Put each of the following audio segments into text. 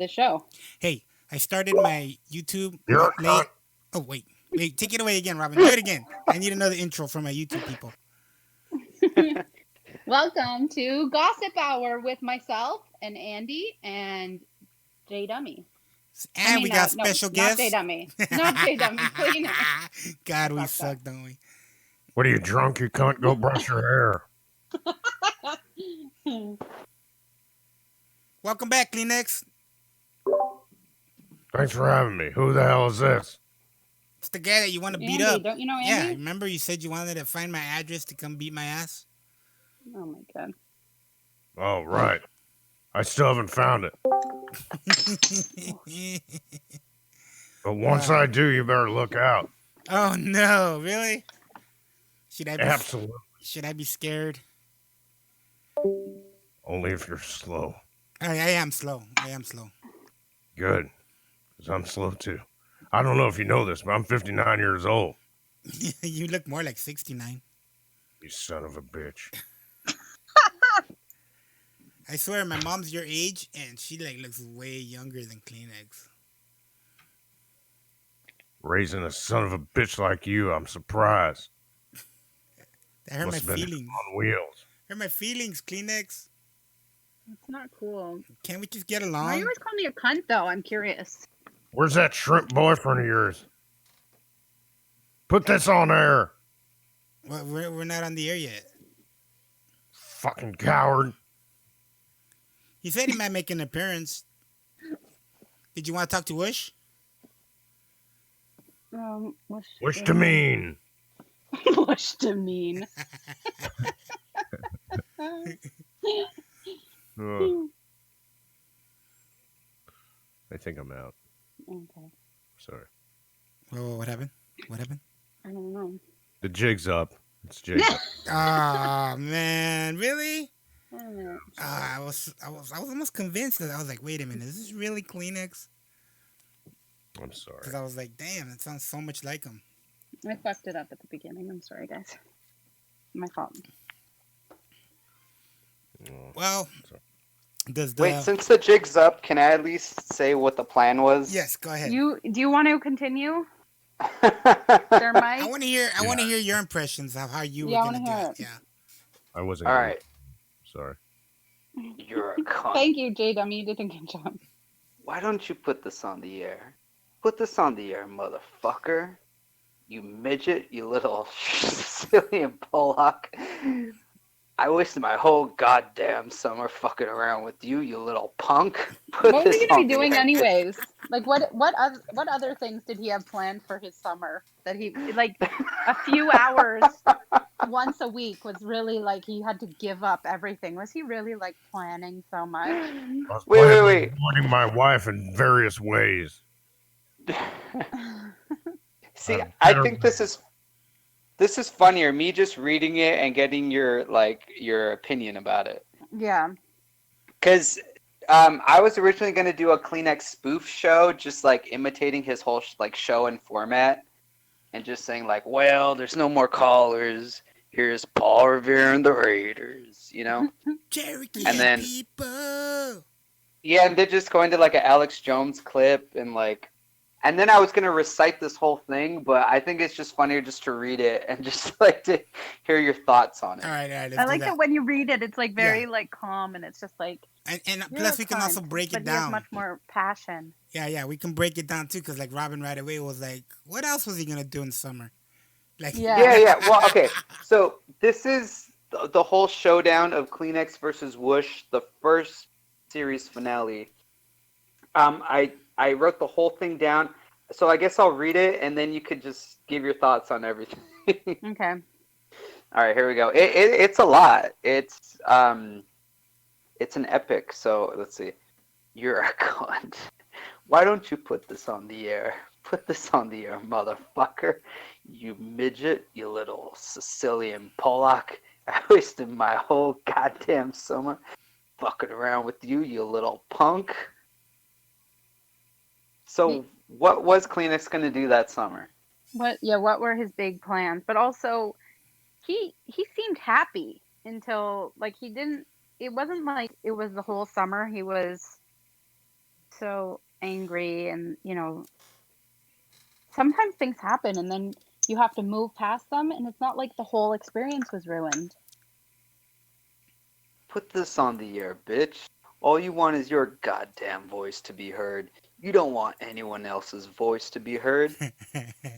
the show. Hey, I started my YouTube You're a cunt. late. Oh wait, take it away again, Robin. Do it again. I need another intro for my YouTube people. Welcome to Gossip Hour with myself and Andy and J Dummy. And we got No, special not J guests. Dummy. Not J Dummy. Cleaner. God, we Fuck suck, don't we? What are you drunk? You cunt. Go brush your hair. Welcome back, Kleenex. Thanks for having me. Who the hell is this? It's the guy that you want to beat Andy, up. don't you know Yeah, Andy? remember you said you wanted to find my address to come beat my ass? Oh my god. Oh, right. I still haven't found it. But once I do, you better look out. Oh no, really? Should I be Absolutely. Should I be scared? Only if you're slow. I am slow. I am slow. Good. Because I'm slow too. I don't know if you know this, but I'm 59 years old. You look more like 69. You son of a bitch. I swear, my mom's your age, and she like looks way younger than Kleenex. Raising a son of a bitch like you, I'm surprised. That hurt Must my have been feelings. on wheels. Hurt my feelings, Kleenex. That's not cool. Can't we just get Why do along? you always call me a cunt though? I'm curious. Where's that shrimp boyfriend of yours? Put this on air. Well, we're not on the air yet. Fucking coward. He said he might make an appearance. Did you want to talk to Wish? Wish to mean. Wish to mean. Ugh. I think I'm out. Okay. Sorry. Whoa, what happened? What happened? I don't know. The jig's up. It's jig's up. Oh man, really? I don't know. I was almost convinced that I was like, wait a minute, is this really Kleenex? I'm sorry. Because I was like, damn, it sounds so much like him. I fucked it up at the beginning. I'm sorry, guys. My fault. Well, does the Wait, since the jig's up, can I at least say what the plan was? yes, go ahead. Do you want to continue? Sir I Mike? want to hear. I want to hear your impressions of how you Yeah, I were gonna wanna do hear it. it. Yeah. I wasn't. All gonna- right, Sorry. you're a cunt. Thank you, J Dummy. You did a good job. Why don't you put this on the air? Put this on the air, motherfucker. You midget, you little Sicilian Pollock. I wasted my whole goddamn summer fucking around with you, you little punk. Put What was he this gonna on be the doing air. anyways? Like what other things did he have planned for his summer? That he like a few hours once a week was really like he had to give up everything. Was he really like planning so much? I was Wait, planning on wait, avoiding my wife in various ways. wait. See, I'm I better think than- this is funnier. Me just reading it and getting your opinion about it. Yeah. Because I was originally going to do a Kleenex spoof show, just like imitating his whole show and format, and just saying like, "Well, there's no more callers. Here's Paul Revere and the Raiders," you know? Cherokee And then- people. Yeah, and they're just going to like an Alex Jones clip and then I was going to recite this whole thing, but I think it's just funnier just to read it and just like to hear your thoughts on it. All right, let's I do like that. that when you read it, it's like very like calm and it's just like And you're plus, a we can also cunt, break but it he has down. much more passion. Yeah, we can break it down too. Because like Robin right away was like, what else was he gonna do in summer? Like, Yeah. Yeah. Well, okay. So this is the whole showdown of Kleenex versus Whoosh, the first series finale. I wrote the whole thing down, so I guess I'll read it, and then you could just give your thoughts on everything. Okay. All right, here we go. It's a lot. It's an epic. So let's see. You're a cunt. Why don't you put this on the air? Put this on the air, motherfucker. You midget, you little Sicilian Pollock. I wasted my whole goddamn summer fucking around with you, you little punk. So what was Kleenex going to do that summer? What were his big plans? But also he seemed happy until like he didn't it wasn't like it was the whole summer he was so angry, and sometimes things happen, and then you have to move past them, and it's not like the whole experience was ruined. Put this on the air, bitch. All you want is your goddamn voice to be heard. You don't want anyone else's voice to be heard.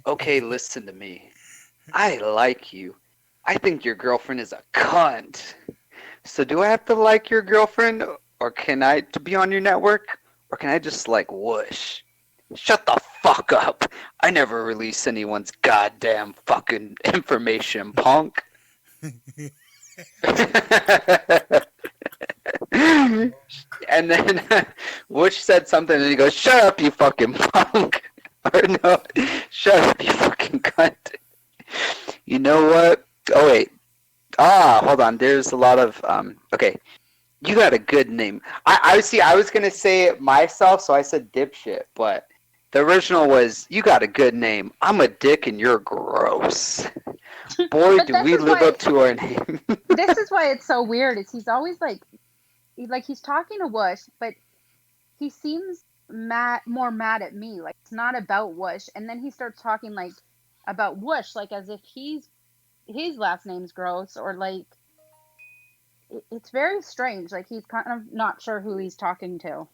Okay, listen to me. I like you. I think your girlfriend is a cunt. So do I have to like your girlfriend, or can I to be on your network, or can I just like whoosh? Shut the fuck up. I never release anyone's goddamn fucking information, punk. And then Whoosh said something and he goes, shut up, you fucking punk. Or no, shut up, you fucking cunt. You know what? Oh, wait. Hold on. There's a lot of, okay. You got a good name. I was going to say it myself, so I said dipshit, but the original was, you got a good name. I'm a dick and you're gross. Boy, But do this we is live why- up to our name. This is why it's so weird. Is he's always like he's talking to Whoosh, but he seems more mad at me. Like it's not about Whoosh, and then he starts talking like about Whoosh, like as if his last name's gross, or like it's very strange. Like he's kind of not sure who he's talking to.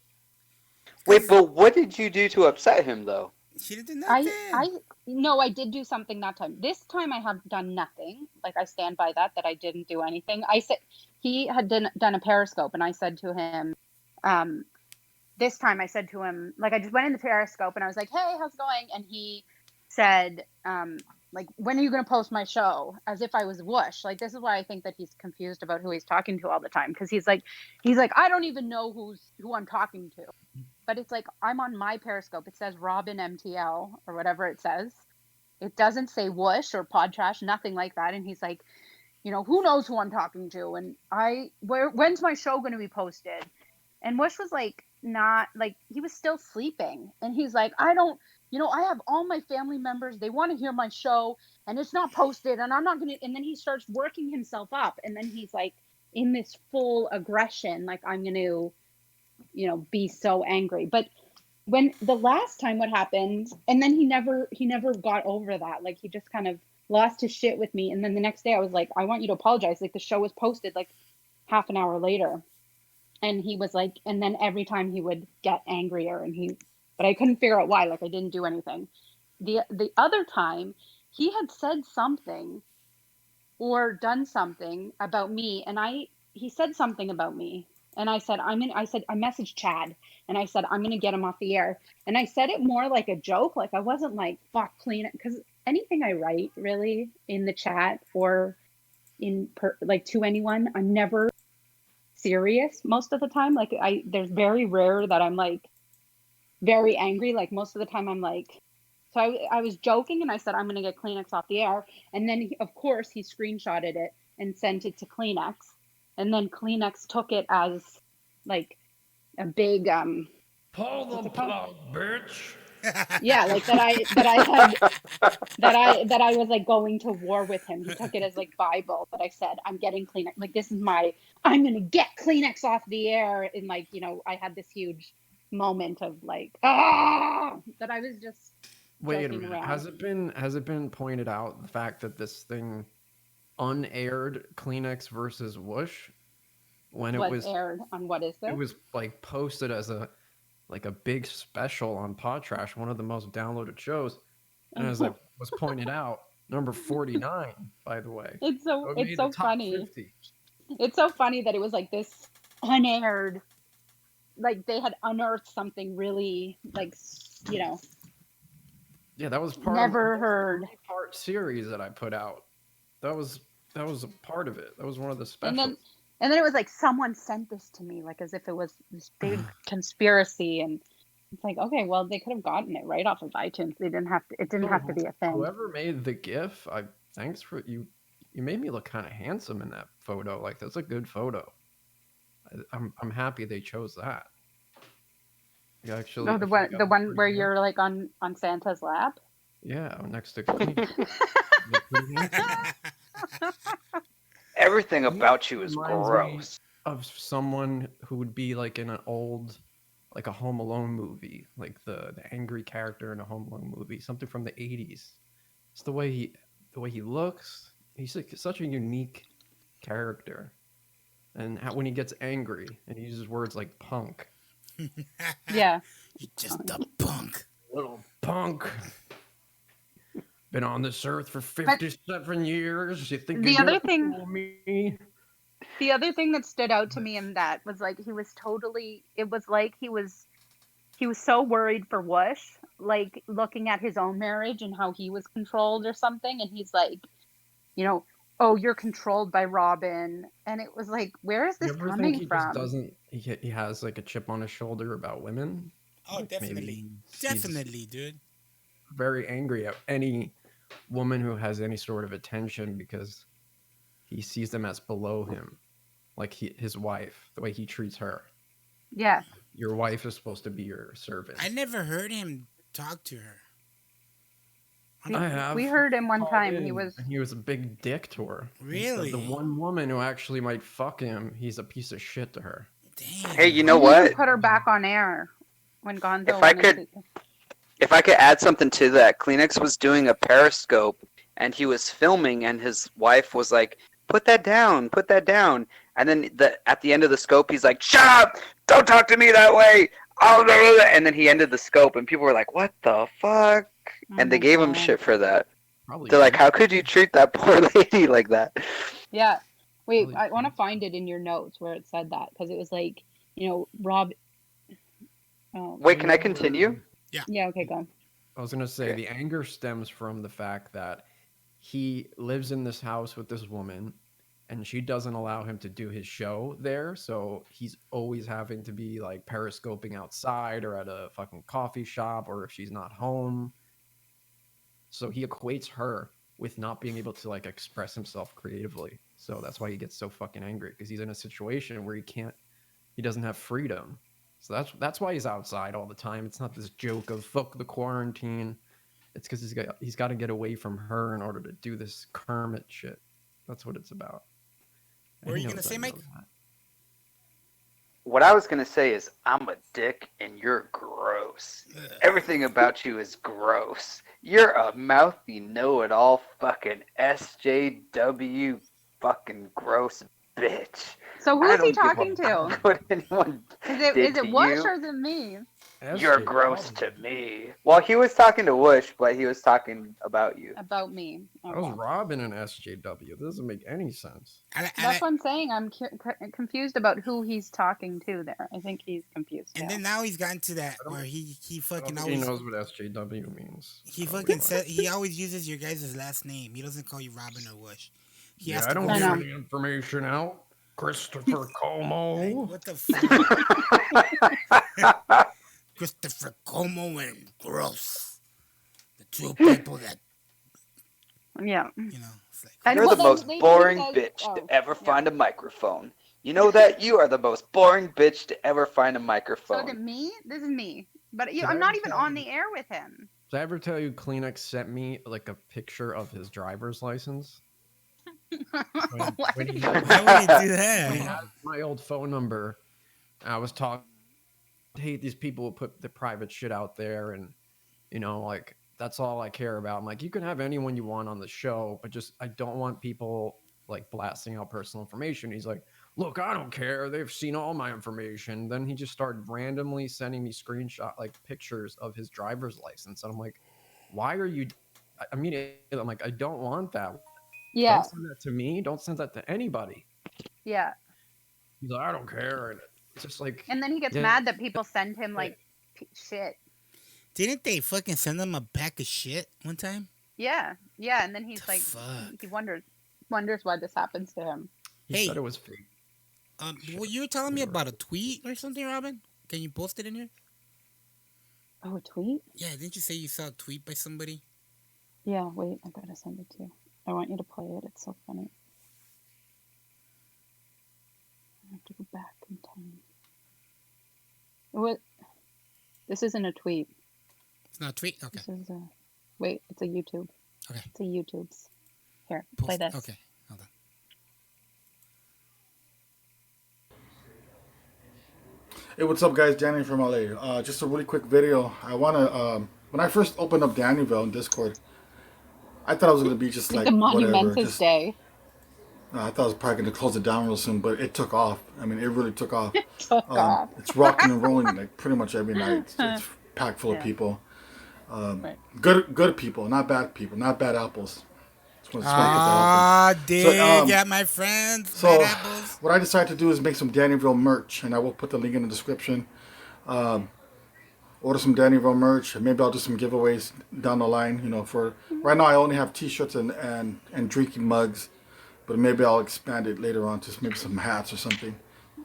Wait, but what did you do to upset him, though? She didn't do nothing. I did do something that time. This time I have done nothing. Like I stand by that I didn't do anything. I said he had done a Periscope, and I said to him, this time I said to him, like I just went in the Periscope and I was like, hey, how's it going? And he said, like, when are you going to post my show? As if I was Whoosh. Like, this is why I think that he's confused about who he's talking to all the time. Because he's like, I don't even know who I'm talking to. But it's like, I'm on my Periscope. It says Robin MTL or whatever it says. It doesn't say Whoosh or Pod Trash, nothing like that. And he's like, who knows who I'm talking to? And when's my show going to be posted? And Whoosh was like, not like, he was still sleeping. And he's like, I have all my family members. They want to hear my show and it's not posted and I'm not going to. And then he starts working himself up. And then he's like in this full aggression, like I'm going to, be so angry. But when the last time what happened, and then he never got over that. Like he just kind of lost his shit with me. And then the next day I was like, I want you to apologize. Like the show was posted like half an hour later. And he was like, and then every time he would get angrier, but I couldn't figure out why. Like I didn't do anything. The other time he had said something or done something about me, and he said something about me, and I said I messaged Chad, and I said I'm gonna get him off the air, and I said it more like a joke. Like I wasn't like fuck clean it, because anything I write really in the chat or like to anyone, I'm never serious most of the time. Like there's very rare that I'm like very angry. Like most of the time I'm like, so I was joking and I said I'm gonna get Kleenex off the air, and then of course he screenshotted it and sent it to Kleenex, and then Kleenex took it as like a big Pull the plug, bitch. yeah, like that I was like going to war with him. He took it as like Bible, but I said I'm getting Kleenex. Like this is I'm gonna get Kleenex off the air, and like I had this huge moment of like that I was just wait a joking minute. around. Has it been pointed out the fact that this thing unaired Kleenex versus Whoosh when it was aired on what is this? it was like posted as a big special on Podtrash, one of the most downloaded shows, and as I was pointed out, number 49, by the way. It's So so it made it's the so top funny. 50. It's so funny that it was like this unaired, like they had unearthed something really like Yeah, that was part never of heard. a 3-part series that I put out. That was a part of it. That was one of the specials. And then it was like someone sent this to me, like as if it was this big conspiracy, and it's like, okay, well they could have gotten it right off of iTunes. It didn't have to be a thing. Whoever made the GIF, thanks for you. You made me look kind of handsome in that photo. Like that's a good photo. I'm happy they chose that. You actually. Oh, the one where you're like on Santa's lap. Yeah, next to Queen. Everything about you is Reminds me gross. of someone who would be like in an old like a Home Alone movie, like the angry character in a Home Alone movie, something from the 80s. It's the way he looks. He's like such a unique character. And when he gets angry and he uses words like punk. Yeah. You're just a punk. Little punk. Been on this earth for 57 years. You think The you're other gonna thing- fool me? The other thing that stood out to me in that was like it was like he was so worried for Whoosh, like looking at his own marriage and how he was controlled or something, and he's like, oh, you're controlled by Robin, and it was like, where is this You ever think coming he from? just doesn't? He has like a chip on his shoulder about women. Oh, Like, definitely. maybe he's Definitely, dude. very angry at any woman who has any sort of attention because he sees them as below him, like his wife, the way he treats her. Yeah. Your wife is supposed to be your servant. I never heard him talk to her. I have. We heard him one called time. in, He was and he was a big dick to her. He said Really? the one woman who actually might fuck him, he's a piece of shit to her. Damn. Hey, you know we need to what? put her back on air when Gonzo. If I could- If I could add something to that, Kleenex was doing a Periscope, and he was filming, and his wife was like, put that down. And then at the end of the scope, he's like, shut up! Don't talk to me that way! And then he ended the scope, and people were like, what the fuck? And they gave him shit for that. Probably. They're like, did. how could you treat that poor lady like that? Yeah. Wait, Really I want to find it in your notes where it said that, because it was like, Rob. Oh, Wait, can I continue? yeah. Okay, go. I was gonna say Okay. the anger stems from the fact that he lives in this house with this woman, and she doesn't allow him to do his show there. So he's always having to be like periscoping outside or at a fucking coffee shop, or if she's not home. So he equates her with not being able to like express himself creatively. So that's why he gets so fucking angry, because he's in a situation where he doesn't have freedom. So that's why he's outside all the time. It's not this joke of fuck the quarantine. It's because he's got to get away from her in order to do this Kermit shit. That's what it's about. What were And you he gonna knows say, I know Mike? that. What I was going to say is, I'm a dick, and you're gross. Ugh. Everything about you is gross. You're a mouthy know-it-all fucking SJW fucking gross bitch. So I who's he don't give a talking to? fuck what anyone Is it did to Whoosh you. or is it me? You're SJ gross to Robin. me. Well, he was talking to Whoosh, but he was talking about you. About me. That was Okay. Robin and SJW. This doesn't make any sense. That's what I'm saying. I'm confused about who he's talking to there. I think he's confused. And now. then now he's gotten to that where he I don't fucking think he always knows what SJW means. he Probably fucking not. said he always uses your guys' last name. He doesn't call you Robin or Whoosh. He Yeah, has I to don't go I give know. through- any information out. Christopher Like, Como. what the fuck? Christopher Como and Gross. The two people that, Yeah. it's like, And You're well, the then most they boring said- bitch oh, to ever yeah. find a microphone. You know that? You are the most boring bitch to ever find a So microphone. to me, this is me. But Did I'm I not ever even tell on you? the air with him. Did I ever tell you Kleenex sent me like a picture of his driver's license? Why when did he- you- why would he do When he that? had my old phone number, I was talking. I hate these people who put the private shit out there, and like that's all I care about. I'm like, you can have anyone you want on the show, but just I don't want people like blasting out personal information. He's like, look, I don't care. They've seen all my information. Then he just started randomly sending me pictures of his driver's license, and I'm like, why are you? I mean, I'm like, I don't want that. Yeah. Don't send that to me. Don't send that to anybody. Yeah. He's like, I don't care. And it's just like, And then he gets Yeah. mad that people send him like shit. Didn't they fucking send him a pack of shit one time? Yeah. Yeah. And then he's The like, fuck? he wonders why this happens to him. he Hey. said it was fake. Well, you were telling me about a tweet or something, Robin? Can you post it in here? Oh, a tweet? Yeah, didn't you say you saw a tweet by somebody? Yeah. Wait, I gotta send it to you. I want you to play it. It's so funny. I have to go back in time. What? This isn't a tweet. It's not a tweet? Okay. This is a. Wait, it's a YouTube. Okay. It's a YouTube's. Here, play Post- this. Okay, hold on. Hey, what's up, guys? Danny from LA. Just a really quick video. I wanna when I first opened up Dannyville in Discord, I thought it was gonna be just Like like the whatever. monumentous Just day. I thought I was probably gonna close it down real soon, but it took off. I mean, it really took off. Took off. It's rocking and rolling like pretty much every night. It's packed full of Yeah. people. Right. Good people, not bad people, not bad apples. Just wanna get that out Ah, dig So, at my friends. So, Bad apples. what I decided to do is make some Dannyville merch, and I will put the link in the description. Order some Dannyville merch, and maybe I'll do some giveaways down the line. You know, for right now I only have T-shirts and drinking mugs, but maybe I'll expand it later on to maybe some hats or something.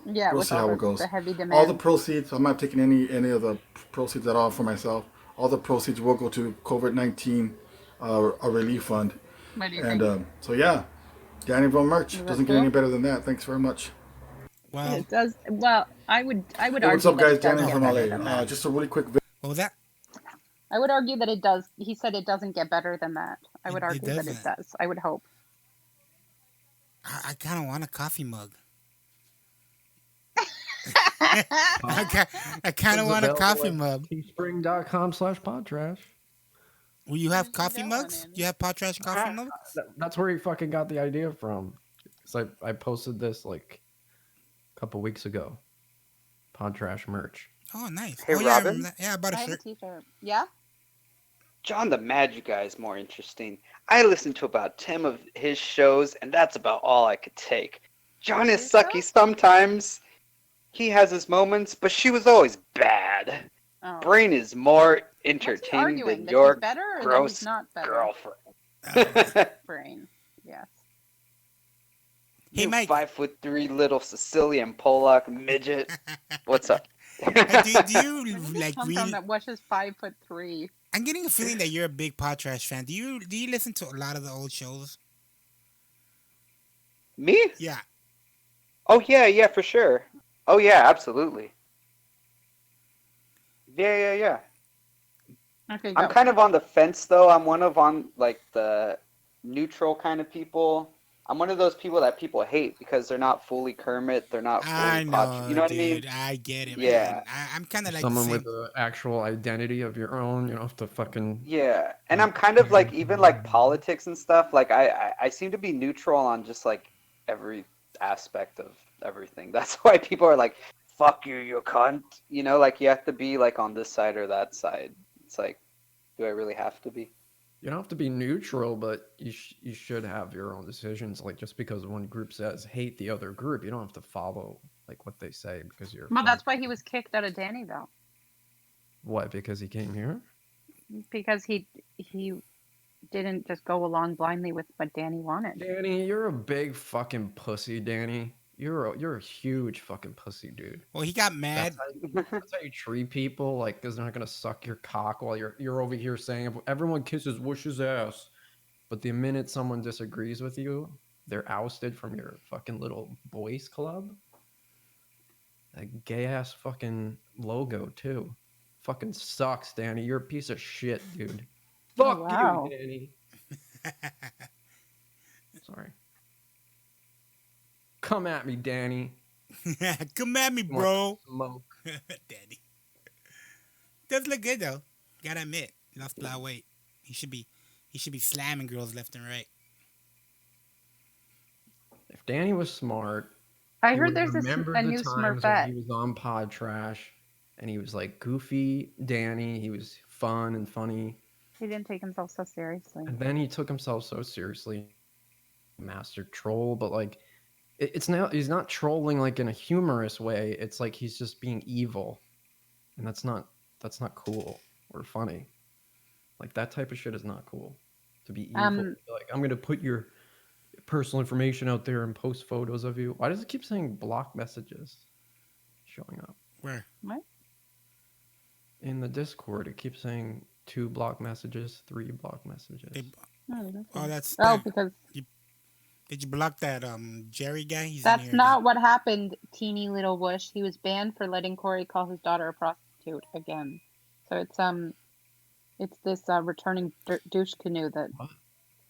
Yeah, We'll with see all how the, it goes. the heavy demand. All the proceeds, I'm not taking any of the proceeds at all for myself. All the proceeds will go to COVID-19 a relief fund. What do you And think? so yeah, Dannyville merch that doesn't get cool? any better than that. Thanks very much. Well, It does. Well, I would Hey, argue what's up, that guys? it does Danny get from better LA. than that. Just a really quick video. what was that? I would argue that it does. He said it doesn't get better than that. I would It argue that it doesn't. does. I would hope. I kind of want a coffee mug. Uh, I kind of It's want a available coffee at mug. teespring.com/podtrash. Will you have Where'd you coffee go, mugs? man? Do you have pot trash coffee mugs? That's where he fucking got the idea from. So I posted this like a couple weeks ago. Podtrash merch. Oh, nice. Hey, oh, yeah, I Robin? remember that. Yeah, I bought I a have a shirt. t-shirt. Yeah. John the Mad guy is more interesting. I listened to about 10 of his shows, and that's about all I could take. John is Really? sucky sometimes. He has his moments, but she was always bad. Oh. Brain is more What's he entertaining arguing? than That your he's better or that gross he's not better? girlfriend. Brain. Yes. Hey, You Mike. 5'3" little Sicilian Polak midget. What's up? Do you Where did this like come read? from that Wesh is 5'3"? I'm getting a feeling that you're a big pot trash fan. Do you listen to a lot of the old shows? Me? Yeah. Oh yeah, for sure. Oh yeah, absolutely. Yeah. Okay, I'm go. kind of on the fence though. I'm one of on like the neutral kind of people. I'm one of those people that people hate because they're not fully Kermit. They're not I fully know, Pop. You know what I mean? dude. I get it, Yeah. man. I'm kind of like Someone the with same. an actual identity of your own. You don't have to fucking. Yeah, and I'm kind of like even like politics and stuff. Like I seem to be neutral on just like every aspect of everything. That's why people are like, "Fuck you, you cunt." You know, like you have to be like on this side or that side. It's like, do I really have to be? You don't have to be neutral, but you should have your own decisions. Like just because one group says hate the other group, you don't have to follow like what they say because you're. Well, from- that's why he was kicked out of Dannyville. What? Because he came here? Because he didn't just go along blindly with what Danny wanted. Danny, you're a big fucking pussy, Danny. You're a huge fucking pussy, dude. Well, he got mad. That's how you treat people, like, because they're not gonna suck your cock while you're over here saying everyone kisses Wish's ass, but the minute someone disagrees with you, they're ousted from your fucking little boys club. That gay ass fucking logo too, fucking sucks, Danny. You're a piece of shit, dude. Oh, Fuck wow. you, Danny. Sorry. Come at me, Danny. Come at me, You want bro. smoke. Daddy. Does look good though. Gotta admit, lost a lot of weight. He should be slamming girls left and right. If Danny was smart, I he heard would there's remember a the new times when he Smurfette. was on Pod Trash, and he was like goofy Danny. He was fun and funny, He didn't take himself so seriously. and then he took himself so seriously. Master troll, but like, it's now he's not trolling like in a humorous way. It's like he's just being evil, and that's not cool or funny. Like that type of shit is not cool. To be evil, like I'm gonna put your personal information out there and post photos of you. Why does it keep saying block messages showing up Where? What? in the Discord? It keeps saying 2 block messages, 3 block messages. They, Oh, that's oh, weird. that's. Oh, because Did you block that Jerry guy? He's in that's here not again. what happened, teeny little Woosh. He was banned for letting Corey call his daughter a prostitute again. So it's this returning douche canoe that What?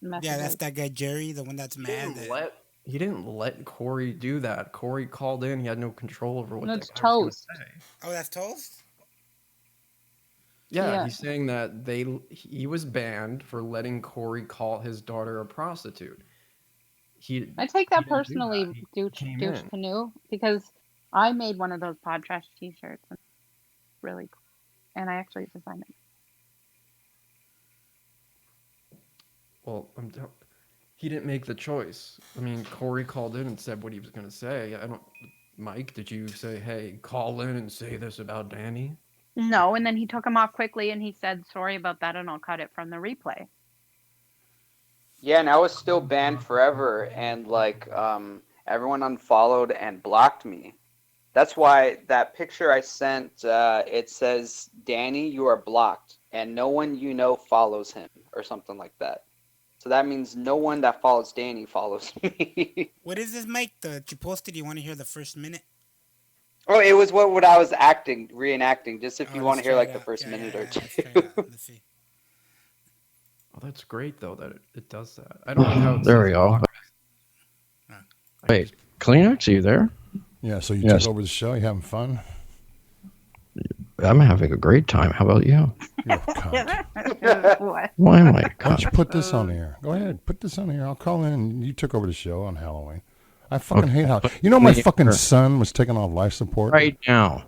messages. Yeah, that's that guy Jerry, the one that's mad. You let He didn't let Corey do that. Corey called in. He had no control over what No, that it's guy was going to Toast. say. Oh, that's toast. Yeah, Yeah. he's saying that he was banned for letting Corey call his daughter a prostitute. I take that he didn't do personally, that. He douche came douche in. canoe, because I made one of those pod trash T-shirts. And really cool, and I actually designed it. Well, he didn't make the choice. I mean, Corey called in and said what he was going to say. Mike, did you say, hey, call in and say this about Danny? No, and then he took him off quickly, and he said, "Sorry about that," and I'll cut it from the replay. Yeah, and I was still banned forever, and like everyone unfollowed and blocked me. That's why that picture I sent, it says, "Danny, you are blocked, and no one you know follows him," or something like that. So that means no one that follows Danny follows me. What is this, Mike? That you posted? You want to hear the first minute? Oh, it was what I was reenacting, just if Oh, you want to let's hear try like it the out. first Yeah, minute yeah, or yeah. two. Let's try it out. Let's see. Oh, that's great, though, that it does that. I don't like how it There says we go. block. Wait, Kleenex, are you there? Yeah, so you Yes. took over the show. You having fun? I'm having a great time. How about you? You're a cunt. What? Why am I a Why don't you cunt? put this on the air? Go ahead, put this on the air. I'll call in. And you took over the show on Halloween. I fucking hate how. You know, my fucking son was taken off life support. Right now.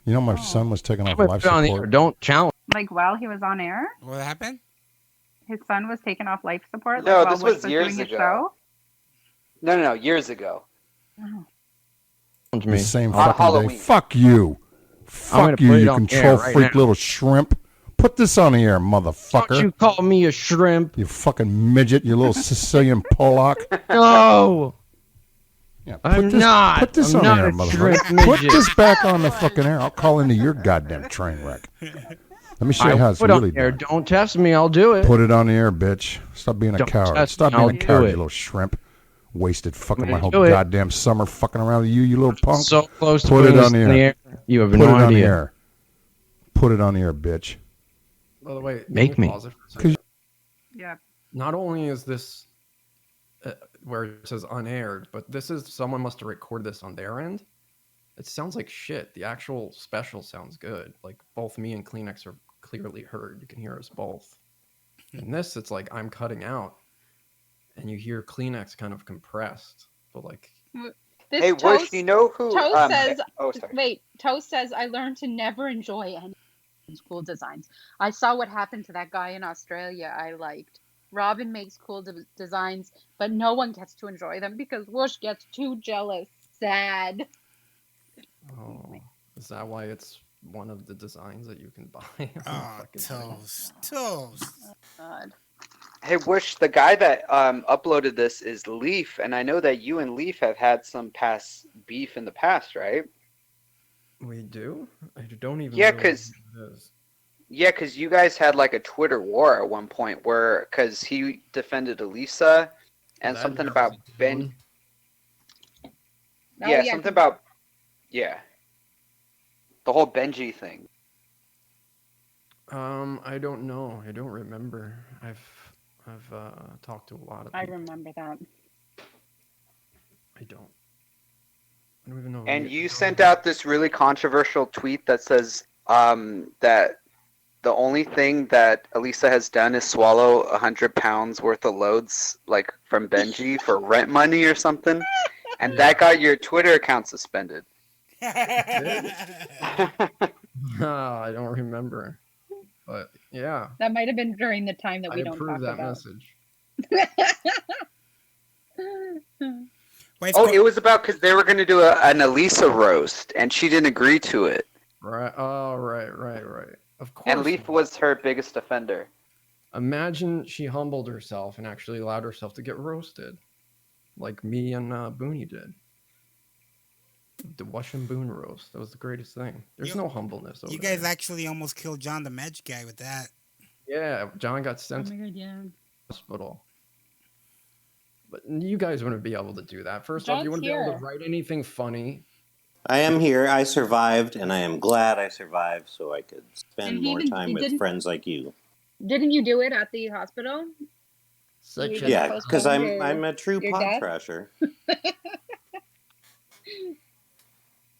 You know, my son was taken off Put life it on the air. support. Don't challenge. Like while he was on air, What happened? his son was taken off life support. No, like, this while was Wish years doing his ago. No, years ago. show. Me. The same On fucking Halloween. day. Fuck you. gonna Fuck you, put it you on control air right freak now. little shrimp. Put this on the air, Don't motherfucker. you call me a shrimp? You fucking midget, you little Sicilian Pollock. No. Yeah, I'm this, not. Put this I'm on not the air, a motherfucker. shrimp Put midget. this back on the fucking air. I'll call into your goddamn train wreck. Let me show you how it's put really on air. done. Don't test me. I'll do it. Put it on the air, bitch. Stop being a Don't coward. test Stop me, being I'll a do coward, it. you little shrimp. Wasted fucking I'm my gonna whole do it. goddamn summer fucking around with you little punk. So close to Put putting it this on the in the air. air. You have Put no it on the idea. air. Put it on the air, bitch. By the way, Make can we me. pause it for a second? Yeah. Not only is this where it says unaired, but this is someone must have recorded this on their end. It sounds like shit. The actual special sounds good. Like both me and Kleenex are clearly heard. You can hear us both. In this, it's like I'm cutting out, and you hear Kleenex kind of compressed, but like This Hey, Wish, Toast, you know who? Toast says, Oh, sorry. wait, Toast says, I learned to never enjoy any cool designs. I saw what happened to that guy in Australia I liked. Robin makes cool designs, but no one gets to enjoy them because Whoosh gets too jealous. Sad. oh, is that why it's one of the designs that you can buy? on the Oh, fucking thing? toast. God. Hey, Wish, the guy that uploaded this is Leaf, and I know that you and Leaf have had some past beef in the past, right? We do? I don't even Yeah, know 'cause- who it is. Yeah, because you guys had like a Twitter war at one point where, because he defended Elisa and That something never about was Ben. done. Oh, Yeah, yeah, something about, yeah. The whole Benji thing. I don't know. I don't remember. I've talked to a lot of I people. remember that. I don't even know. And you sent out this really controversial tweet that says that the only thing that Elisa has done is swallow 100 pounds worth of loads, like from Benji, for rent money or something, and that got your Twitter account suspended. I don't remember. But yeah, That might have been during the time that I we don't talk approve that about. message. Wait, Oh, it was about because they were going to do an Elisa roast, and she didn't agree to it. Right. Oh, right. Of course. And Leaf was her biggest offender. Imagine she humbled herself and actually allowed herself to get roasted, like me and Booney did. The Wash and Boone roast. That was the greatest thing. There's You- no humbleness over You guys there. actually almost killed John the Medge guy with that. Yeah, John got Oh sent to my god, yeah. the hospital. But you guys wouldn't be able to do that. First off, you John's wouldn't be able here. to write anything funny. I am here. I survived, and I am glad I survived so I could spend And he more didn't- time he with didn't- friends like you. Didn't you do it at the hospital? Such You a gonna Yeah, postpone because I'm a true your pod death? trasher.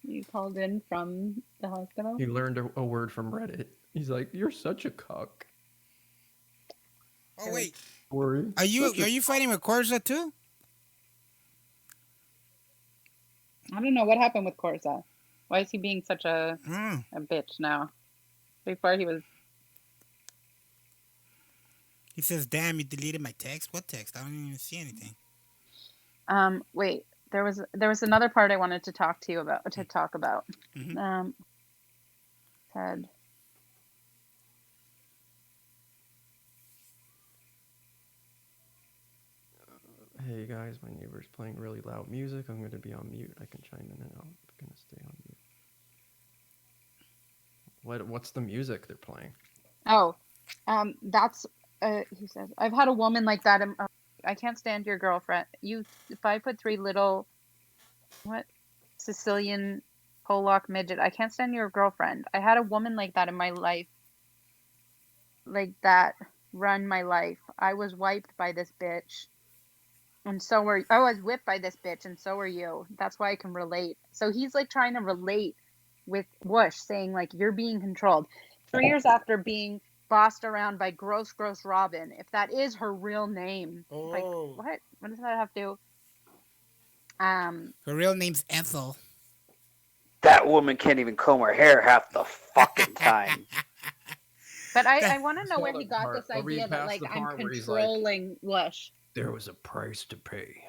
You called in from the hospital? He learned a word from Reddit. He's like, "You're such a cock." Oh wait, Worry. are you fighting with Corsa too? I don't know what happened with Corsa. Why is he being such a Mm. bitch now? Before he was. He says, "Damn, you deleted my text. What text? I don't even see anything." Wait. There was another part I wanted to talk about. Mhm. Said. Hey guys, my neighbor's playing really loud music. I'm gonna be on mute. I can chime in and out. I'm gonna stay on mute. What's the music they're playing? Oh, that's he says, I've had a woman like that. I can't stand your girlfriend. You 5'3" little, what, Sicilian Polak midget. I can't stand your girlfriend. I had a woman like that in my life, like that run my life. I was wiped by this bitch, and I was whipped by this bitch, and so are you. That's why I can relate. So he's like trying to relate with Whoosh, saying like you're being controlled. 3 years after being bossed around by gross Robin, if that is her real name. Like Oh. what does that have to Her real name's Ethel. That woman can't even comb her hair half the fucking time. but I want to know Saw where the he got part. this I'll read idea that past like the I'm part where he's like, controlling Whoosh. There was a price to pay.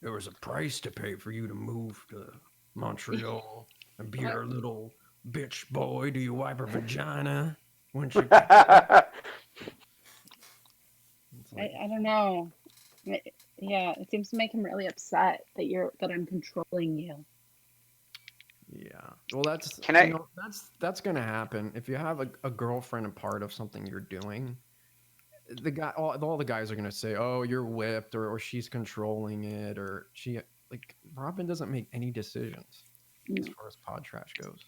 There was a price to pay for you to move to Montreal and be her little bitch boy. Do you wipe her vagina when she? I don't know. Yeah, it seems to make him really upset that I'm controlling you. Yeah. Well, that's Can I- that's gonna happen if you have a girlfriend a part of something you're doing. All the guys are gonna say, "Oh, you're whipped," or she's controlling it, or she like Robin doesn't make any decisions as No, far as pod trash goes.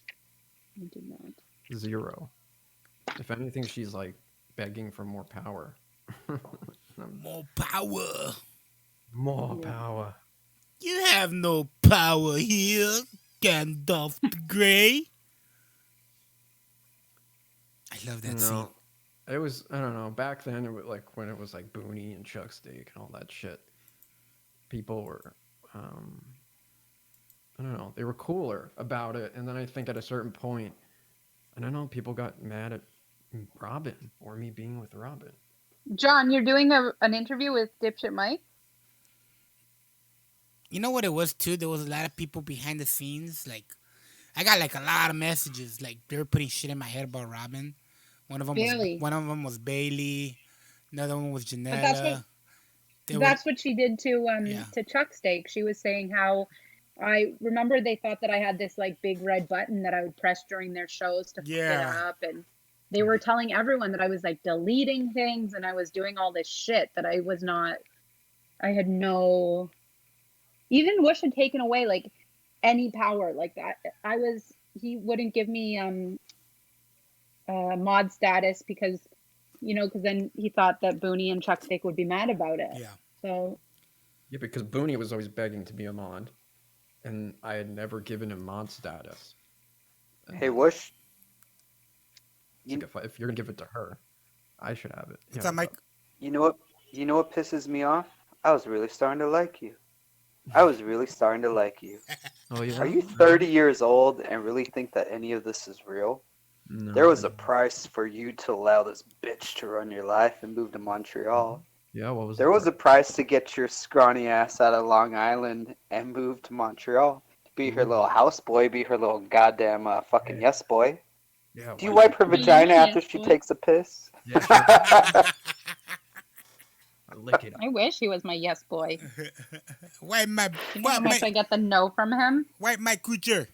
I did not. Zero. If anything, she's like begging for more power. More power. More power. You have no power here, Gandalf the Grey. I love that scene. No, it was I don't know. Back then, it was like when it was like Booney and Chuck Steak and all that shit. People were, I don't know, they were cooler about it. And then I think at a certain point, I don't know, people got mad at Robin or me being with Robin. John, you're doing an interview with Dipshit Mike? You know what it was too? There was a lot of people behind the scenes. Like, I got like a lot of messages. Like they were putting shit in my head about Robin. One of them was Bailey. Another one was Janetta. That's what she did to Chuck Steak. She was saying how I remember they thought that I had this like big red button that I would press during their shows to fuck it up, and they were telling everyone that I was like deleting things and I was doing all this shit that I was not. I had no. Even Whoosh had taken away like any power like that. He wouldn't give me mod status because then he thought that Booney and Chuck Steak would be mad about it. Yeah. So. Yeah, because Booney was always begging to be a mod, and I had never given him mod status. Hey, Whoosh. Like if you're gonna give it to her, I should have it. What's up, Mike? You know what pisses me off? I was really starting to like you. Oh, yeah? Are you 30 years old and really think that any of this is real? No, There was a price for you to allow this bitch to run your life and move to Montreal. Yeah, what was There was a price to get your scrawny ass out of Long Island and move to Montreal. Be her little houseboy, be her little goddamn fucking yes boy. Yeah, Do you wipe her vagina after she takes a piss? Yeah, I lick it. I wish he was my yes boy. Wipe my You know how much I get the no from him? Wipe my coocher.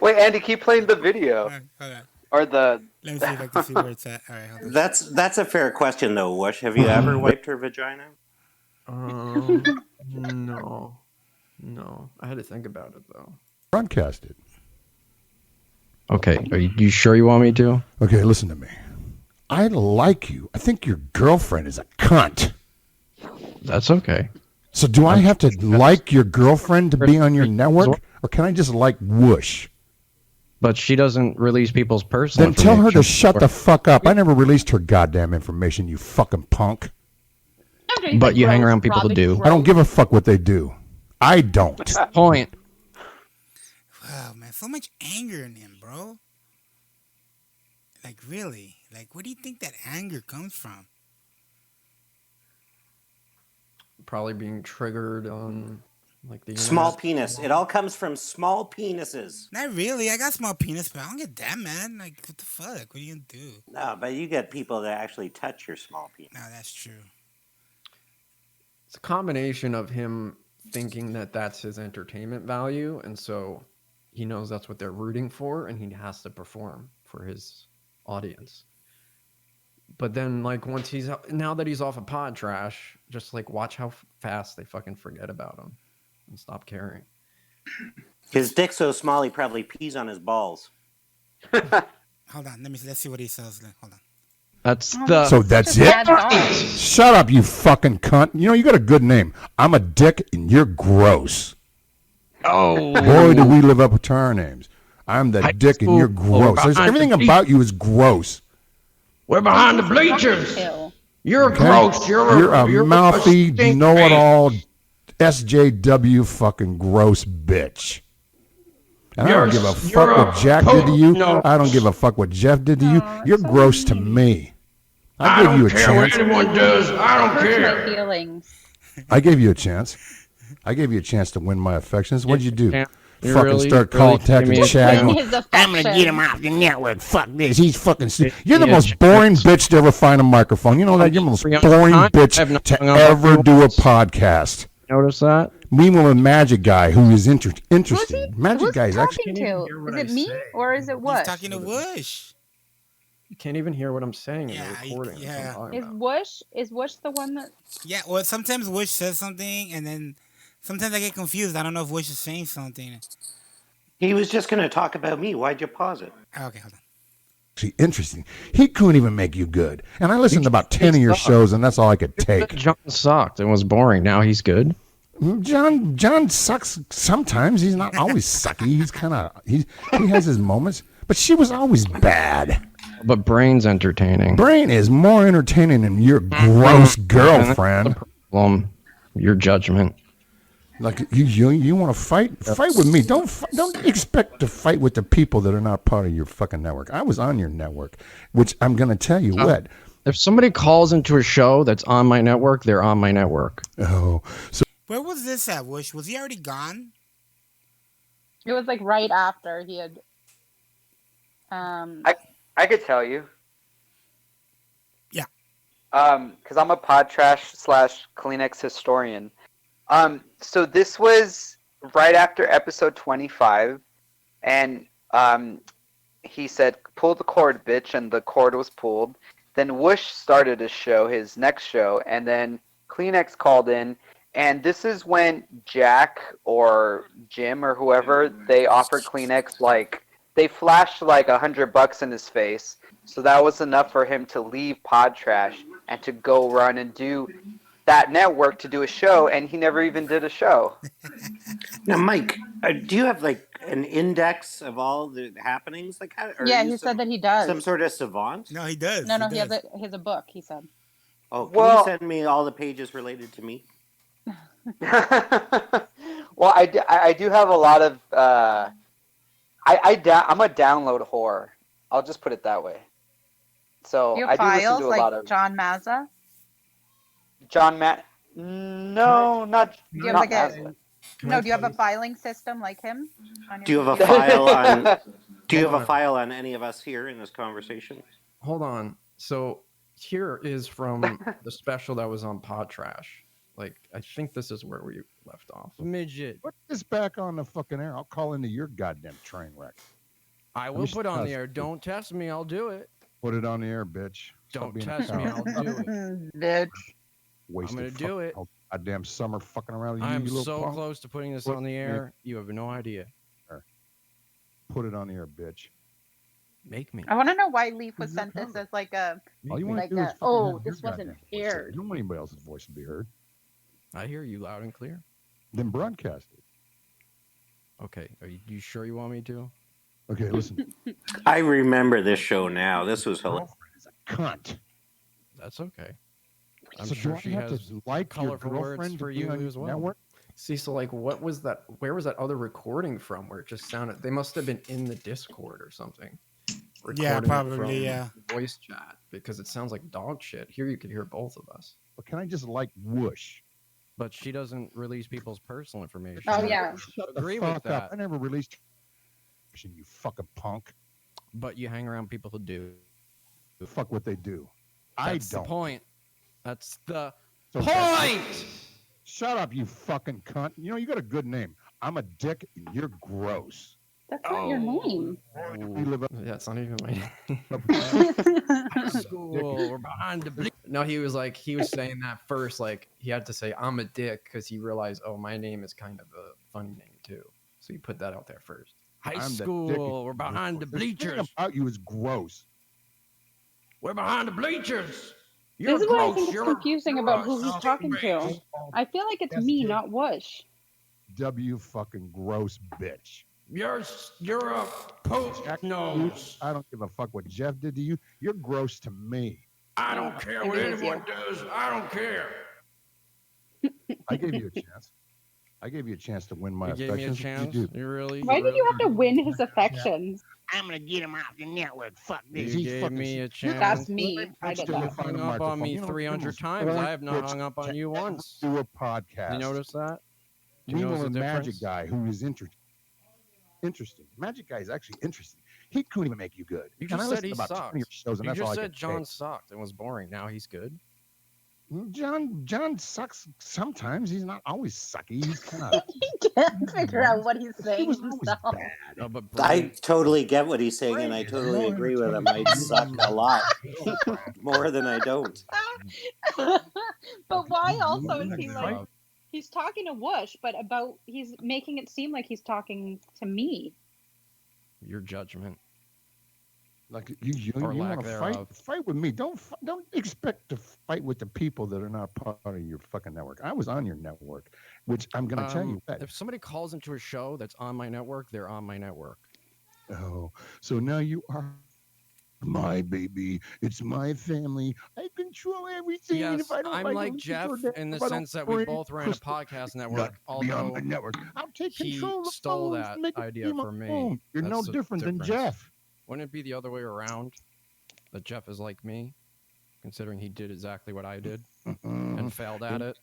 Wait, Andy, keep playing the video. Hold on. Or the. Let me see if I can see where it's at. All right, hold on. That's a fair question though, Whoosh. Have you ever wiped her vagina? No. I had to think about it though. Broadcast it. Okay, are you sure you want me to? Okay, listen to me. I like you. I think your girlfriend is a cunt. That's okay. So do I have to like your girlfriend to be on your network, or can I just like Whoosh? But she doesn't release people's personal Then tell her to information. shut the fuck up. I never released her goddamn information, you fucking punk. But you hang around people that do. I don't give a fuck what they do. I don't. Point. Wow, man, so much anger in him, bro. Like, really? Like, where do you think that anger comes from? Probably being triggered on like the Small internet. penis. It all comes from small penises. Not really. I got small penis, but I don't get that mad. Like, what the fuck? What are you gonna do? No, but you get people that actually touch your small penis. No, that's true. It's a combination of him thinking that that's his entertainment value, and so he knows that's what they're rooting for, and he has to perform for his audience. But then, like, now that he's off of Pod Trash, just like watch how fast they fucking forget about him and stop caring. His dick's so small he probably pees on his balls. Hold on, let's see what he says. Hold on. That's the. So that's it? Shut up, you fucking cunt. You know, you got a good name. I'm a dick and you're gross. Oh. Boy, do we live up to our names. I'm the dick and you're gross. Everything about you is gross. We're behind the bleachers. You're Okay? gross. You're a mouthy, stink know-it-all, SJW fucking gross bitch. And I don't give a fuck what Jack did to you. I don't give a fuck what Jeff did to you. You're gross to me. I gave you a care what chance. anyone does. I don't Hurts my care. feelings. I gave you a chance. I gave you a chance to win my affections. What'd you do? You Fucking really- start really contacting gave me a Chad. Win going, his I'm gonna affection. get him off the network. Fuck this. He's fucking. You're the Yeah, most boring bitch to ever find a microphone. You know that? You're the most Free on boring time. bitch I've not to hung up ever on do a you. podcast. Notice that? Meanwhile, a Magic Guy who is Who's interesting. he? Magic Who's Guy is talking actually. to? hear what Is it I me say. or is it He's what? talking to Whoosh. You can't even hear what I'm saying in Yeah, the recording. yeah. That's what I'm talking Is about. Whoosh the one that? Yeah, well, sometimes Whoosh says something, and then sometimes I get confused. I don't know if Whoosh is saying something. He was just going to talk about me. Why'd you pause it? Okay, hold on. Actually interesting. He couldn't even make you good. And I listened to about 10 of your shows, and that's all I could take. John sucked and was boring. Now he's good. John sucks sometimes. He's not always sucky. He's kind of he has his moments, but she was always bad. But Brain's entertaining. Brain is more entertaining than your gross girlfriend. Your judgment. Like you want to fight with me. Don't expect to fight with the people that are not part of your fucking network. I was on your network, which I'm gonna tell you what. If somebody calls into a show that's on my network, they're on my network. Oh, so Where was this at, Whoosh? Was he already gone? It was like right after he had. I could tell you. Yeah. Because I'm a pod trash / Kleenex historian. So this was right after episode 25, and he said, "Pull the cord, bitch," and the cord was pulled. Then Whoosh started his show, his next show, and then Kleenex called in, and this is when Jack or Jim or whoever, they offered Kleenex, like, they flashed like $100 in his face, so that was enough for him to leave Pod Trash and to go run and do that network to do a show, and he never even did a show. Now, Mike, do you have like an index of all the happenings? Like, how? Are Yeah, you he said that he does. some sort of savant? No, he does. No, he he has does. a book. He said. Oh, can Well- you send me all the pages related to me? Well, I do have a lot of. I'm a download whore. I'll just put it that way. So You I have do listen files to a like lot of John Mazza. John Matt. No, not. Do you have not like a? Mazda. No, do you have a filing system like him? On your Do you have a computer? file on? Do you Hold have a on. file on any of us here in this conversation? Hold on. So here is from the special that was on Pod Trash. Like, I think this is where we left off. Midget. put this back on the fucking air. I'll call into your goddamn train wreck. I will put on the air. Don't test me. I'll do it. Put it on the air, bitch. Stop Don't being a test me. coward. I'll do it. Bitch. Wasted I'm gonna do it. Goddamn summer fucking around with you, I'm you little so punk. close to putting this Put on the me- air. You have no idea. Put it on the air, bitch. Make me. I want to know why Leaf was You're sent this covered. as like a All you want like to do is a, fucking oh, have this your wasn't goddamn voice heard. aired. You don't want anybody else's voice to be heard. I hear you loud and clear. Then broadcast it. Okay, are you sure you want me to? Okay, listen. I remember this show now. This was hilarious. Girlfriend is a cunt. That's okay. I'm So sure do I she have has to like your colorful words girlfriend to for be you on as well. network? See, so like, what was that? Where was that other recording from? Where it just sounded? They must have been in the Discord or something. Yeah, recording it probably, from yeah. voice chat because it sounds like dog shit. Here you could hear both of us. But can I just like whoosh? But she doesn't release people's personal information. Oh yeah. Shut the Agree with fuck up. that. I never released you fucking punk. But you hang around people who do. Fuck what they do. That's I don't. the point. That's the So point. Shut up, you fucking cunt. You know, you got a good name. I'm a dick and you're gross. That's not your name. We live up Yeah, it's not even my school. We're behind the bleachers. No, he was saying that first. Like he had to say I'm a dick because he realized, oh, my name is kind of a funny name too. So he put that out there first. High I'm the school. dick. We're behind the Everything bleachers. about you is gross. We're behind the bleachers. This is what I think it's You're confusing about who he's talking to. I feel like it's me, not Whoosh. W fucking gross bitch. You're a poop nose. I don't give a fuck what Jeff did to you. You're gross to me. I don't care what anyone does. I don't care. I gave you a chance. I gave you a chance to win my You gave me a affections. chance. You do. You really? Why did you have to win his affections? I'm gonna get him off the network. Fuck You this. gave me a chance. That's me. I did You that. hung up on me 300 times. I have not hung up on you once. Do a podcast. You notice that? Do you We notice know a the magic difference? guy who is interesting. Magic guy is actually interesting. He couldn't even make you good. You And I just said listened he to about 20 sucked. of your shows, and You that's all just I said could John say. sucked and was boring. Now he's good. John sucks sometimes. He's not always sucky. He's kind of He can't figure out what he's saying himself. No, but I Brady, totally get what he's saying, and I totally agree with him. I suck a lot, more than I don't. But why also is he like Right. he's talking to Whoosh, but about he's making it seem like he's talking to me. your judgment. like you Or lack want to thereof. fight with me. Don't expect to fight with the people that are not part of your fucking network. I was on your network, which I'm going to tell you that. If somebody calls into a show that's on my network, they're on my network. Oh, so now you are my baby. It's my family. I control everything. and Yes, if I don't I'm like like it, Jeff or that, in the if I don't sense that we bring both ran a Crystal podcast Nut network, to be on although my network, I'll take he control of the stole phones, that make it idea be my from me. own. You're no That's the different than difference. Jeff. Wouldn't it be the other way around? That Jeff is like me, considering he did exactly what I did and failed at it.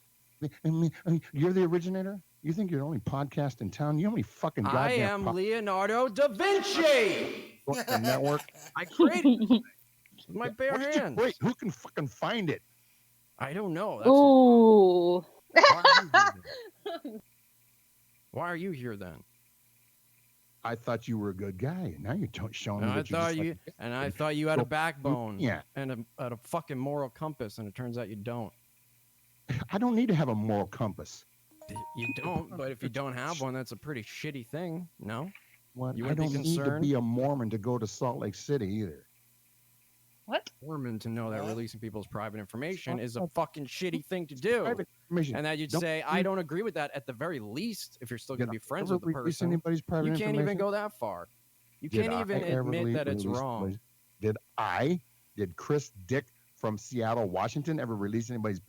I mean, you're the originator. You think you're the only podcast in town? You know how many fucking I goddamn am Leonardo da Vinci. the network? I created it with my bare What did you hands. create? Who can fucking find it? I don't know. That's Ooh. why are you here then? I thought you were a good guy, and now you're showing me And I that you're thought just you like, and I thought you had a Well, backbone yeah. and a fucking moral compass, and it turns out you don't. I don't need to have a moral compass. You don't, but if you don't have one, that's a pretty shitty thing. No? What? You I wouldn't be don't need to concerned? be a Mormon to go to Salt Lake City either. What? Mormon to know that releasing people's private information is a fucking shitty thing to do. Private information. And that you'd Don't say, I don't agree with that at the very least, if you're still going to be friends ever with the release person. anybody's private You can't even information? go that far. You Did can't I even ever admit that it's release wrong. somebody's- Did Chris Dick from Seattle, Washington ever release anybody's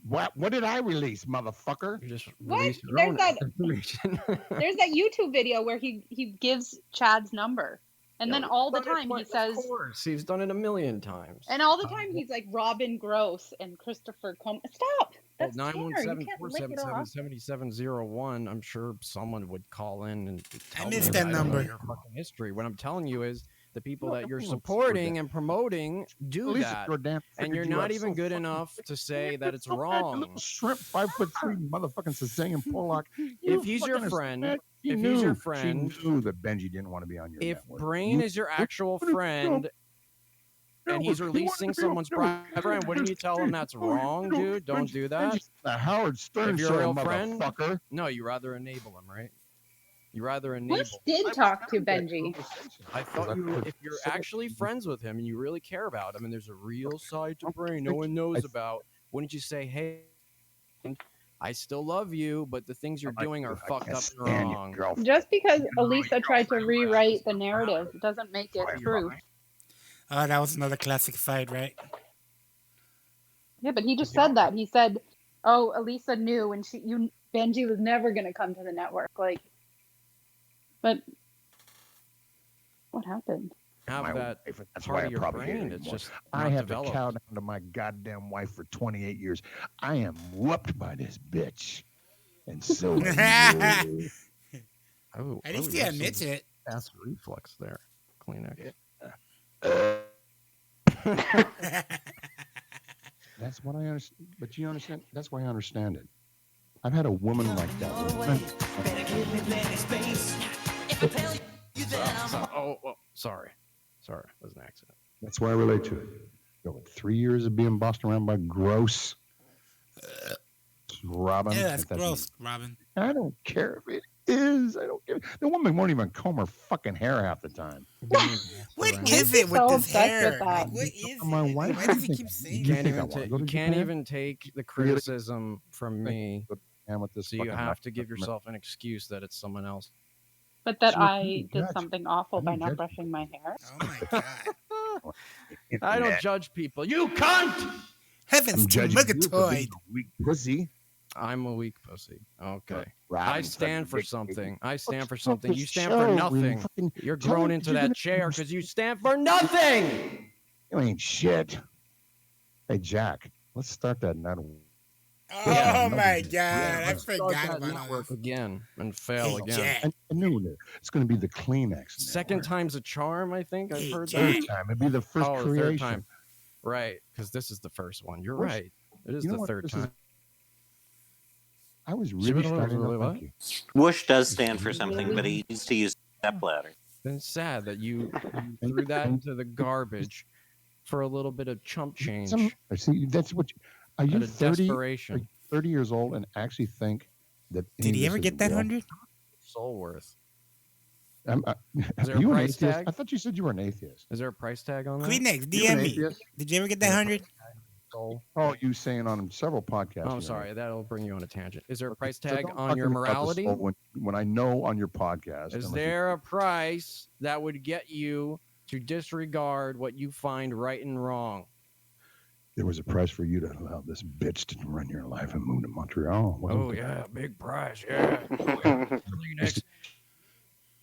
what did I release, motherfucker? You just What? release your There's own that information. there's that YouTube video where he gives Chad's number. And then all the time he says Of course, he's done it a million times. and all the time he's like Robin Gross and Christopher Stop. That's Well, Tanner. You can't lick it off. 917-477-7701. I'm sure someone would call in and tell me missed that about number. your fucking history. What I'm telling you is the people No, that you're everyone's supporting good. and promoting do At least that. your damn And figured you're you not out even so good fucking enough quick. to say that it's So bad, you wrong. little shrimp, 5'3" motherfucking Sicilian Pollock. If he's your friend, She if he's your knew. friend, she knew that Benji didn't want to be on your if network. Brain You- is your actual what if- friend and he's he wanted releasing to be on someone's network. private friend, wouldn't you tell him that's wrong, dude? Don't do that. Benji's the Howard Stern If you're a show, real friend, motherfucker. no, you rather enable him, right? You rather Bush enable. did talk to Benji. I thought if you're actually friends with him and you really care about him, and there's a real side to Bray no one knows about, wouldn't you say, "Hey, I still love you, but the things you're doing are fucked up and wrong"? Just because Elisa tried to rewrite the narrative doesn't make it true. Oh, that was another classic fight, right? Yeah, but he just said that. He said, "Oh, Elisa knew, and Benji was never gonna come to the network." Like, but what happened? Have that That's part why of your probably hate brain. it It's anymore. just I not have developed. to cow down to my goddamn wife for 28 years. I am whooped by this bitch. And so are you. Oh, At least you he have admits some it. Acid reflux there, Kleenex. That's what I understand. But you understand? That's why I understand it. I've had a woman like that. Sorry. That was an accident. That's why I relate to it. You know, 3 years of being bossed around by gross Robin. Yeah, that's gross, Robin. I don't care if it is. I don't care. The woman won't even comb her fucking hair half the time. What is it with this hair? Like, what is it? My wife. Why does he keep saying You that? can't even take the criticism from me. So you have to give yourself an excuse that it's someone else. But that So I did judge. something awful by don't not judge. brushing my hair. Oh my god. I don't judge people. You cunt! Heavens I'm to judging you for Mugatoid. being a weak pussy. I'm a weak pussy. Okay. Robin I stand for fucking something. I stand for Fuck something. this You stand show. for We nothing. fucking You're tell grown me into you're that gonna- chair because you stand for nothing. You ain't shit. Hey, Jack, let's start that nut. Oh my god, I Let's start forgot that about all network this. again and fail Hey, again. Jack. I knew it. It's going to be the Kleenex. Second network. time's a charm, I think. I've Hey, heard Jack. that. Third time. It'd be the first Oh, the creation. third time. Right, because this is the first one. You're First- right. It is You know the what? third This is- time. I was really starting to like you. Whoosh does stand for something, but he needs to use stepladder. It's sad that you threw that into the garbage for a little bit of chump change. I see. That's what. Are you Out of 30? Are desperation. you 30 years old and actually think that? Did any he of ever this get is that real? 100? Soul worth. Are there a you an price atheist? tag? I thought you said you were an atheist. Is there a price tag on that? Kleenex, You an DM me. atheist? Did you ever get that 100? Soul. Oh, you saying on several podcasts. Oh, you're I'm an sorry. That'll bring you on a tangent. Is there a atheist. price So tag don't on talk your to me about the morality? soul when I know on your podcast. Is unless there a price that would get you to disregard what you find right and wrong? there was a price for you to allow this bitch to run your life and move to Montreal. wasn't Oh, there? yeah, big price, yeah. Kleenex.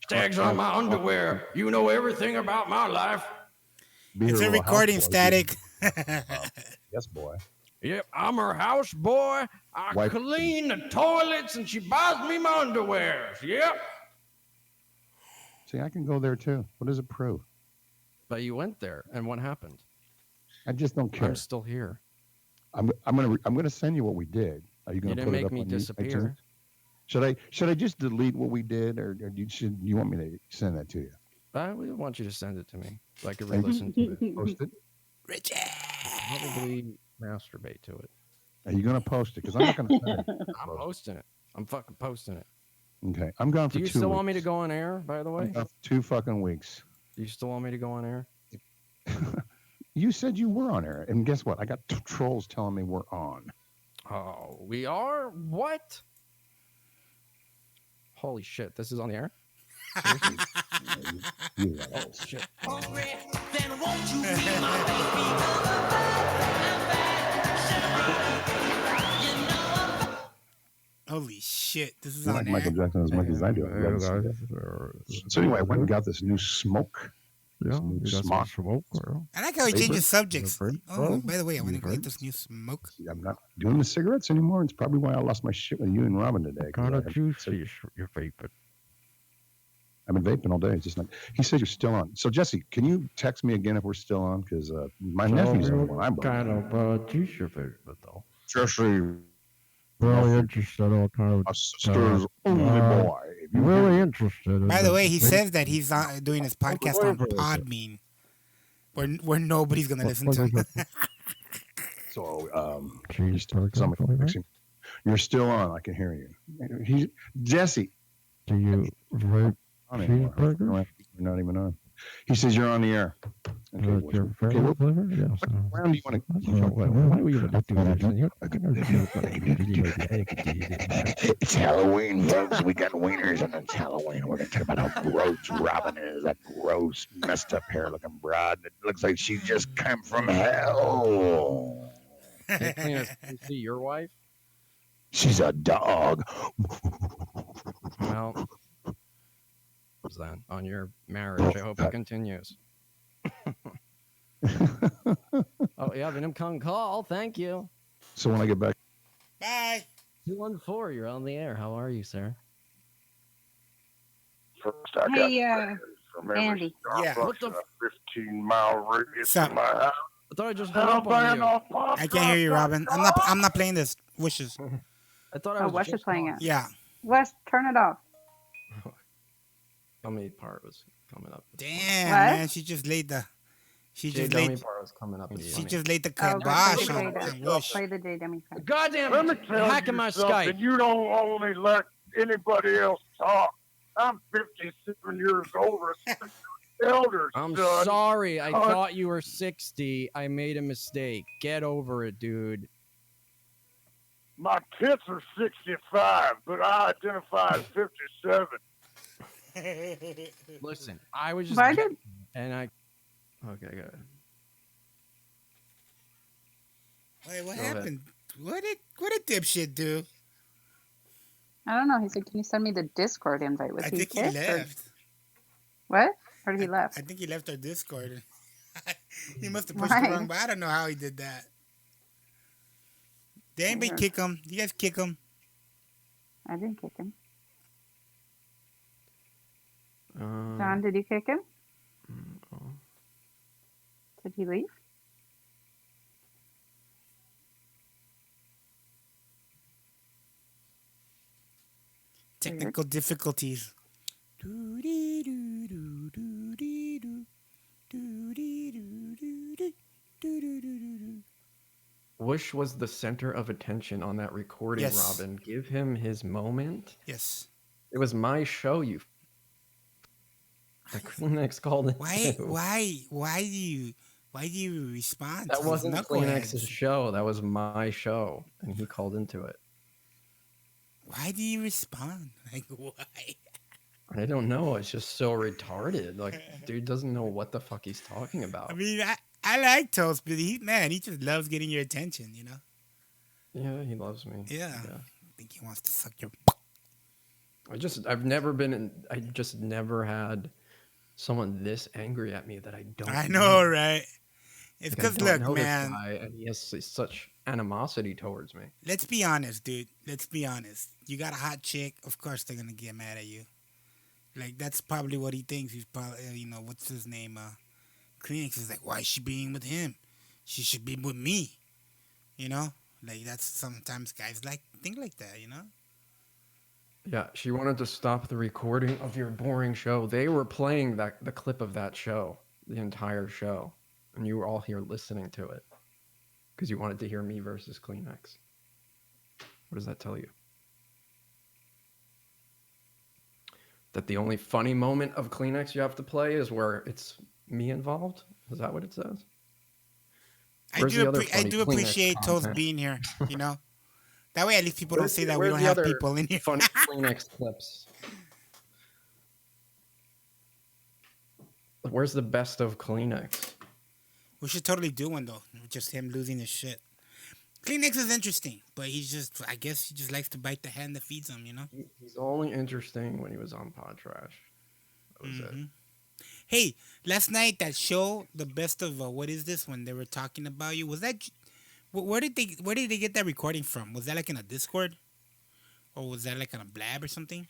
Tags on my underwear. You know everything about my life. Be It's her a little recording houseboy. static. Yes, boy. Yep, I'm her house boy. I Wife- clean the toilets and she buys me my underwears. Yep. See, I can go there too. What does it prove? But you went there, and what happened? I just don't care. I'm still here. I'm gonna send you what we did. Are you gonna You put didn't it make up me on disappear. iTunes? Should I just delete what we did, or do you want me to send that to you? I want you to send it to me so I can Thank you. re-listen to it. Post it. Richie. Probably masturbate to it. Are you gonna post it? Because I'm not gonna send it. I'm posting it. I'm fucking posting it. Okay, I'm gone for Do you 2 still weeks. want me to go on air, by the way? I'm gone for 2 fucking weeks. Do you still want me to go on air? You said you were on air, and guess what? I got trolls telling me we're on. Oh, we are? What? Holy shit, this is on the air? You Oh, shit. Holy shit, this is You're on like Michael air. Jackson as much as I do. I'd love to see that. So anyway, I went and got this new smoke. This new smock. I like how he changes subjects. Favorite? Oh, by the way, I want to get this new smoke. I'm not doing the cigarettes anymore. It's probably why I lost my shit with you and Robin today. 'cause I had- your vaping? I've been vaping all day. It's just not. He said you're still on. So Jesse, can you text me again if we're still on? Because my nephew's on one. I'm juice your vaping, though. Jesse, Really interested, all kind a sister's only boy. If you Really hear- interested. By the way, he says that he's doing his podcast on Podbean, where nobody's gonna listen to him. So you're still on. I can hear you. Jesse, Do you vote On anymore. cheeseburgers? You're not even on. He says you're on the air. Okay, Is that your favorite flavor? Yes. what round do you want to? Why do you want to do It's Halloween, folks. We got wieners and it's Halloween. We're gonna talk about how gross Robin is. That gross, messed up hair looking broad. It looks like she just came from hell. Hey, Cleanus, can you see your wife? She's a dog. Well, what's that on your marriage? I hope it continues. Oh, yeah, Venom Kong call. Thank you. So when I get back, Bye. 214, you're on the air. How are you, sir? First, I got from every Andy. Yeah. Starbucks in a 15-mile radius Sup? from my house. I thought I just hung up on you. I can't hear you, Robin. I'm not playing this. Wishes. I thought I Oh, was Wes is just playing on. it. Yeah. Wes, turn it off. Dummy part was coming up. Damn, What? man. She just laid the. She Jay just Dummy laid. part was coming up. She just laid the Oh, kibosh play on the J Wish. Play the J Dummy song. Goddamn, Let me tell hacking you my something. Skype. You don't only let anybody else talk. I'm 57 years old. Respect your elders, I'm son. sorry. I Cunt. thought you were 60. I made a mistake. Get over it, dude. My tits are 65, but I identify as 57. Listen, I was just. Why did And I. Okay, good. Wait, what Go ahead. happened? What did dipshit do? I don't know? He said, "Can you send me the Discord invite?" Was I he think he kicked or- left. What? Or did he left? I think he left our Discord. He must have pushed Why? the wrong button. I don't know how he did that. Did anybody Weird. kick him? You guys kick him? I didn't kick him. Um, John, did you kick him? oh. Did he leave? Technical difficulties. Wish was the center of attention on that recording, Yes. Robin. Give him his moment. Yes. It was my show, you. The Kleenex called in. Why? too. Why do you respond? That to these wasn't Kleenex's knuckleheads? show. That was my show, and he called into it. Why do you respond? Like why? I don't know. It's just so retarded. Like, dude doesn't know what the fuck he's talking about. I mean, I like Toast, but he just loves getting your attention, you know? Yeah, he loves me. Yeah. I think he wants to suck your. I've never been in. I just never had someone this angry at me that I don't. I know, right? It's Like, I because don't look, know this man. guy, and he has such animosity towards me. Let's be honest, dude. Let's be honest. You got a hot chick, of course they're gonna get mad at you. Like that's probably what he thinks. He's probably, what's his name? Kleenex is like, why is she being with him? She should be with me. You know, like that's sometimes guys think like that. You know. Yeah, she wanted to stop the recording of your boring show. They were playing the clip of that show, the entire show, and you were all here listening to it because you wanted to hear me versus Kleenex. What does that tell you? That the only funny moment of Kleenex you have to play is where it's me involved? Is that what it says? I Where's the other I funny do Kleenex appreciate Toast content? being here. You know, that way at least people don't Where's say the- that we where's don't the have other people in here. Funny Kleenex clips. Where's the best of Kleenex? We should totally do one though. Just him losing his shit. Kleenex is interesting, but I guess he just likes to bite the hand that feeds him, you know? He's only interesting when he was on Pod Trash. That was it. Hey, last night that show, the best of what is this? When they were talking about you, was that? Where did they get that recording from? Was that like in a Discord, or was that like on a Blab or something?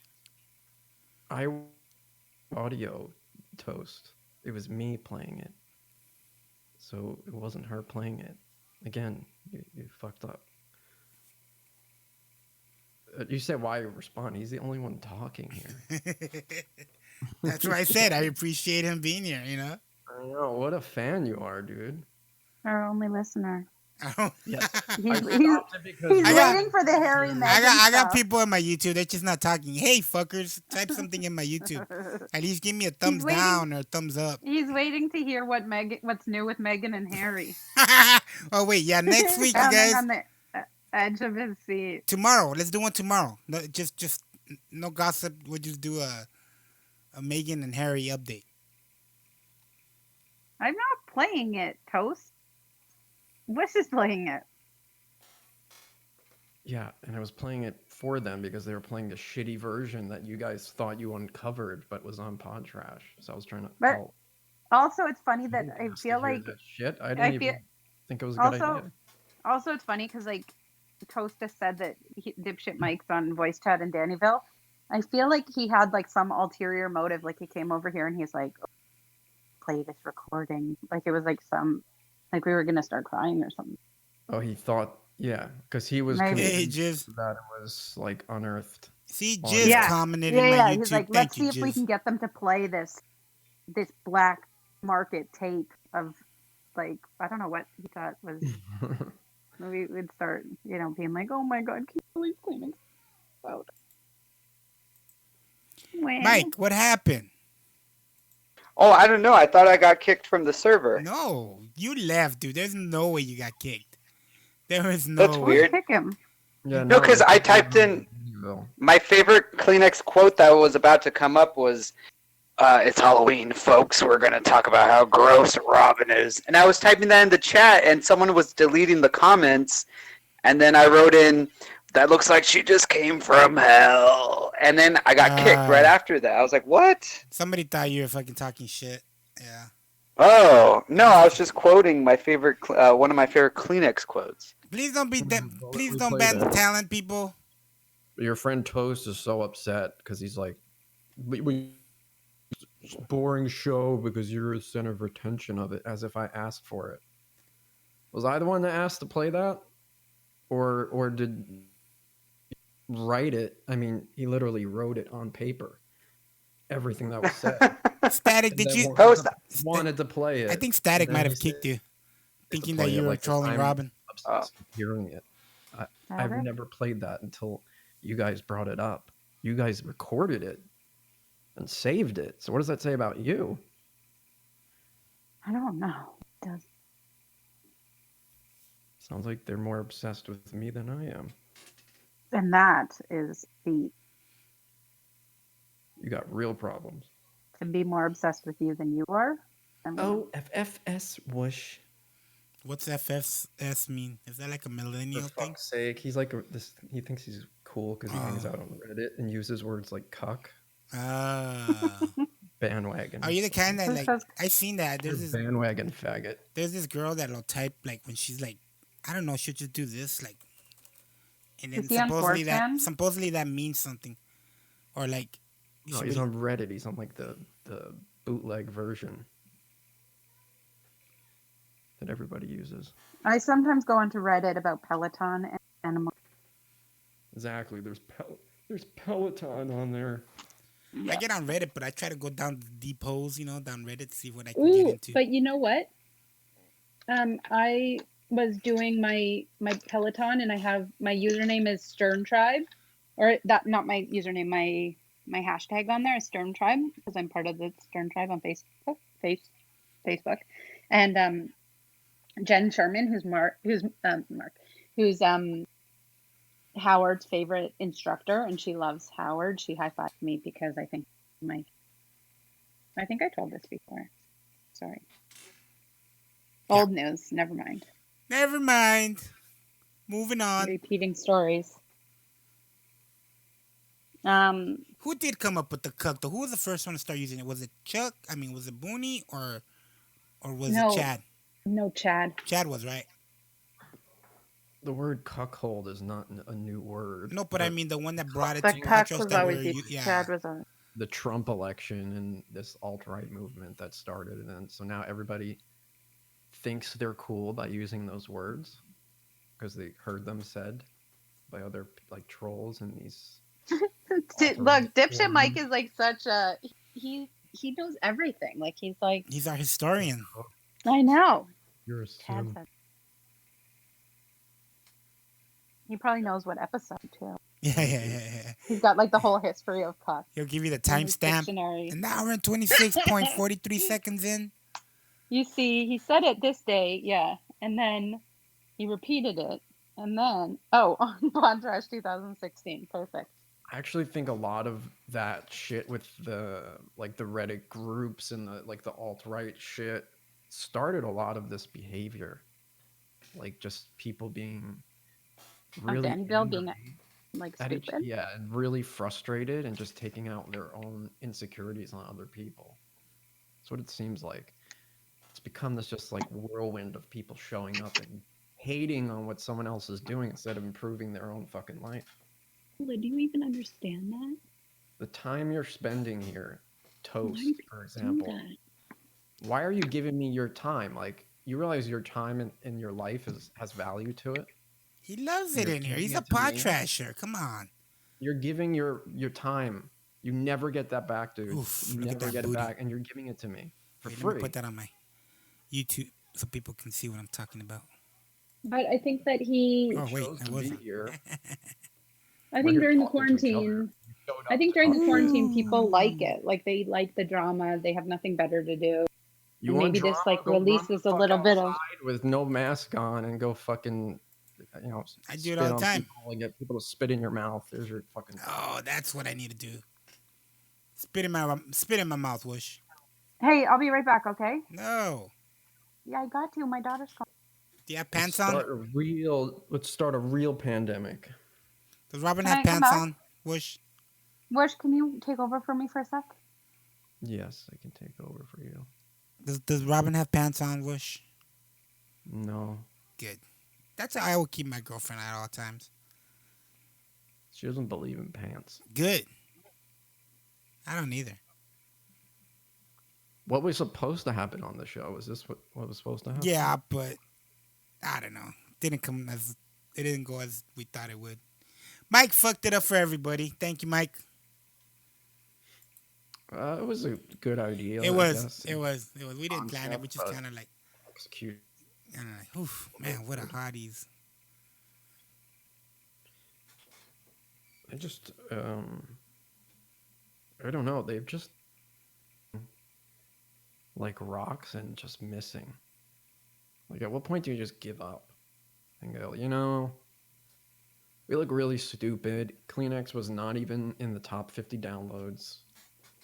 Audio Toast. It was me playing it, so it wasn't her playing it. Again, you fucked up. You said why you respond. He's the only one talking here. That's what I said. I appreciate him being here, you know? I know. What a fan you are, dude. Our only listener. Yes. He's, I he's, stopped it because he's got- waiting for the Harry Meghan I got stuff. people in my YouTube. They're just not talking. Hey, fuckers, type something in my YouTube. At least give me a thumbs waiting. down or a thumbs up. He's waiting to hear what's new with Meghan and Harry. Oh wait, yeah. Next week, you Pounding guys. on the edge of his seat. Tomorrow, let's do one tomorrow. No, just no gossip. We'll just do a Meghan and Harry update. I'm not playing it, Toast. Wish is playing it. Yeah, and I was playing it for them because they were playing a shitty version that you guys thought you uncovered, but was on Pod Trash. So I was trying to. But also, it's funny that I wants to feel hear like that shit. I didn't even think it was a good idea. Also, it's funny because like Toasta said that dipshit Mike's on voice chat in Dannyville. I feel like he had like some ulterior motive. Like he came over here and he's like, play this recording. Like it was like like we were gonna start crying or something. Oh, he thought, yeah, because he was Maybe. Hey, convinced that it was like unearthed. See, on- Jizz commented in my YouTube. He's like, Thank let's you, see if we Jizz. can get them to play this black market tape of like I don't know what he thought was. We'd start, being like, oh my god, can you believe cleaning out? Mike, what happened? Oh, I don't know. I thought I got kicked from the server. No, you left, dude. There's no way you got kicked. There is no That's way. weird. Kick him. Yeah, No, because I typed in my favorite Kleenex quote that was about to come up was, "It's Halloween, folks. We're gonna talk about how gross Robin is." And I was typing that in the chat, and someone was deleting the comments, and then I wrote in, "That looks like she just came from hell." And then I got kicked right after that. I was like, "What?" Somebody thought you were fucking talking shit. Yeah. Oh no, I was just quoting my favorite, one of my favorite Kleenex quotes. Please don't be please don't play ban the that. talent, people. Your friend Toast is so upset because he's like, it's a boring show because you're the center of attention of it, as if I asked for it. Was I the one that asked to play that? Or did he write it? I mean, he literally wrote it on paper. Everything that was said. Static, did you wanted to play it? I think Static and might then have he kicked you, thinking play that it you were like this. trolling I'm Robin. obsessed with hearing it. I've Okay. never played that until you guys brought it up. You guys recorded it and saved it. So what does that say about you? I don't know. It does. Sounds like they're more obsessed with me than I am. And that is the You got real problems. to be more obsessed with you than you are. Oh, FFS whoosh. What's FFS mean? Is that like a millennial For thing? fuck's sake, he's like this. He thinks he's cool because he hangs out on Reddit and uses words like cuck, bandwagon. Are you the kind that like? I seen that. There's this bandwagon faggot? There's this girl that'll type like when she's like, I don't know, she'll just do this like, and then Is he on supposedly that means something, or like. No, he's on Reddit. He's on like the bootleg version that everybody uses. I sometimes go onto Reddit about Peloton and animal. Exactly. There's Peloton on there. I get on Reddit, but I try to go down the deep holes, down Reddit, see what I can get into. But you know what? I was doing my Peloton, and I have my username is Stern Tribe, or that not my username, my hashtag on there is Stern Tribe because I'm part of the Stern Tribe on Facebook, and Jen Sherman, who's Howard's favorite instructor, and she loves Howard. She high-fived me because I think I told this before. Sorry. Old news. Never mind. Never mind. Moving on. Repeating stories. Who did come up with the cuck though? Who was the first one to start using it? Was it Chuck? I mean, was it Booney or was it Chad? No, Chad. Chad was right. The word cuckold is not a new word. No, but I mean the one that brought it The to cuck Patros was that always were used. Chad was on. The Trump election and this alt-right movement that started, and then so now everybody thinks they're cool by using those words because they heard them said by other like trolls and these. Look, dipshit Mike is like such a he knows everything. Like he's our historian. I know. You're a Chad sim. said. He probably knows what episode too. Yeah. He's got like the whole history of Puck. He'll give you the in his timestamp. dictionary. An hour and 26.43 seconds in. You see, he said it this day, yeah, and then he repeated it, and then on Blonde Trash 2016, perfect. I actually think a lot of that shit with the Reddit groups and the alt-right shit started a lot of this behavior, like just people being really Danny Bill being like at stupid. and really frustrated and just taking out their own insecurities on other people. That's what it seems like. It's become this just like whirlwind of people showing up and hating on what someone else is doing instead of improving their own fucking life. Do you even understand that? The time you're spending here, Toast, Why for example. Why are you giving me your time? Like, you realize your time in your life has value to it? He loves it in here. He's a pod trasher. Come on. You're giving your time. You never get that back, dude. Oof, You look at never that get it booty. back, and you're giving it to me for Let me free. put that on my YouTube so people can see what I'm talking about. But I think that he. Oh wait, I wasn't here. I think during the quarantine. I think during the quarantine, people like it. Like they like the drama. They have nothing better to do. You And want maybe this drama? like Go run the releases a fuck little bit of. outside with no mask on and go fucking, I do spit it all the on time. people and get people to spit in your mouth. There's your fucking. Oh, that's what I need to do. Spit in my mouth, Whoosh. Hey, I'll be right back. Okay. No. Yeah, I got to. My daughter's calling. Do you have Let's pants on? let's start a real pandemic. Does Robin Can have I come pants back? on? Whoosh. Wish, can you take over for me for a sec? Yes, I can take over for you. Does Robin have pants on, Whoosh? No, Good. That's how I will keep my girlfriend at all times. she doesn't believe in pants. Good. I don't either. What was supposed to happen on the show? Was this what was supposed to happen? Yeah, but I don't know. It didn't go as we thought it would. Mike fucked it up for everybody. Thank you, Mike. It was a good idea. It I was. guess. It was. We didn't plan it. We just Concept, kind of like, execute. Oof, man, what a hotties. I just, I don't know. They've just like rocks and just missing. Like, at what point do you just give up and go, we look really stupid. Kleenex was not even in the top 50 downloads.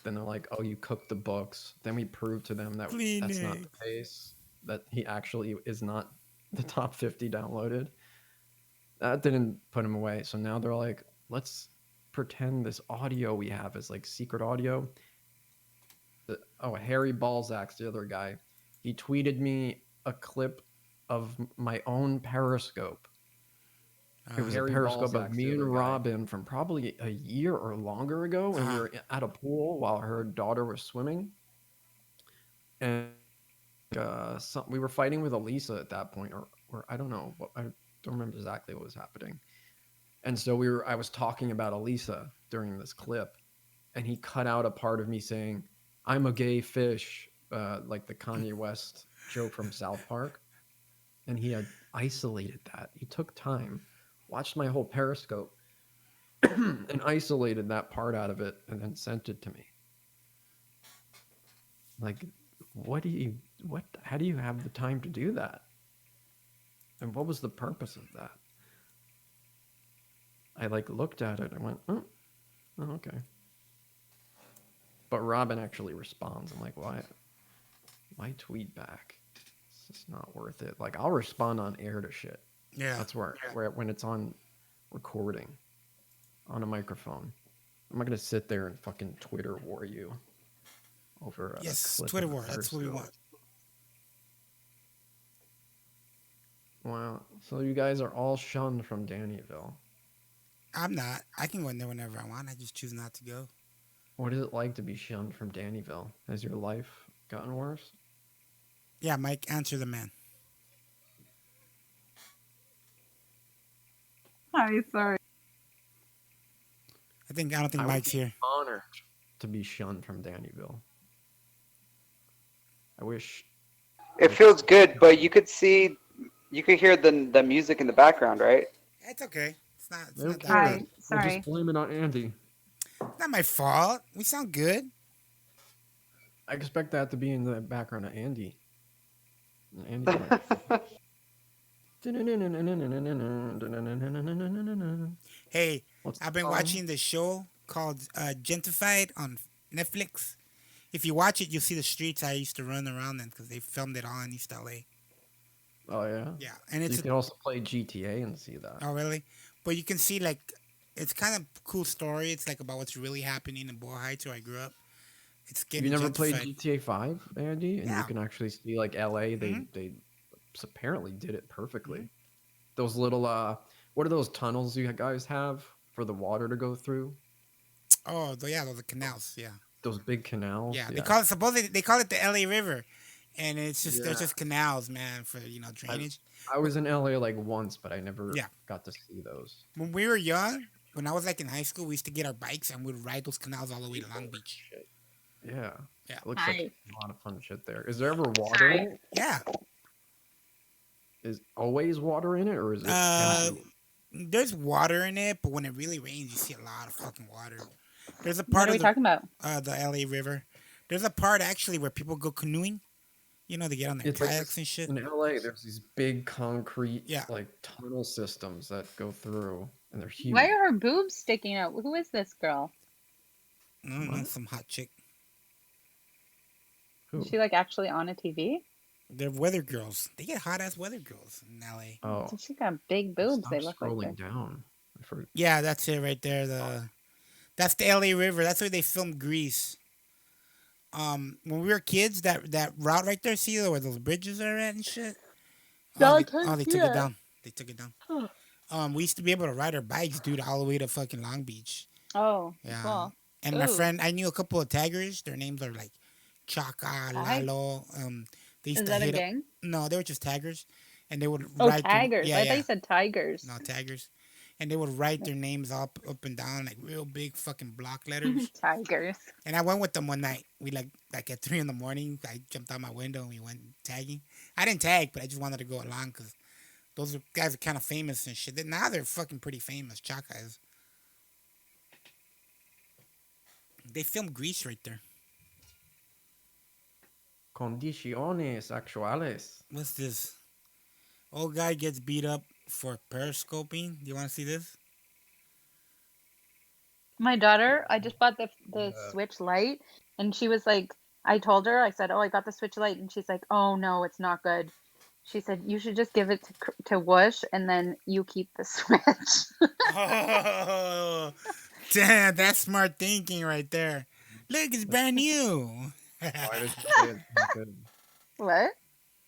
Then they're like, oh, you cooked the books. Then we proved to them that that's not the case, that he actually is not the top 50 downloaded. That didn't put him away. So now they're like, let's pretend this audio we have is like secret audio. Harry Balzac's the other guy. He tweeted me a clip of my own Periscope. It was Harry a Periscope Balzac's of me the and other guy. Robin from probably a year or longer ago when we were at a pool while her daughter was swimming. And we were fighting with Elisa at that point, or I don't know. I don't remember exactly what was happening. And so I was talking about Elisa during this clip, and he cut out a part of me saying, I'm a gay fish, like the Kanye West joke from South Park. And he had isolated that. He took time, watched my whole Periscope, and isolated that part out of it, and then sent it to me. Like, how do you have the time to do that? And what was the purpose of that? I looked at it and went, oh, okay. But Robin actually responds. I'm like, why tweet back? It's just not worth it. Like, I'll respond on air to shit. Yeah. That's where when it's on recording, on a microphone. I'm not gonna sit there and fucking Twitter war you over a Yes, clip Twitter of war. That's what we Periscope. want. Wow. So you guys are all shunned from Dannyville. I'm not. I can go in there whenever I want. I just choose not to go. What is it like to be shunned from Dannyville? Has your life gotten worse? Yeah, Mike, answer the man. Hi, sorry. I don't think Mike's here. Honored to be shunned from Dannyville. I wish. It feels good, but you could hear the music in the background, right? It's okay. It's not. It's Who not that cares? bad. Hi, We'll sorry. just blame it on Andy. It's not my fault. We sound good. I expect that to be in the background of Andy. Andy. Hey, What's I've the been song? watching the show called Gentrified on Netflix. If you watch it, you'll see the streets I used to run around in because they filmed it all in East LA. Oh yeah. Yeah, and it's You can also play GTA and see that. oh really? But you can see like it's kind of cool story. It's like about what's really happening in Boyle Heights where I grew up. It's getting You never played gentrified. GTA 5, Andy? And Yeah. you can actually see like LA. They apparently did it perfectly. Those little what are those tunnels you guys have for the water to go through? Oh, yeah, those are canals. Yeah. Those big canals. Yeah, they call it supposedly they call it the LA River, and it's just there's Yeah. just canals, man, for drainage. I was in LA like once, but I never Yeah. got to see those. When we were young, when I was like in high school, we used to get our bikes and we'd ride those canals all the way to Long Beach. Yeah. Yeah. It looks like Hi. a lot of fun shit there. Is there ever water in it? Yeah. Is always water in it, or is it empty? There's water in it, but when it really rains, you see a lot of fucking water. There's a What part are of we talking about? the LA River. There's a part actually where people go canoeing. You know, they get on their It's like kayaks and shit. in LA, there's these big concrete Yeah. like tunnel systems that go through, and they're huge. Why are her boobs sticking out? Who is this girl? I don't know, some hot chick. Is she like actually on a TV? They're weather girls. They get hot ass weather girls in LA. Oh, So she got big boobs. stop They look like scrolling they're- down. Yeah, that's it right there. That's the LA River. That's where they filmed Grease. When we were kids, that route right there, see where those bridges are at and shit. No, I they can't they see took it it. down. They took it down. We used to be able to ride our bikes, dude, all the way to fucking Long Beach. Oh, Yeah. cool. And my Ooh. friend, I knew a couple of taggers. Their names are like Chaka, Hi. Lalo. They used Is to that a hit up- gang? No, they were just taggers, and they would Oh, write their- tigers. yeah, I yeah. thought you said tigers. No, taggers. And they would write their names up and down, like real big fucking block letters. Tigers. And I went with them one night. We like at 3 a.m. I jumped out my window and we went tagging. I didn't tag, but I just wanted to go along because those guys are kind of famous and shit. Now they're fucking pretty famous. Chaka is. They filmed Grease right there. Condiciones actuales. What's this? Old guy gets beat up for periscoping. Do you want to see this? My daughter, I just bought the Switch Lite, and she was like, I told her, I said, oh, I got the Switch Lite, and she's like, oh no, it's not good. She said, you should just give it to Whoosh, and then you keep the Switch. Oh, damn, that's smart thinking right there. Look, it's brand new. Why did she say it's not good? What?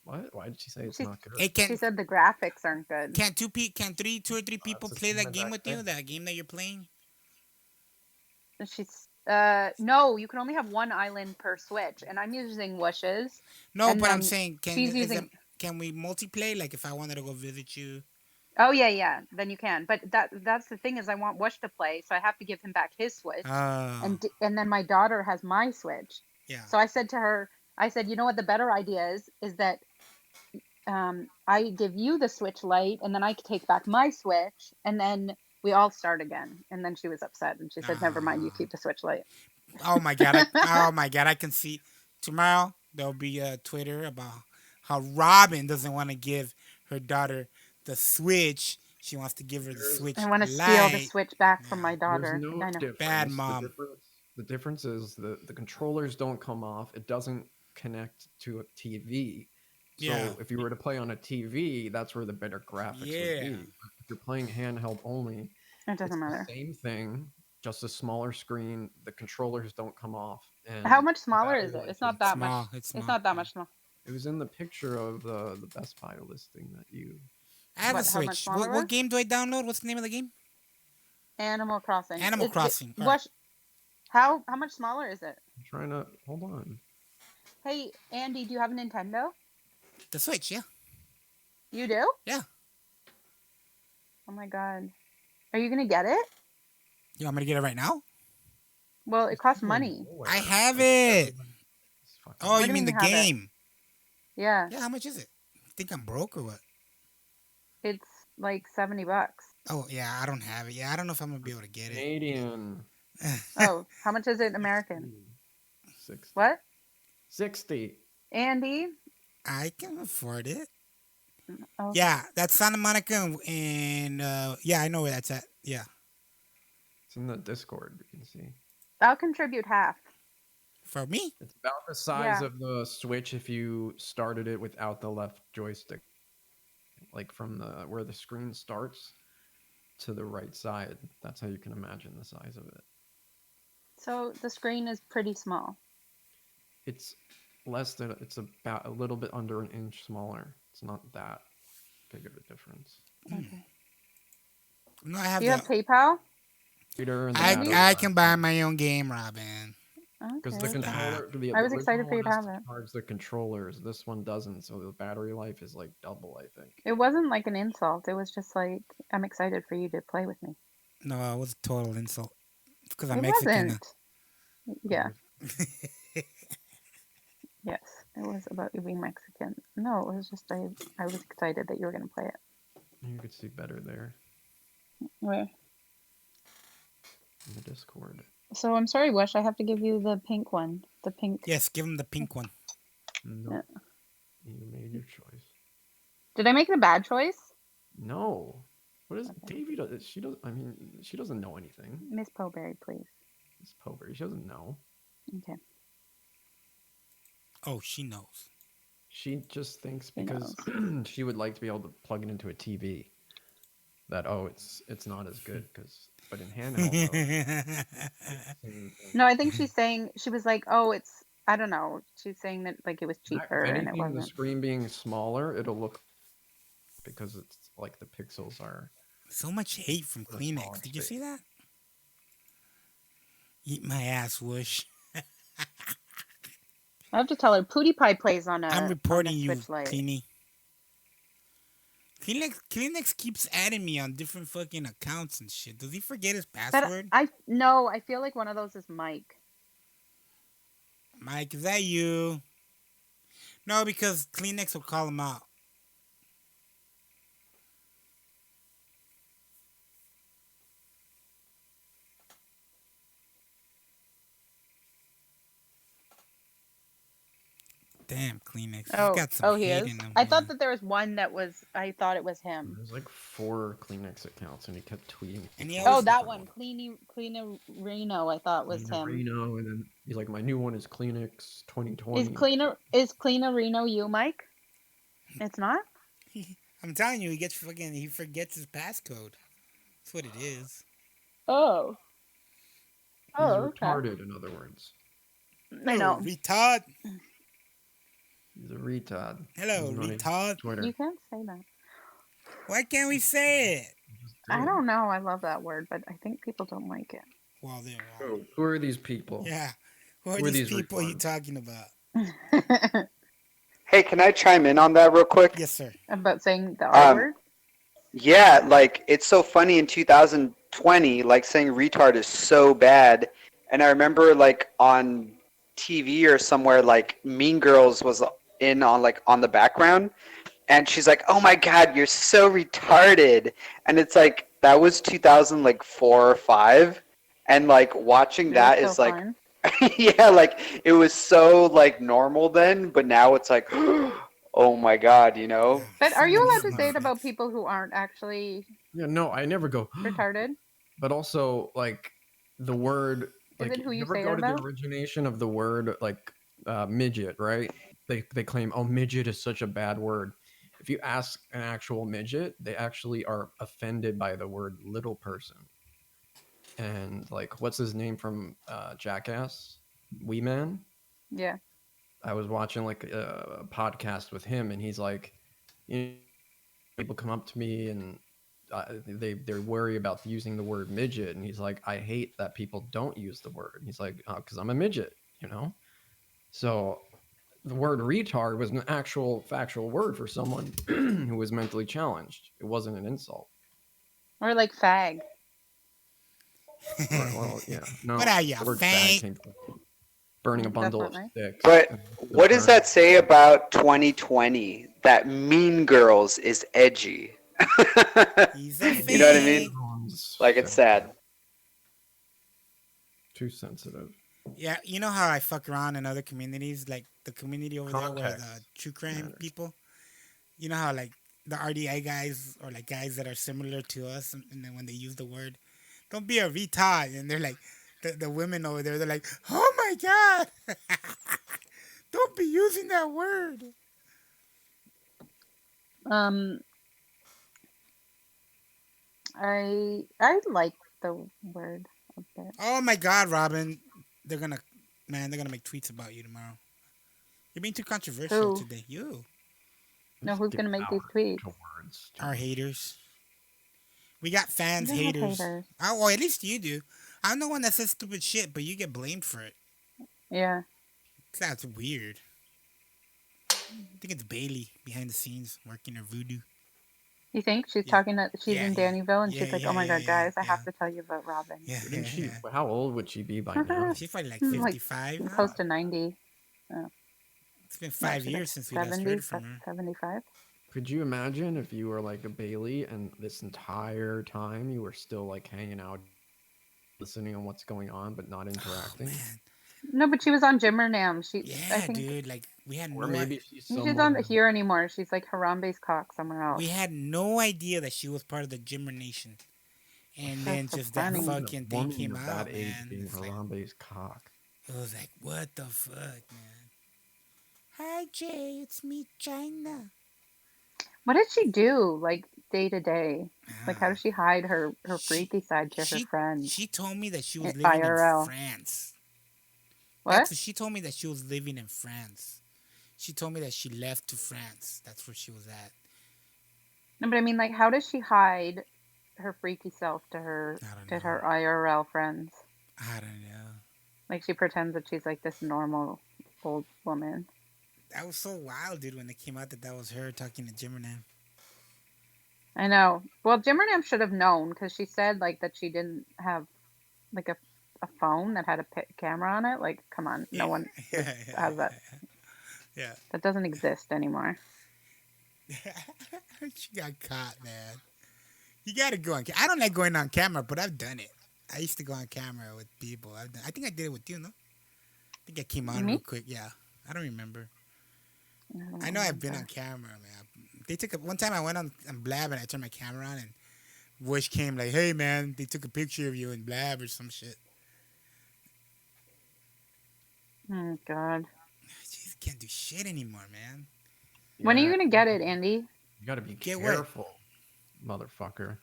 What? Why did she say it's She- not good? Hey, She said the graphics aren't good. Can two or three people it's a play that cinematic game with you? thing. That game that you're playing? She's no, you can only have one island per Switch, and I'm using Whoosh's. No, and but I'm then saying, she's using. can we multiplay? Like if I wanted to go visit you. Oh yeah, then you can. But that's the thing is, I want Whoosh to play, so I have to give him back his Switch, Oh. and then my daughter has my Switch. Yeah. So I said to her, I said, you know what the better idea is that I give you the Switch Lite, and then I take back my Switch, and then we all start again. And then she was upset, and she said, never mind, you keep the Switch Lite. Oh my god! Oh my god! I can see tomorrow there'll be a Twitter about how Robin doesn't want to give her daughter the Switch. She wants to give her the Switch. I want to steal the Lite. Switch back from my daughter. There's no I know. difference. Bad mom. The difference is the controllers don't come off. It doesn't connect to a TV. So Yeah. if you were to play on a TV, that's where the better graphics would Yeah. be. If you're playing handheld only, It doesn't it's matter. the same thing, just a smaller screen. The controllers don't come off. And How much smaller battery is it? life It's not is- that Small, much. it's It's small, not that much small. It was in the picture of the Best Buy listing that you. I have a What, how much Switch. smaller? What game do I download? What's the name of the game? Animal Crossing. Animal Crossing. All right. Whoosh, how much smaller is it? I'm trying to hold on. Hey, Andy, do you have a Nintendo? The Switch, yeah. You do? Yeah. Oh my god. Are you gonna get it? You want me to get it right now? Well, it costs money. I have it. Oh, What you do mean the you have it? game? Yeah. Yeah, how much is it? Think I'm broke or what? It's like $70. Oh yeah, I don't have it. Yeah, I don't know if I'm gonna be able to get it. Canadian. Oh, how much is it in American? 60. What? 60. Andy? I can afford it. Oh. Yeah, that's Santa Monica, and yeah, I know where that's at. Yeah. It's in the Discord. You can see. I'll contribute half. For me? It's about the size of the Switch if you started it without the left joystick. Like from the where the screen starts to the right side. That's how you can imagine the size of it. So the screen is pretty small. It's it's about a little bit under an inch smaller. It's not that big of a difference. Okay. No, I have. Do you have PayPal? I can buy my own game, Robin. Because the controller, I was excited for you to have it. Charge the controllers. This one doesn't, so the battery life is like double, I think. It wasn't like an insult. It was just like, I'm excited for you to play with me. No, it was a total insult. Because I'm It Mexican. wasn't. Yeah. Yes, it was about you being Mexican. No, it was just I was excited that you were going to play it. You could see better there Where? in the Discord. So I'm sorry, Wish. I have to give you the pink one. The pink. Yes, give him the pink one. No, Yeah. you made your choice. Did I make a bad choice? No. What is Davy? She doesn't. I mean, she doesn't know anything. Miss Poberry, please. Miss Poberry, she doesn't know. Okay. Oh, she knows. She just thinks because she would like to be able to plug it into a TV. That it's not as good but in handheld. No, I think she's saying she was like, oh, it's I don't know. She's saying that like it was cheaper If and it anything, wasn't. the screen being smaller, it'll look because it's like the pixels are. So much hate from Kleenex. Did you see that? Eat my ass, Whoosh. I have to tell her Pootie Pie plays on a. I'm reporting you, Switch Lite. Kleenie. Kleenex keeps adding me on different fucking accounts and shit. Does he forget his password? I feel like one of those is Mike. Mike, is that you? No, because Kleenex will call him out. Damn, Kleenex. Oh, got some he hate is. in him. I thought that there was one that was. I thought it was him. There's like 4 Kleenex accounts, and he kept tweeting. And he Oh, that one, Cleaner Reno. I thought was him. Reno, and then he's like, my new one is Kleenex 2020. Is Cleaner Reno you, Mike? It's not. I'm telling you, he forgets his passcode. That's what it is. Oh. He's okay. retarded, in other words. I know. Retard. He's a retard. Hello, He's on retard. Twitter. You can't say that. Why can't we say it? I don't know. I love that word, but I think people don't like it. Well, there. Who are these people? Yeah. Who are these people you talking about? Hey, can I chime in on that real quick? Yes, sir. About saying the R word? Yeah, like it's so funny in 2020, like saying retard is so bad. And I remember like on TV or somewhere, like Mean Girls was in on the background, and she's like, "Oh my God, you're so retarded," and it's like that was 2004 or 5, and like watching that is like, yeah, like it was so like normal then, but now it's like, oh my God, you know. But are you allowed to say it about people who aren't actually Yeah, no, I never go. retarded? But also, like the word. Is Like, it who you ever say go it to about? the origination of the word like midget, right? They claim, oh, midget is such a bad word. If you ask an actual midget, they actually are offended by the word little person. And like, what's his name from Jackass? Wee Man? Yeah. I was watching like a podcast with him, and he's like, you know, people come up to me and they worry about using the word midget, and he's like, I hate that people don't use the word. He's like, because I'm a midget, you know. So the word retard was an actual factual word for someone who was mentally challenged. It wasn't an insult. Or like fag. Well, yeah, no. What are you, the word fag? came from burning a bundle of sticks. But what does that say about 2020? That Mean Girls is edgy. He's a You know what I mean? Everyone's Like it's sad. too sensitive. Yeah, you know how I fuck around in other communities, like the community over there where the Context true crime matters. people. You know how like the RDI guys or like guys that are similar to us, and then when they use the word, "Don't be a retard," and they're like, the women over there, they're like, "Oh my god, don't be using that word." I like the word a bit. Oh my god, Robin, they're gonna make tweets about you tomorrow. You're being too controversial Who? today. You. No, who's gonna make these tweets? Our haters. We got fans, We don't have haters. haters. Oh, well, at least you do. I'm the one that says stupid shit, but you get blamed for it. Yeah. That's weird. I think it's Bailey behind the scenes working her voodoo. You think she's talking that she's in Dannyville and Yeah, she's like, yeah, "Oh my yeah, god, guys, I have to tell you about Robin." Yeah, Wouldn't she? How old would she be by now? She's probably like Like 55 now. close to 90. It's been 5 years since we last 70, heard from her. 75. Could you imagine if you were like a Bailey and this entire time you were still like hanging out, listening on what's going on, but not interacting? No, but she was on Jimmer Nam. I Yeah, think dude. Like we had Or no. maybe she's she's someone. on here anymore. She's like Harambe's cock somewhere else. We had no idea that she was part of the Jimmer Nation, and then so just that funny. fucking thing Woman came of out, that age man. being It's like, Harambe's cock. it was like, what the fuck, man? Hi, Jay. It's me, China. What did she do, like day to day? Like, how does she hide her freaky side to her friends? She told me that she was In living IRL. in France. What? She told me that she was living in France. She told me that she left to France. That's where she was at. No, but I mean, like, how does she hide her freaky self to her IRL friends? I don't know. Like, she pretends that she's like this normal old woman. That was so wild, dude, when it came out that was her talking to Jimmerman. I know. Well, Jimmernam should have known because she said like that she didn't have like a phone that had a camera on it. Like, come on, no one has that. Yeah. That doesn't exist anymore. She got caught, man. You gotta go on. I don't like going on camera, but I've done it. I used to go on camera with people. I think I did it with you, no? I think I came on real quick. Yeah, I don't remember. I know I've been on camera, man. They took one time I went on Blab and I turned my camera on and Wish came like, "Hey, man, they took a picture of you in Blab or some shit." Oh God. Jeez, can't do shit anymore, man. When are you gonna get it, Andy? You gotta be Get careful, motherfucker.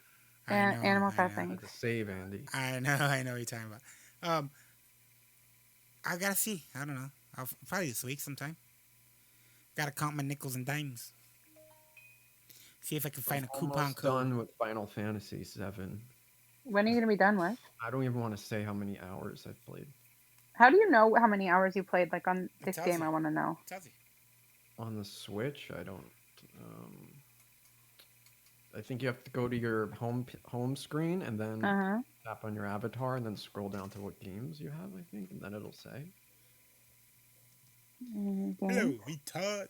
Animal Crossing. To save Andy. I know what you're talking about. I gotta see. I don't know. I'll probably this week sometime. Gotta count my nickels and dimes. See if I can find a coupon Almost code. done with Final Fantasy VII. When are you gonna be done with? I don't even want to say how many hours I've played. How do you know how many hours you played? Like on this tells game, you. I want to know. On the Switch, I don't. I think you have to go to your home screen and then tap on your avatar and then scroll down to what games you have. I think, and then it'll say. Hello, retard.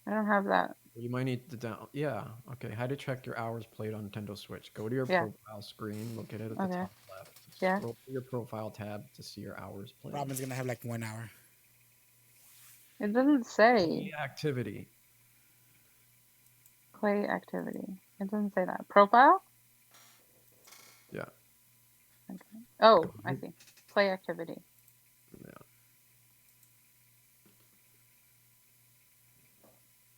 I don't have that. You might need to Yeah. Okay. How to check your hours played on Nintendo Switch? Go to your Yeah. profile screen. Look at it at the Okay. top left. Yeah. Scroll to your profile tab to see your hours played. Robin's gonna have like 1 hour. It doesn't say Play activity. play activity. It doesn't say that. Profile? Yeah. Okay. Oh, I see. Play activity. Yeah.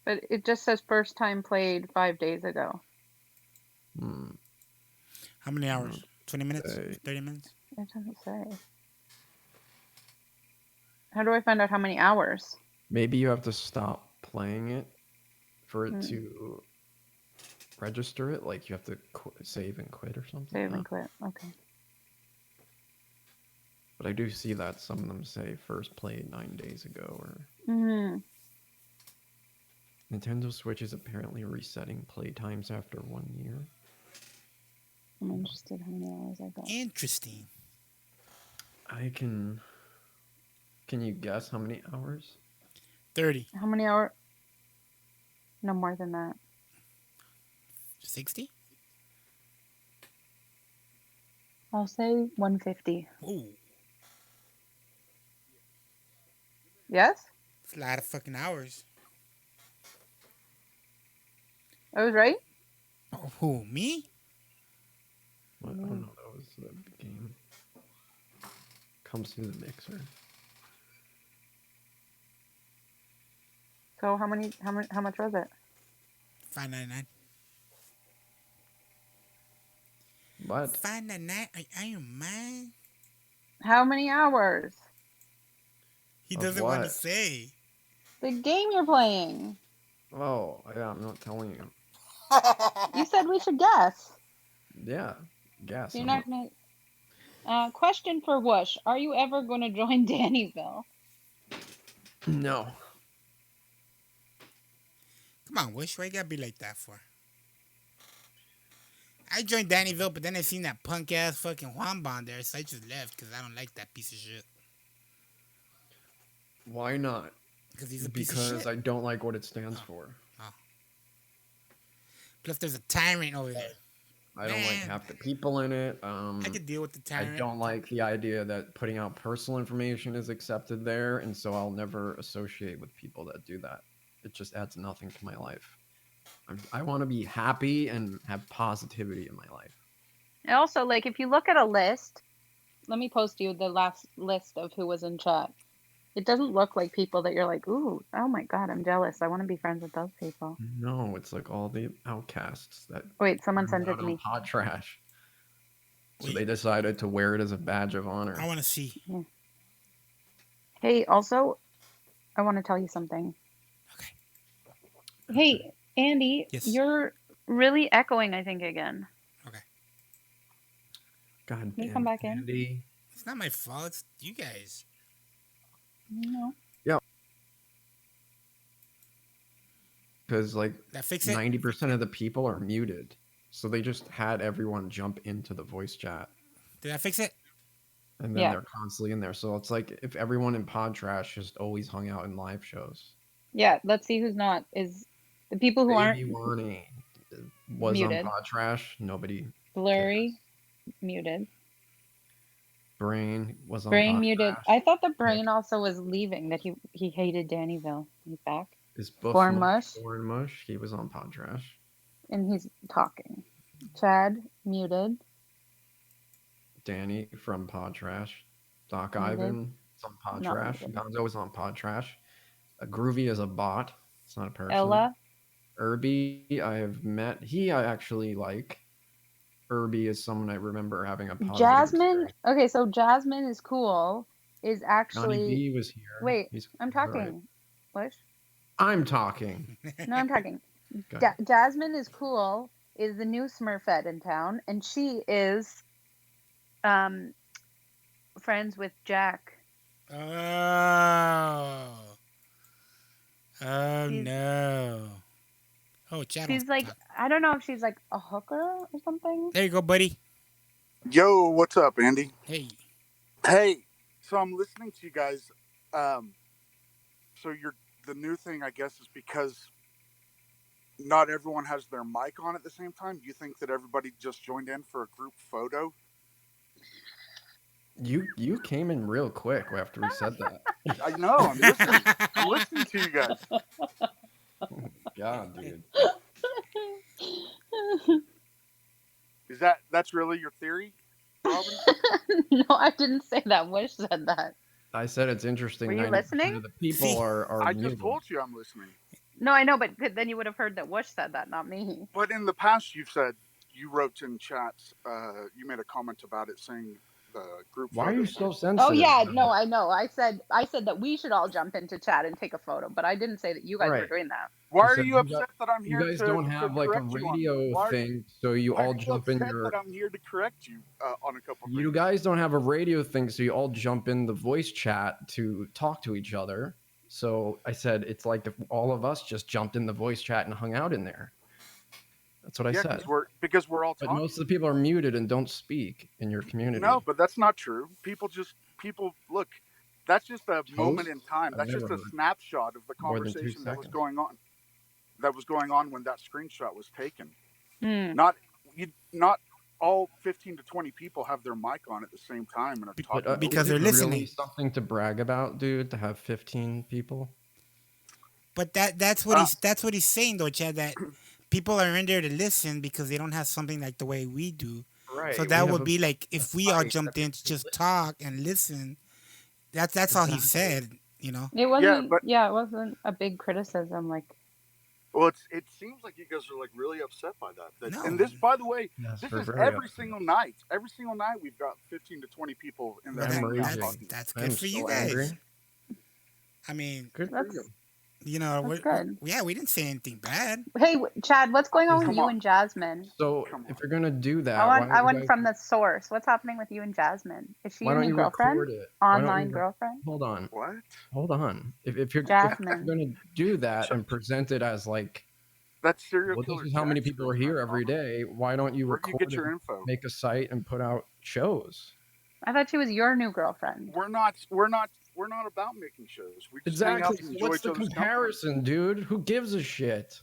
But it just says first time played 5 days ago. How many hours? 20 minutes? 30 minutes? It doesn't say. How do I find out how many hours? Maybe you have to stop playing it for it to register it. Like you have to save and quit or something. Save and quit. Okay. But I do see that some of them say first played 9 days ago or. Nintendo Switch is apparently resetting play times after 1 year. I'm interested how many hours I got. Interesting. Can you guess how many hours? 30. How many hours? No more than that. 60? I'll say 150. Ooh, Yes? it's a lot of fucking hours. I was right? Oh, who, me? What? Oh no, that was the game. Comes through the mixer. So how much was it? $5.99. What? $5.99? Are you mine? How many hours? He Of doesn't want to what? say. The game you're playing. Oh, yeah, I'm not telling you. You said we should guess. Yeah, guess. You're not gonna. Question for Whoosh: are you ever going to join Dannyville? No. Come on, Wish. Why you gotta be like that for? I joined Dannyville, but then I seen that punk ass fucking Juan Bond there, so I just left because I don't like that piece of shit. Why not? Because he's a piece of shit. Because I don't like what it stands for. Oh. Plus, there's a tyrant over there. I don't like half the people in it. I could deal with the tyrant. I don't like the idea that putting out personal information is accepted there, and so I'll never associate with people that do that. It just adds nothing to my life. I want to be happy and have positivity in my life. And also, like, if you look at a list, let me post you the last list of who was in chat. It doesn't look like people that you're like, ooh, oh my god, I'm jealous. I want to be friends with those people. No, it's like all the outcasts that. Wait, someone sent it to me. Hot trash. So they decided to wear it as a badge of honor. I want to see. Yeah. Hey, also, I want to tell you something. Okay. Hey, Andy, yes. You're really echoing, I think, again. Okay. God Can you come back Andy. in? It's not my fault. It's you guys. No. Yeah. Because like that fix it? 90% of the people are muted. So they just had everyone jump into the voice chat. Did I fix it? And then they're constantly in there. So it's like if everyone in Pod Trash just always hung out in live shows. Yeah, let's see who's not. Is the people who aren't Wani was muted. on Pod Trash. Nobody. Blurry, muted. Brain was on Brain Pod muted. Trash. I thought the Brain also was leaving. That he hated Dannyville. He's back. Is Born Mush. Born Mush. He was on Pod Trash. And he's talking. Chad muted. Danny from Pod Trash. Doc Muted. Ivan is on Pod Not Trash. muted. Gonzo is on Pod Trash. Groovy is a bot. It's not a person. Ella. Irby, I have met. I actually like. Irby is someone I remember having a positive Jasmine. experience. Okay, so Jasmine is cool. Is actually. Johnny B was here. Wait, He's I'm all right. talking. What? I'm talking. No, I'm talking. Go ahead. Jasmine is cool. Is the new Smurfette in town, and she is, friends with Jack. Oh. Oh no. Oh, Chad. She's like, I don't know if she's like a hooker or something. There you go, buddy. Yo, what's up, Andy? Hey. Hey, so I'm listening to you guys. So the new thing, I guess, is because not everyone has their mic on at the same time. You think that everybody just joined in for a group photo? You came in real quick after we said that. I know. I'm listening to you guys. God, dude. That's really your theory, Robin? No, I didn't say that. Wish said that. I said it's interesting. Were you 90% listening? of the people are I muted. just told you I'm listening. No, I know, but then you would have heard that Wish said that, not me. But in the past, you've said, you wrote in chats, you made a comment about it saying the group Why are you so Oh sensitive? yeah, no, I know. I said that we should all jump into chat and take a photo, but I didn't say that you guys were Right. doing that. Why I are said you you upset guys- that I'm here? You guys to, don't to have like a correct you on? radio Why- thing, so you why all are you jump in upset your. that I'm here to correct you on a couple. You guys don't have a radio thing, so you all jump in the voice chat to talk to each other. So I said it's like if all of us just jumped in the voice chat and hung out in there. That's what I Yeah, said. because we're all But talking. most of the people are muted and don't speak in your community. No, but that's not true. People look. That's just a moment in time. I've That's just never a heard snapshot of the more than 2 conversation that was seconds. going on. That was going on when that screenshot was taken. Not all 15 to 20 people have their mic on at the same time and are talking. Because they're Really listening. something to brag about, dude, to have 15 people. But that's what he's saying though, Chad. That people are in there to listen because they don't have something like the way we do. Right. So that would be like if we all jumped in to just talk and listen. That's all he said. You know. It wasn't. It wasn't a big criticism. Like. Well, it seems like you guys are like really upset by that. No. And this, by the way, Yes, this we're is very every upset. single night. Every single night we've got 15 to 20 people in there. That's good for you guys. Angry. I mean, Good for you. You know, That's good. We didn't say anything bad. Hey, Chad, what's going on with you and Jasmine? So if you're gonna do that, I want from the source. What's happening with you and Jasmine? Is she why your don't new you girlfriend? record it? Why don't Online you- girlfriend? Hold on. What? Hold on. If you're Jasmine. gonna do that and present it as like that's serial well, killer. this is how many people are here every day. Why don't you Where do record you get your it, info? make a site, and put out shows? I thought she was your new girlfriend. We're not about making shows. We just hang out Exactly. and So enjoy what's each the other's comparison, dude? Who gives a shit?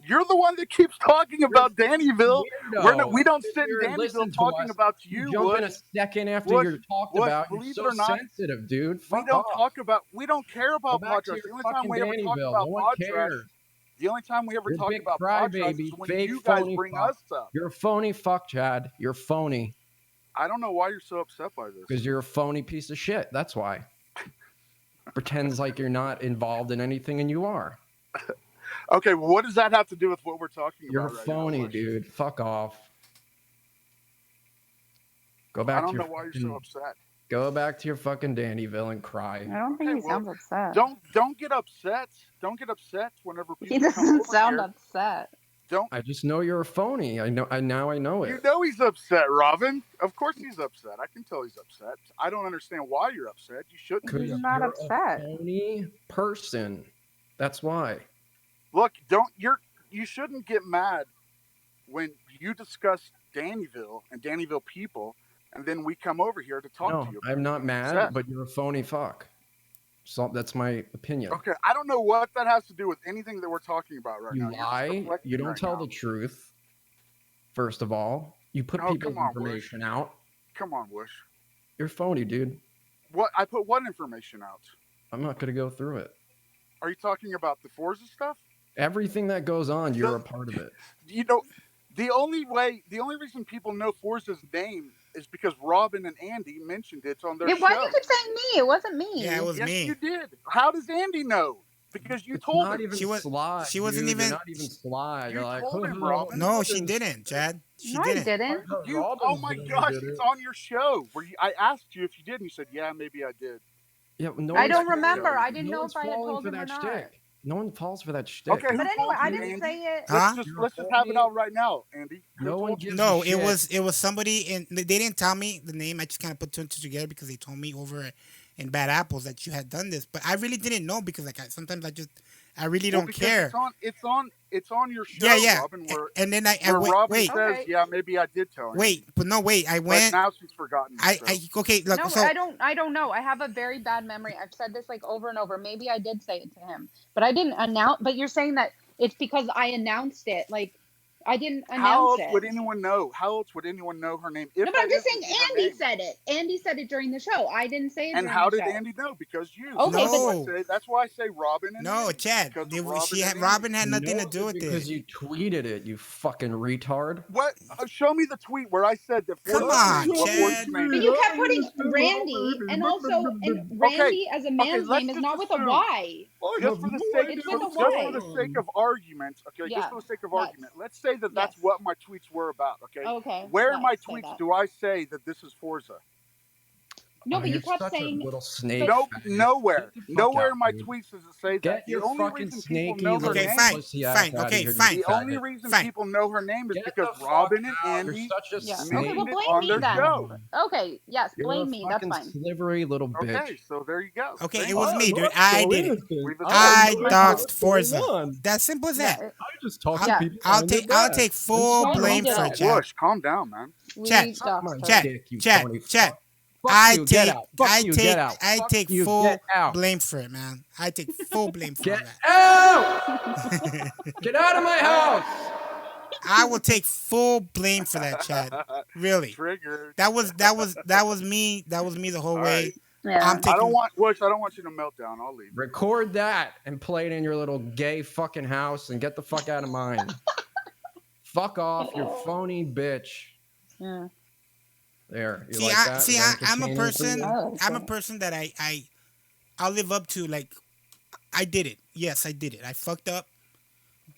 You're the one that keeps talking about Dannyville. Weirdo. We don't Sit sit in here and listen Dannyville to talking us. about You you. jump in a Bush. second after Bush, you're talked Bush, about. You're believe so it or not, sensitive, dude. we Fuck don't off. talk about. We don't care about Go back to podcasts. your The only time fucking we ever talk Dannyville. about No one podcasts. cares. The only time we ever You're a talk big about podcasts crybaby, is when fake you guys phony bring fuck. us up. You're a phony fuck, Chad. You're phony I don't know why you're so upset by this. because you're a phony piece of shit. That's why. Pretends like you're not involved in anything and you are. Okay, well, what does that have to do with what we're talking You're a about right phony, now? Bush? dude. Fuck off. Go I back don't to know your why you're fucking, so upset. go back to your fucking Dannyville and I cry. don't think he sounds upset. Don't get upset. Don't get upset whenever people He come doesn't over sound here. upset. Don't. I just know you're a phony. I know. Now I know it. You know he's upset, Robin. Of course he's upset. I can tell he's upset. I don't understand why you're upset. You shouldn't. Because He's you're not a upset. phony person. That's why. Look, you shouldn't get mad when you discuss Dannyville and Dannyville people, and then we come over here to talk No, to you. I'm not mad, Upset. but you're a phony fuck. So that's my opinion. Okay, I don't know what that has to do with anything that we're talking about right You now. You're just lie. deflecting You don't right tell now. the truth. First of all, you put Oh, people's come on, Bush. information out. Come on, Bush. You're phony, dude. What I put what information out? I'm not gonna go through it. Are you talking about the Forza stuff? Everything that goes on, you're a part of it. You know, the only reason people know Forza's name is because Robin and Andy mentioned it on their show. Why do you keep saying me? It wasn't me. Yeah, it was Yes, me. you did. How does Andy know? Because you It's told not him. even sly. she wasn't dude. even- You're not even sly. You're like, told him, "Oh, Robin. No, she didn't, Chad. She No, I didn't. didn't. You, oh my gosh, it's on your show. I asked you if you did, and you said, "Yeah, maybe I did." Yeah, no I one's don't falling- remember. I didn't no know one's if I had falling told for him or that not. shtick. No one falls for that shtick. Okay, who But anyway, told I you, didn't Andy? say it. Huh? Let's just have it out right now, Andy. Who No one told you? gives No, a shit. it was somebody in. They didn't tell me the name. I just kind of put two and two together because they told me over in Bad Apples that you had done this. But I really didn't know because like sometimes I really Well, don't because care. It's on your show, Yeah. Robin. Where, And then I where wait. Robin Wait. says, Okay. "Yeah, maybe I did tell him." Wait, but no, wait. I But went. now she's forgotten. so. Okay. Look. No, So I don't know. I have a very bad memory. I've said this like over and over. Maybe I did say it to him, but I didn't announce. But you're saying that it's because I announced it. Like I didn't How announce else it. would anyone know? How else would anyone know her name? If No, but I'm that just is saying indeed her Andy name? said it. Andy said it during the show. I didn't say it And during how the did show. Andy know? Because you. Okay, that's, No. why that's why I say Robin and no, Andy, Chad. because of Robin and Andy. Robin had nothing to No, do with because it. you tweeted it, you fucking retard. What? Show me the tweet where I said that. Come Forza's on, name was Chad. Forza's name. But you kept putting Randy, and also and Randy as a man's let's name is just not with a assume- Y. Just for the sake, It's with a just for Y. the sake of argument, okay. Yeah, Just for the sake of yes. argument, let's say that that's Yes. what my tweets were about, okay. Okay. Where in my let's say tweets that. do I say that this is Forza? No, Oh, but you you're kept such saying a little snake. Nope, fag. nowhere. Get the fuck Nowhere out, in my dude. tweets does it say Get that. your The only fucking reason people snaky know her Okay, name. fine, pussy ass fine, outta okay, here, you fine. The only faggot. reason Fine. people know her name is Get because the fuck Robin and out. Andy You're such a Yeah. snake. Okay, well named it blame on me their then. show. Okay, yes, You're blame a me. That's fucking fine. slivery little bitch. Okay, so there you go. Okay, Thank it was you. me, dude. I did it. We've I established- doxed Forza. That simple as that. Yeah, I just talk Yeah. to people. I'll behind their take back. full Don't blame do for that. it, Chad. Bush, calm down, man. we Chat, each Suck doxed my her. Chat, dick, you chat, phony chat. fuck. Fuck you, get out. Fuck you, get out. I Fuck take you, full get out. blame for it, man. I take full blame for Get that. out! Get out of my house! I will take full blame for that, Chad. Really. Triggered. That was me. That was me the whole way. Yeah. I'm taking. I don't want you to melt down. I'll leave. Record that and play it in your little gay fucking house and get the fuck out of mine. Fuck off, you phony bitch. Yeah. There. You See, like that? I'm a person. Oh, I'm a person that I'll live up to. Like, I did it. Yes, I did it. I fucked up.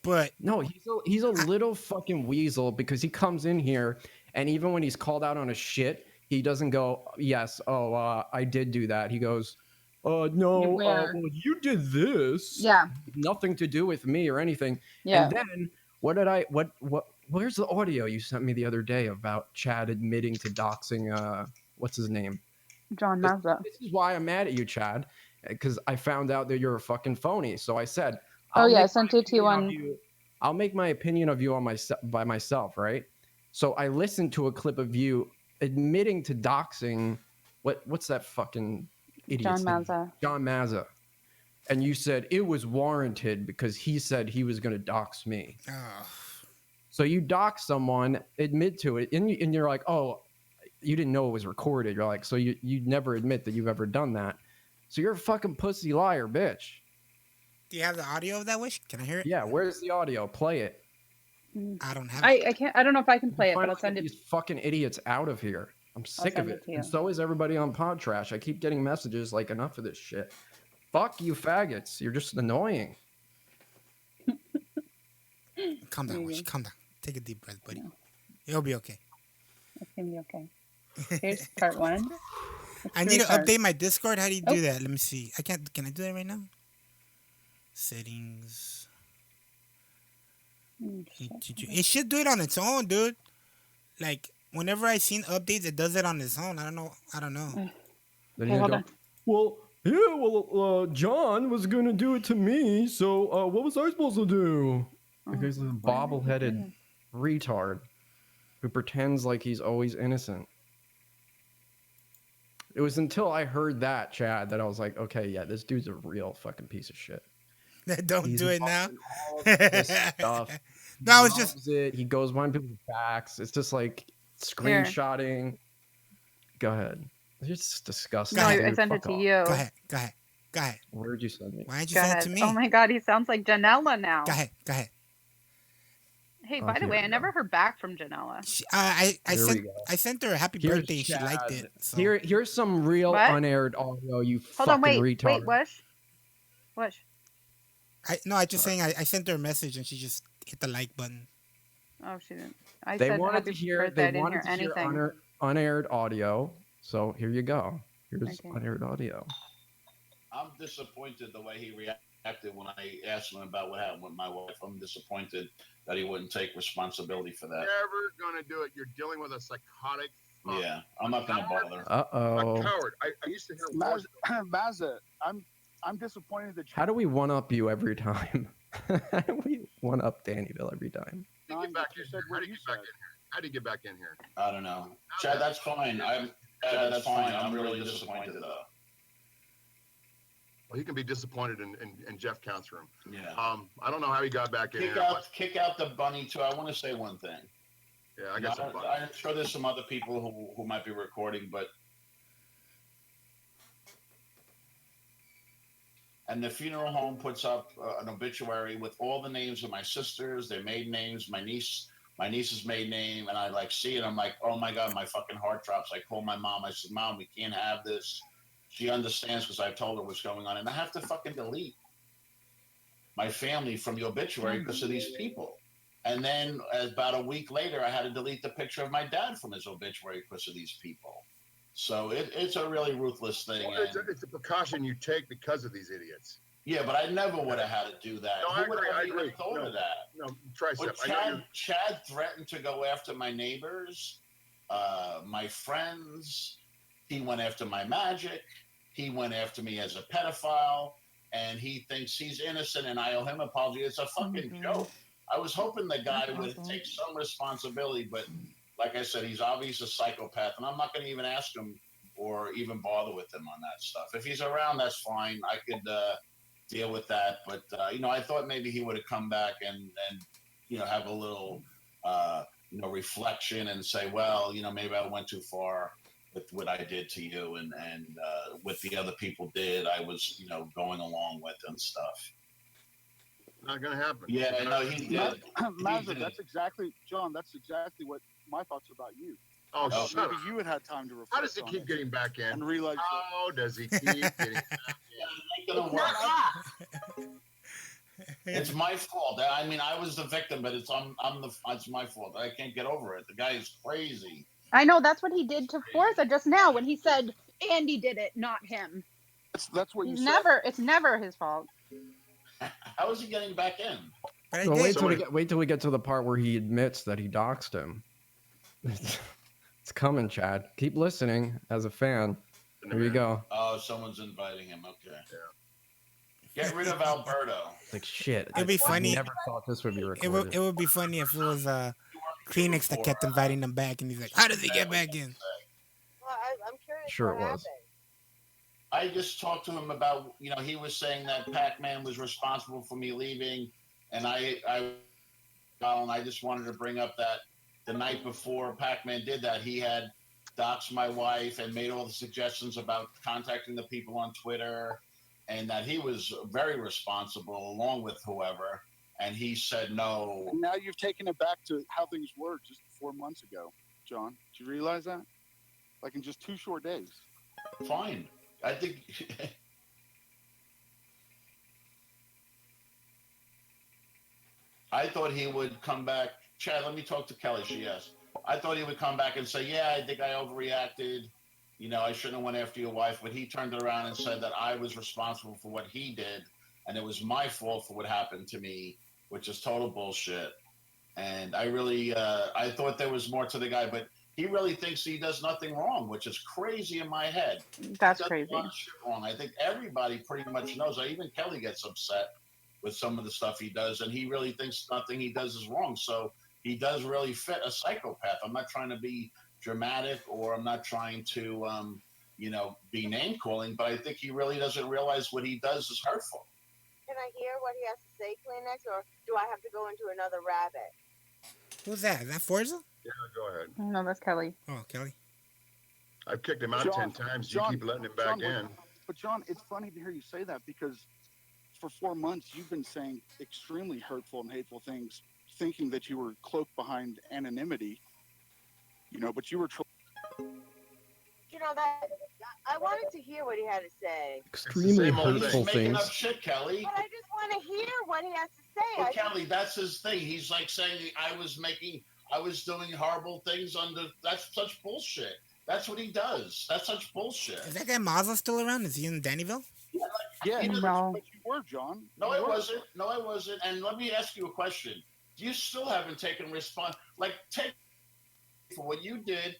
But no, he's a little fucking weasel because he comes in here and even when he's called out on his shit, he doesn't go, yes, I did do that. He goes, no, well, you did this. Yeah. Nothing to do with me or anything. Yeah. And then where's the audio you sent me the other day about Chad admitting to doxing, what's his name? John Mazza. This is why I'm mad at you, Chad, because I found out that you're a fucking phony. So I said, I sent it to you on. I'll make my opinion of you by myself, right? So I listened to a clip of you admitting to doxing. What's that fucking idiot? John Mazza. John Mazza. And you said it was warranted because he said he was going to dox me. So you dox someone, admit to it, and you're like, oh, you didn't know it was recorded. You're like, so you never admit that you've ever done that. So you're a fucking pussy liar, bitch. Do you have the audio of that, Wish? Can I hear it? Yeah, where's the audio? Play it. I don't have it. I can't. I don't know if I can play it, but I'll send it. These fucking idiots out of here. I'm sick of it. And so is everybody on Pod Trash. I keep getting messages like, enough of this shit. Fuck you faggots. You're just annoying. Calm down, Wish. Calm down. Take a deep breath, buddy. It'll be okay. It's going to be okay. Here's part one. I need to update my Discord. How do you do that? Let me see. Can I do that right now? Settings. It should do it on its own, dude. Like, whenever I seen updates, it does it on its own. I don't know. Then you go, John was going to do it to me, so what was I supposed to do? Because this bobble-headed retard who pretends like he's always innocent. It was until I heard that, Chad, that I was like, okay, yeah, this dude's a real fucking piece of shit. Don't do it now. Stuff. No, I was just. He goes behind people's backs. It's just like screenshotting. Go ahead. It's just disgusting. No, I sent it to you. Go ahead. Where did you send me? Why did you send it to me? Oh my God, he sounds like Janella now. Go ahead. Hey, by the way, I never heard back from Janella. I sent her a happy birthday. And she liked it. So. Here's some real unaired audio. You Hold on, wait, retard. What? I just saying I sent her a message and she just hit the like button. Oh, she didn't. They wanted to hear unaired audio. So here you go. Here's unaired audio. I'm disappointed the way he reacted when I asked him about what happened with my wife. I'm disappointed that he wouldn't take responsibility for that. Never gonna do it. You're dealing with a psychotic. Yeah, I'm not gonna bother. A coward. I used to hear Mazza. I'm disappointed that. How do we one up you every time? How do we one up Dannyville every time? How do you get back in here? I don't know. Chad, that's fine. That's fine. I'm really disappointed though. Well, he can be disappointed in Jeff Count's room. Yeah. I don't know how he got back in here. Kick out the bunny too. I want to say one thing. Yeah, I got some. I'm sure there's some other people who might be recording, but. And the funeral home puts up an obituary with all the names of my sisters, their maiden names, my niece's maiden name, and I see it. I'm like, oh my God, my fucking heart drops. I call my mom. I said, Mom, we can't have this. She understands because I told her what's going on, and I have to fucking delete my family from the obituary because of these people. And then about a week later, I had to delete the picture of my dad from his obituary because of these people. So it's a really ruthless thing. Well, it's a precaution you take because of these idiots. Yeah, but I never would have had to do that. No, Who would have even thought of that? No, Tricep. Chad threatened to go after my neighbors, my friends. He went after my magic. He went after me as a pedophile. And he thinks he's innocent and I owe him an apology. It's a fucking joke. I was hoping the guy would take some responsibility, but like I said, he's obviously a psychopath, and I'm not going to even ask him or even bother with him on that stuff. If he's around, that's fine. I could deal with that. But, I thought maybe he would have come back and have a little reflection and say, well, maybe I went too far with what I did to you, and what the other people did, I was, going along with and stuff. Not gonna happen. Yeah, I know he did. Mazza, that's exactly what my thoughts about you. Oh, shut up. Maybe you had time to reflect. How does he keep getting back in? And realize how does he keep getting back in? It's not It's my fault. I mean, I was the victim, but it's my fault. I can't get over it. The guy is crazy. I know, that's what he did to Forza just now when he said Andy did it, not him. That's what you said. It's never his fault. How is he getting back in? So wait till we get to the part where he admits that he doxed him. It's coming, Chad. Keep listening as a fan. Here you go. Oh, someone's inviting him. Okay. Yeah. Get rid of Alberto. Like shit. It'd be funny. I never thought this would be recorded. It would be funny if it was Phoenix that kept inviting him back, and he's like, "How does he get back in?" Well, I'm curious. Sure, it was. I just talked to him about, he was saying that Pac-Man was responsible for me leaving, and I just wanted to bring up that the night before Pac-Man did that, he had doxed my wife and made all the suggestions about contacting the people on Twitter, and that he was very responsible along with whoever, and he said no. And now you've taken it back to how things were just 4 months ago, John. Did you realize that? Like in just 2 short days. Fine. I think I thought he would come back. Chad, let me talk to Kelly. She asked. I thought he would come back and say, yeah, I think I overreacted. I shouldn't have went after your wife. But he turned it around and said that I was responsible for what he did. And it was my fault for what happened to me, which is total bullshit. And I really, I thought there was more to the guy. But he really thinks he does nothing wrong, which is crazy in my head. That's crazy. A lot of shit wrong. I think everybody pretty much knows. Even Kelly gets upset with some of the stuff he does, and he really thinks nothing he does is wrong. So he does really fit a psychopath. I'm not trying to be dramatic, or I'm not trying to, be name calling, but I think he really doesn't realize what he does is hurtful. Can I hear what he has to say, Kleenex, or do I have to go into another rabbit? Who's that? Is that Forza? Yeah, go ahead. No, that's Kelly. Oh, Kelly. I've kicked him out John, 10 times. John, You keep letting him back in. But John, it's funny to hear you say that, because for 4 months you've been saying extremely hurtful and hateful things, thinking that you were cloaked behind anonymity. But you were. That I wanted to hear what he had to say. Extremely hurtful He's making up shit, Kelly. But I just want to hear what he has to say. But Kelly, that's his thing. He's like saying I was doing horrible things that's such bullshit. That's what he does. That's such bullshit. Is that guy Mazza still around? Is he in Dannyville? Yeah, no. But you were, John. No, I wasn't. No, I wasn't. And let me ask you a question. You still haven't taken response. Take for what you did.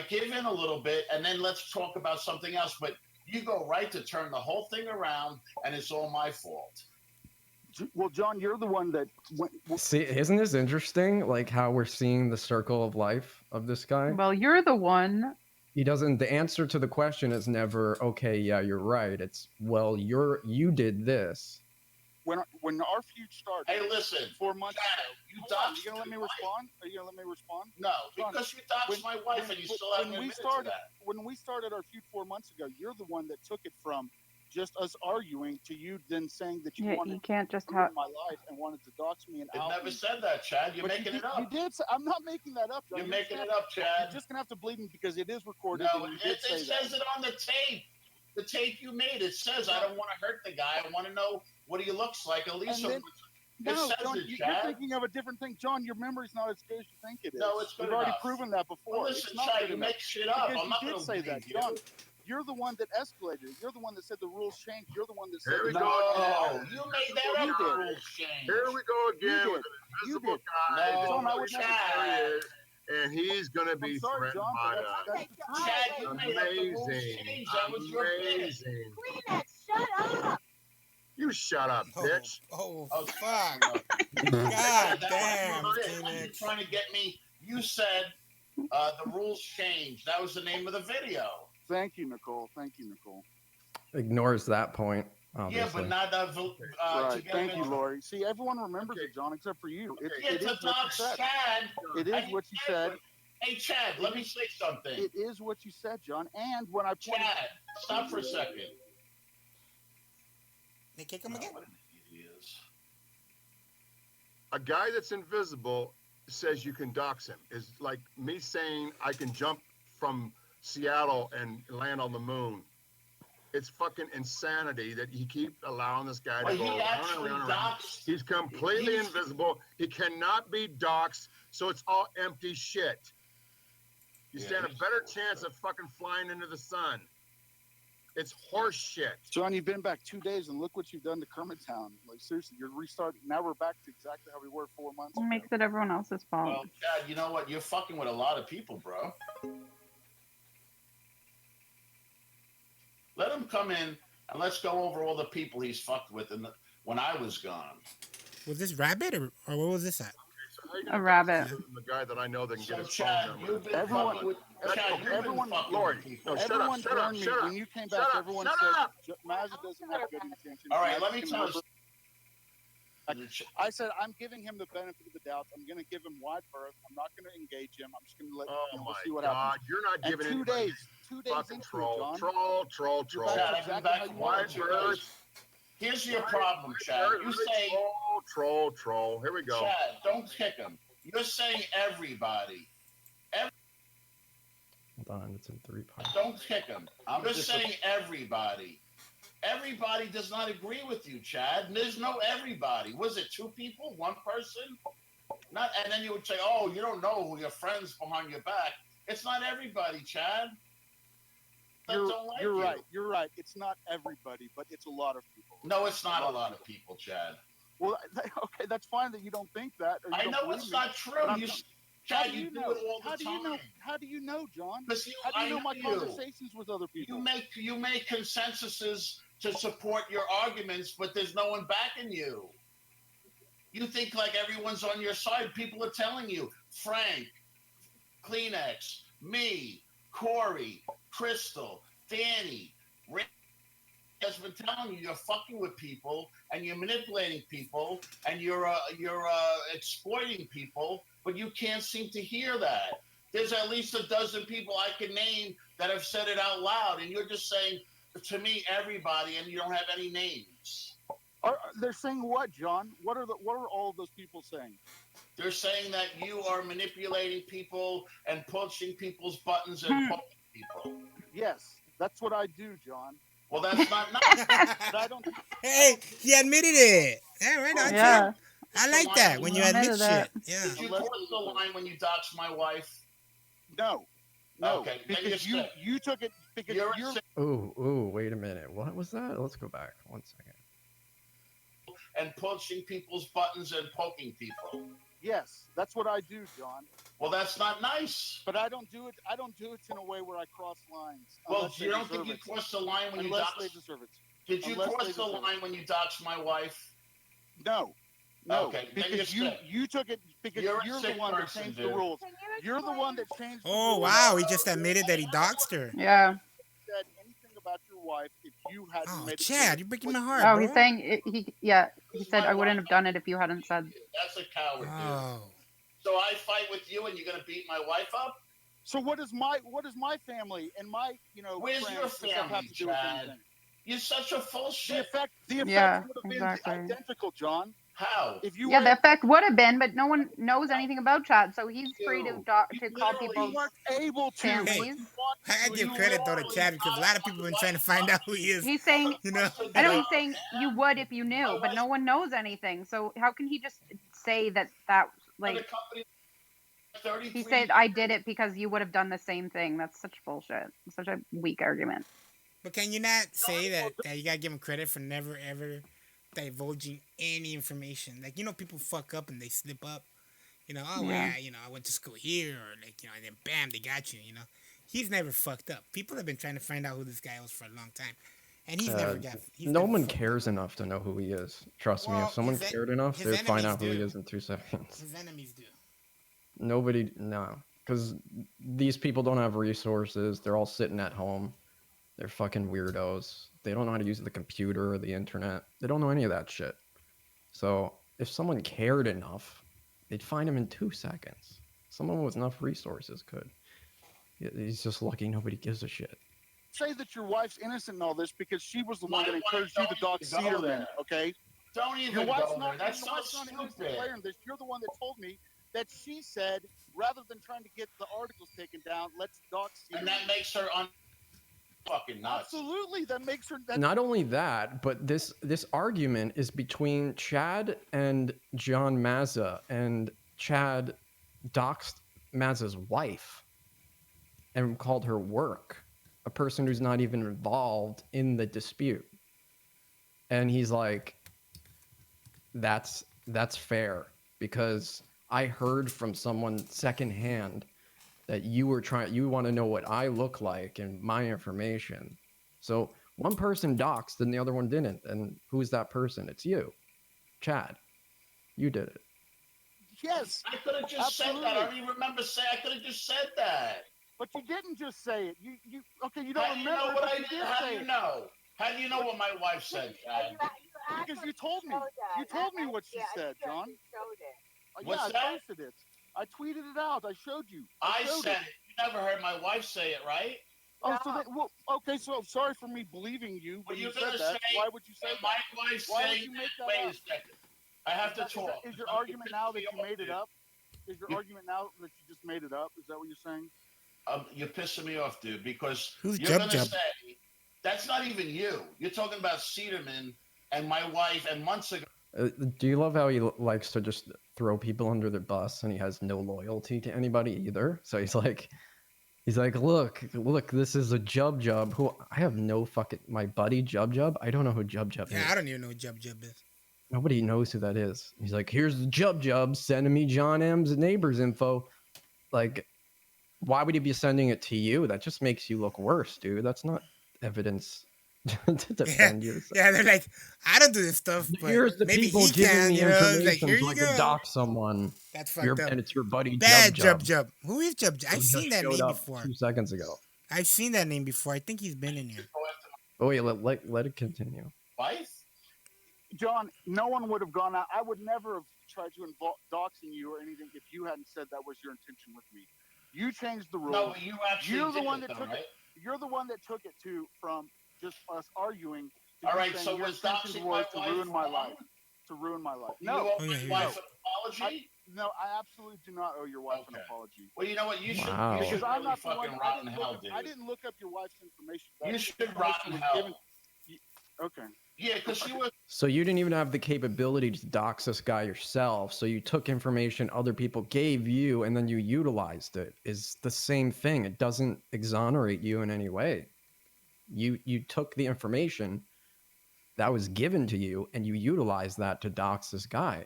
Give in a little bit, and then let's talk about something else. But you go right to turn the whole thing around, and it's all my fault. Well, John, you're the one that See, isn't this interesting? Like how we're seeing the circle of life of this guy. Well, you're the one. He doesn't. The answer to the question is never, okay, yeah, you're right. It's, well, you did this. When our feud started. Hey, listen. 4 months ago. You Are you gonna let me respond? Are you gonna let me respond? No, because you doxed my wife, and you still haven't admitted to that. When we started our feud 4 months ago, you're the one that took it from just us arguing to you then saying that you wanted you can't just to ruin my life and wanted to dox me and It out never me. said that, Chad. You're But making you it up. You did. I'm not making that up. John. You're making it up, Chad. You're just gonna have to believe me because it is recorded. No, and you it did say says that. it on the tape. The tape you made. It says I don't want to hurt the guy. I want to know what he looks like. At least And then- it No, says John, it, you're Chad. thinking of a different thing. John, your memory's not as good as you think it is. No, it's good We've already enough. proven that before. Well, It's listen, not Chad, good you enough. make shit up. Because I'm not you gonna did say that, believe you. John. You're the one that escalated it. You're the one that said the rules changed. You're the one that said Here we the go No, again. you made that You up. did. The rules changed. Here we go again You with did. an You invisible did. guy. No, that John, I knows would who never- he is, and he's going to be I'm sorry, threatened John, by but us. Okay, Chad, you made up the rules Amazing. changed. That was your bit. Amazing. Kleenex, shut up! You shut up, bitch. Oh, Oh, fuck. God God damn, You're Phoenix. trying to get me. You said the rules changed. That was the name of the video. Thank you, Nicole. Thank you, Nicole. Ignores that point. obviously. but not Right. together. Thank you, Lori. See, everyone remembers it, John, except for you. It to is what you dox said. Chad. It is what you said. Hey, Chad, let me say something. It is what you said, John. And when I pointed, Chad, stop for a second. They kick him again. A guy that's invisible says you can dox him. Is like me saying I can jump from Seattle and land on the moon. It's fucking insanity that you keep allowing this guy to Well, go he around actually and around and around. doxed. He's completely invisible. He cannot be doxed, so it's all empty shit. You stand a better chance of fucking flying into the sun. It's horse shit. John, you've been back 2 days, and look what you've done to Kermit Town. Like, seriously, you're restarting. Now we're back to exactly how we were 4 months ago. Makes it everyone else's fault. Well, Chad, you know what? You're fucking with a lot of people, bro. Let him come in and let's go over all the people he's fucked with when I was gone. Was this Rabbit or what was this at? A rabbit. The guy that I know that can get his Chad, phone number. you've been fucking with everyone, Lori, no, shut up, shut up, shut up. When you came back, everyone said Mazza doesn't have good intentions. All right, Mazza let me can tell you. I said I'm giving him the benefit of the doubt. I'm going to give him wide berth. I'm not going to engage him. I'm just going to let we'll see what happens. You're not And giving 2 anybody days. 2 days fucking into troll, it, John. troll. You're back Chad, exactly I've how been you back wanted to to. you. Here's your problem, Chad. You say troll. Here we go. Chad, don't kick him. You're saying everybody. Hold on, it's in 3 parts. Don't kick him. You're saying everybody. Everybody does not agree with you, Chad. There's no everybody. Was it 2 people? 1 person? Not, and then you would say, "Oh, you don't know who your friends behind your back." It's not everybody, Chad. You're right. You're right. It's not everybody, but it's a lot of people. No, it's not a lot of people, Chad. Well, okay, that's fine that you don't think that. Or you I don't know believe it's me, not true. but I'm You, not- Chad, how do you you do know? it all the How do time. you know? How do you know, John? Because How do you know I my you. conversations with other people? You make consensuses to support your arguments, but there's no one backing you. You think like everyone's on your side. People are telling you, Frank, Kleenex, me, Corey, Crystal, Danny, Rick has been telling you you're fucking with people and you're manipulating people and you're exploiting people, but you can't seem to hear that. There's at least a dozen people I can name that have said it out loud, and you're just saying to me everybody, and you don't have any names. They're saying what, John? What are all of those people saying? They're saying that you are manipulating people and pushing people's buttons and poking people. Yes, that's what I do, John. Well, that's not nice. But I don't. Hey, he admitted it. Yeah, right on. Yeah. I like that when you admit shit. Yeah. Did you cross the line when you doxed my wife? No. No. Okay. Then Because you're sick. you took it because You're you're sick. Ooh, wait a minute. What was that? Let's go back 1 second. And pushing people's buttons and poking people. Yes, that's what I do, John. Well, that's not nice. But I don't do it. I don't do it in a way where I cross lines. Well, unless you they don't think deserve you it. crossed the line when Unless you they doxed? deserve it. Did you Unless they cross the deserve it. line when you doxed my wife? No. No, Okay, then because you're sick. you took it because You're you're a the sick one person, that changed dude. the rules. You're the one that changed. Oh the rules. wow, he just admitted that he doxed her. Yeah. Said anything about your wife if you hadn't Oh, made it Chad, clear. you're breaking my heart, Oh, bro. he's saying he said I wouldn't have done it if you hadn't said. That's a coward, dude. Oh. So I fight with you, and you're gonna beat my wife up? So what is my family and my Where's friends your and stuff have family, to do with Chad? anything? You're such a full shit. The effect Yeah, would have been exactly. identical, John. How? If you Yeah, were, the effect would have been, but no one knows anything about Chad, so he's free to call people weren't able to. families. I gotta give credit though to Chad because a lot of people have been trying to find out who he is. He's saying, You know. I know he's saying you would if you knew, but no one knows anything. So how can he just say that like? He said I did it because you would have done the same thing. That's such bullshit. Such a weak argument. But can you not say that you gotta give him credit for never ever divulging any information? Like, people fuck up and they slip up. Yeah. I went to school here, or and then bam, they got you. He's never fucked up. People have been trying to find out who this guy was for a long time, and he's never got. No one cares enough to know who he is. Trust me, Well, if someone his cared enough, his they'd find enemies out who he do. is in 2 seconds. His enemies do. Nobody, no. Because these people don't have resources. They're all sitting at home. They're fucking weirdos. They don't know how to use the computer or the internet. They don't know any of that shit. So if someone cared enough, they'd find him in 2 seconds. Someone with enough resources could. He's just lucky nobody gives a shit. Say that your wife's innocent in all this because she was the one that encouraged you to dox Cedarman, okay? Don't even Your wife's go not, there. That's your so wife's not an innocent stupid. player in this. You're the one that told me that she said, rather than trying to get the articles taken down, let's dox Cedarman. And that makes her fucking nuts. Absolutely, that makes her. Not only that, but this argument is between Chad and John Mazza, and Chad doxed Mazza's wife and called her work, a person who's not even involved in the dispute. And he's like, that's fair, because I heard from someone secondhand that you want to know what I look like and my information. So one person doxed and the other one didn't. And who's that person? It's you, Chad. You did it. Yes. I could have just said that. I don't even remember saying. I could have just said that. But you didn't just say it. You okay? You don't How do you remember know what but I you did? did How say do you it. know? How do you know what my wife said, Chad? Because you told me. You told me what she said, John. What's yeah, that? I posted it. I tweeted it out. I showed you. I showed said it. You never heard my wife say it, right? Oh, so that, well, okay. So sorry for me believing you, but Well, you you're said gonna that. say, Why would you say my that? wife Why would saying you make that wait up? a second. I have to talk. Is your argument now that you made it up? Is your argument now that you just made it up? Is that what you're saying? You're pissing me off, dude, because Who's you're Jub gonna Jub? say that's not even you. You're talking about Cedarman and my wife, and months ago. Do you love how he likes to just throw people under the bus and he has no loyalty to anybody either? So he's like, look, this is a Jub Jub who I have no fucking, my buddy Jub Jub. I don't know who Jub Jub is. Yeah, I don't even know who Jub Jub is. Nobody knows who that is. He's like, here's the Jub Jub sending me John M's neighbors info. Like, why would he be sending it to you? That just makes you look worse, dude. That's not evidence to defend yourself. Yeah, they're like, I don't do this stuff, but Here's the maybe people he giving can. me You know, it's information like, here so you I go. can dox someone. That's fucked up. And it's your buddy Bad Jub Jub Jub. Who is Jub Jub? I've He seen just that showed name up before. 2 seconds ago. I've seen that name before. I think he's been in here. Oh wait, let it continue. Wife? John, no one would have gone out. I would never have tried to involve doxing you or anything if you hadn't said that was your intention with me. You changed the rules. No, but you actually You're the did one it, that though, took right? it. You're the one that took it from just us arguing. To All you right, saying so your was intentions doxing was my to wife ruin my wrong? life. To ruin my life. Do No, you owe my wife an apology? No, I absolutely do not owe your wife an apology. Well, you know what? You should. Wow. You should Because I'm really not the one. fucking rot in hell, dude. I didn't look up your wife's information. You That should information rot in was hell. given- Okay. Yeah, because she was. So you didn't even have the capability to dox this guy yourself. So you took information other people gave you and then you utilized it. Is the same thing. It doesn't exonerate you in any way. You took the information that was given to you and you utilized that to dox this guy.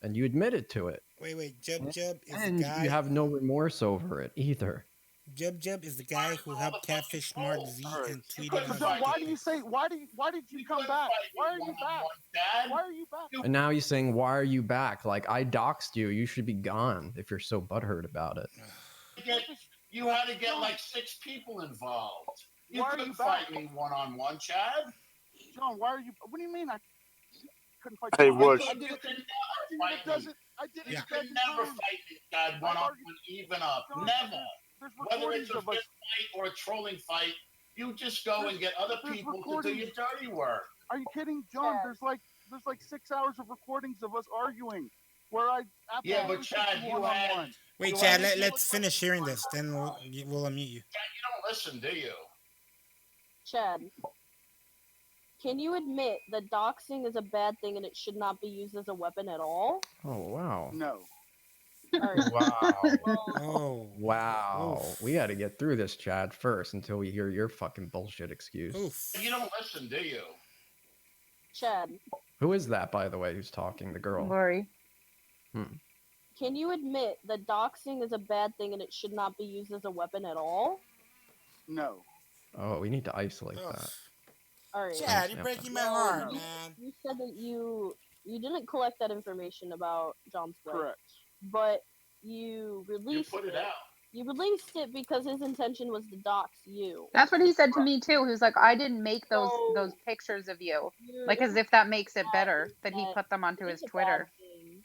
And you admitted to it. Wait, Jub Jub is And the guy. you have no remorse over it either. Jub Jub is the guy who helped catfish Smart Z and tweeted But him. John, why do you say? Why did you come back? Why are you back? Why are you back? And now he's saying, why are you back? Like, I doxed you. You should be gone if you're so butthurt about it. You had to get like 6 people involved. You Why are couldn't you back? fight me one-on-one, Chad. John, why are you? What do you mean? I couldn't fight. Hey, you? Bush. I did it. It doesn't. I did it. You a could dozen never times. fight me, Chad, one-on-one, even up. John, Never. There's Whether recordings it's a of us. fist fight or a trolling fight, you just go and get other There's people to do recordings. your dirty work. Are you kidding, John? There's like 6 hours of recordings of us arguing, where I. Yeah, but absolutely Chad, took you one-on-one. had. Wait, you Chad, had- let's finish hearing this. Then we'll unmute you. Chad, you don't listen, do you? Chad, can you admit that doxing is a bad thing and it should not be used as a weapon at all? Oh, wow. No. Wow. Oh. Wow. We got to get through this, Chad, first until we hear your fucking bullshit excuse. You don't listen, do you? Chad, Who is that, by the way, who's talking? The girl. Lori. can you admit that doxing is a bad thing and it should not be used as a weapon at all? No. Oh, we need to isolate that. All right. Chad, you're breaking my heart, man. You said that you didn't collect that information about John's wife. Correct. But you released put it out. You released it because his intention was to dox you. That's what he said to me too. He was like, "I didn't make those pictures of you," like as if that makes it better that he put them onto his Twitter. Thing.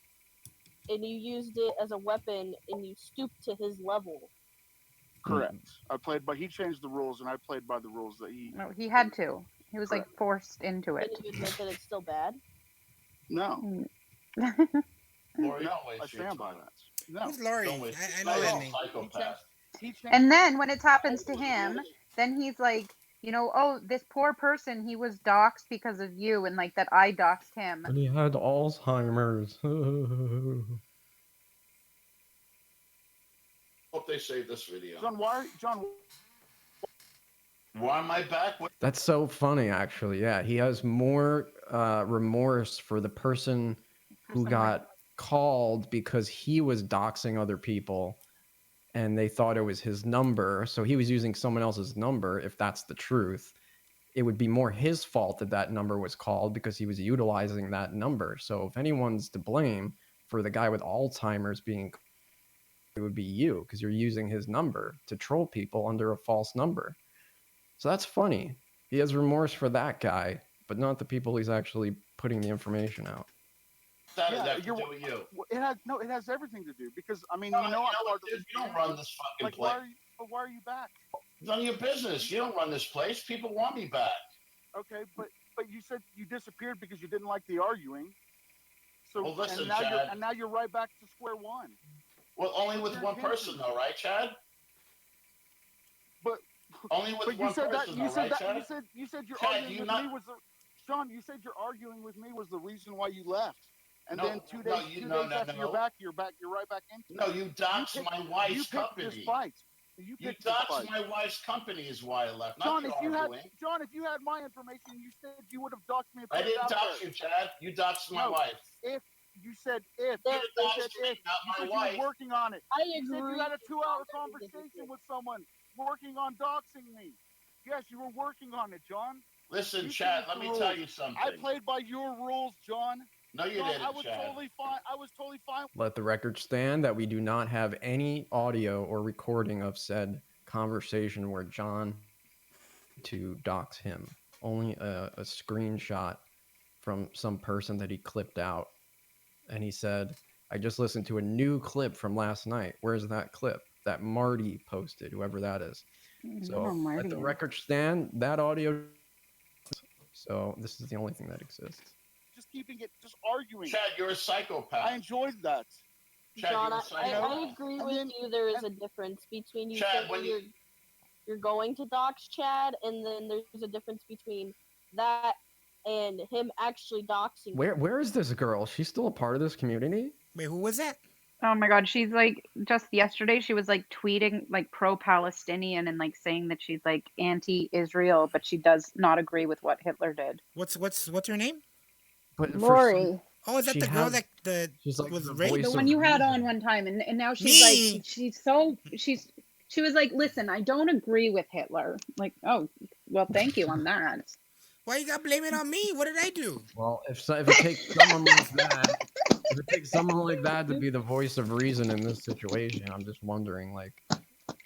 And you used it as a weapon, and you stooped to his level. Correct. I played by. He changed the rules, and I played by the rules that he. No, he had to. He was like forced into it. Can you admit that it's still bad? No. Lori, No, I stand by that. No. Who's Lori? I know that name. Psychopath. And then when it happens to him, then he's like, you know, oh, this poor person, he was doxxed because of you, and like that I doxed him. And he had Alzheimer's. Hope they save this video. John, why am I back? That's so funny, actually. Yeah, he has more remorse for the person who got called because he was doxing other people and they thought it was his number. So he was using someone else's number. If that's the truth, it would be more his fault that that number was called because he was utilizing that number. So if anyone's to blame for the guy with Alzheimer's being, it would be you because you're using his number to troll people under a false number. So that's funny. He has remorse for that guy, but not the people he's actually putting the information out. That has to do with you. It has everything to do because I mean, you don't run this fucking like, place. Why are you back? None of your business. You don't run this place. People want me back. Okay, but you said you disappeared because you didn't like the arguing. So well, listen, and now Chad. you're right back to square one. Well, only with one person though, right, Chad? But only with one person, you said Chad? You said your Chad, arguing with me was the Sean. You said your arguing with me was the reason why you left. And No, then two no, days you- after no. you're back, you're right back into No, it. you doxed my wife's you picked company. This fight. You You picked this doxed fight. my wife's company is why I left. Not John, your if you arguing. had my information, you said you would have doxed me. I didn't dox you, Chad. You doxed my wife. If you said if, You you doxed said me, if, not you my said wife. you were working on it. I You said agree. you had a 2-hour conversation with someone working on doxing me. Yes, you were working on it, John. Listen, You Chad, changed let the me tell rules. you something. I played by your rules, John. No, you John, didn't, I was Chad. totally fine. I was totally fine. Let the record stand that we do not have any audio or recording of said conversation where John to dox him. Only a screenshot from some person that he clipped out. And he said, I just listened to a new clip from last night. Where's that clip? That Marty posted, whoever that is. So let the record stand. That audio. So this is the only thing that exists. Just keeping it, just arguing. Chad, you're a psychopath. I enjoyed that. Chad, John, you're a I psychopath. agree with you. There is a difference between you Chad, saying you're going to dox Chad, and then there's a difference between that and him actually doxing. Where is this girl? She's still a part of this community? Wait, who was that? Oh my god, she's like just yesterday she was like tweeting like pro-Palestinian and like saying that she's like anti-Israel, but she does not agree with what Hitler did. What's her name? But Lori. Oh, is that the girl that she's like was the raped? The one you had on one time, and now she's Me? like she was like, listen, I don't agree with Hitler. Like, oh, well, thank you on that. Why you gotta blame it on me? What did I do? Well, if it takes someone like that, if it takes someone like that to be the voice of reason in this situation, I'm just wondering, like.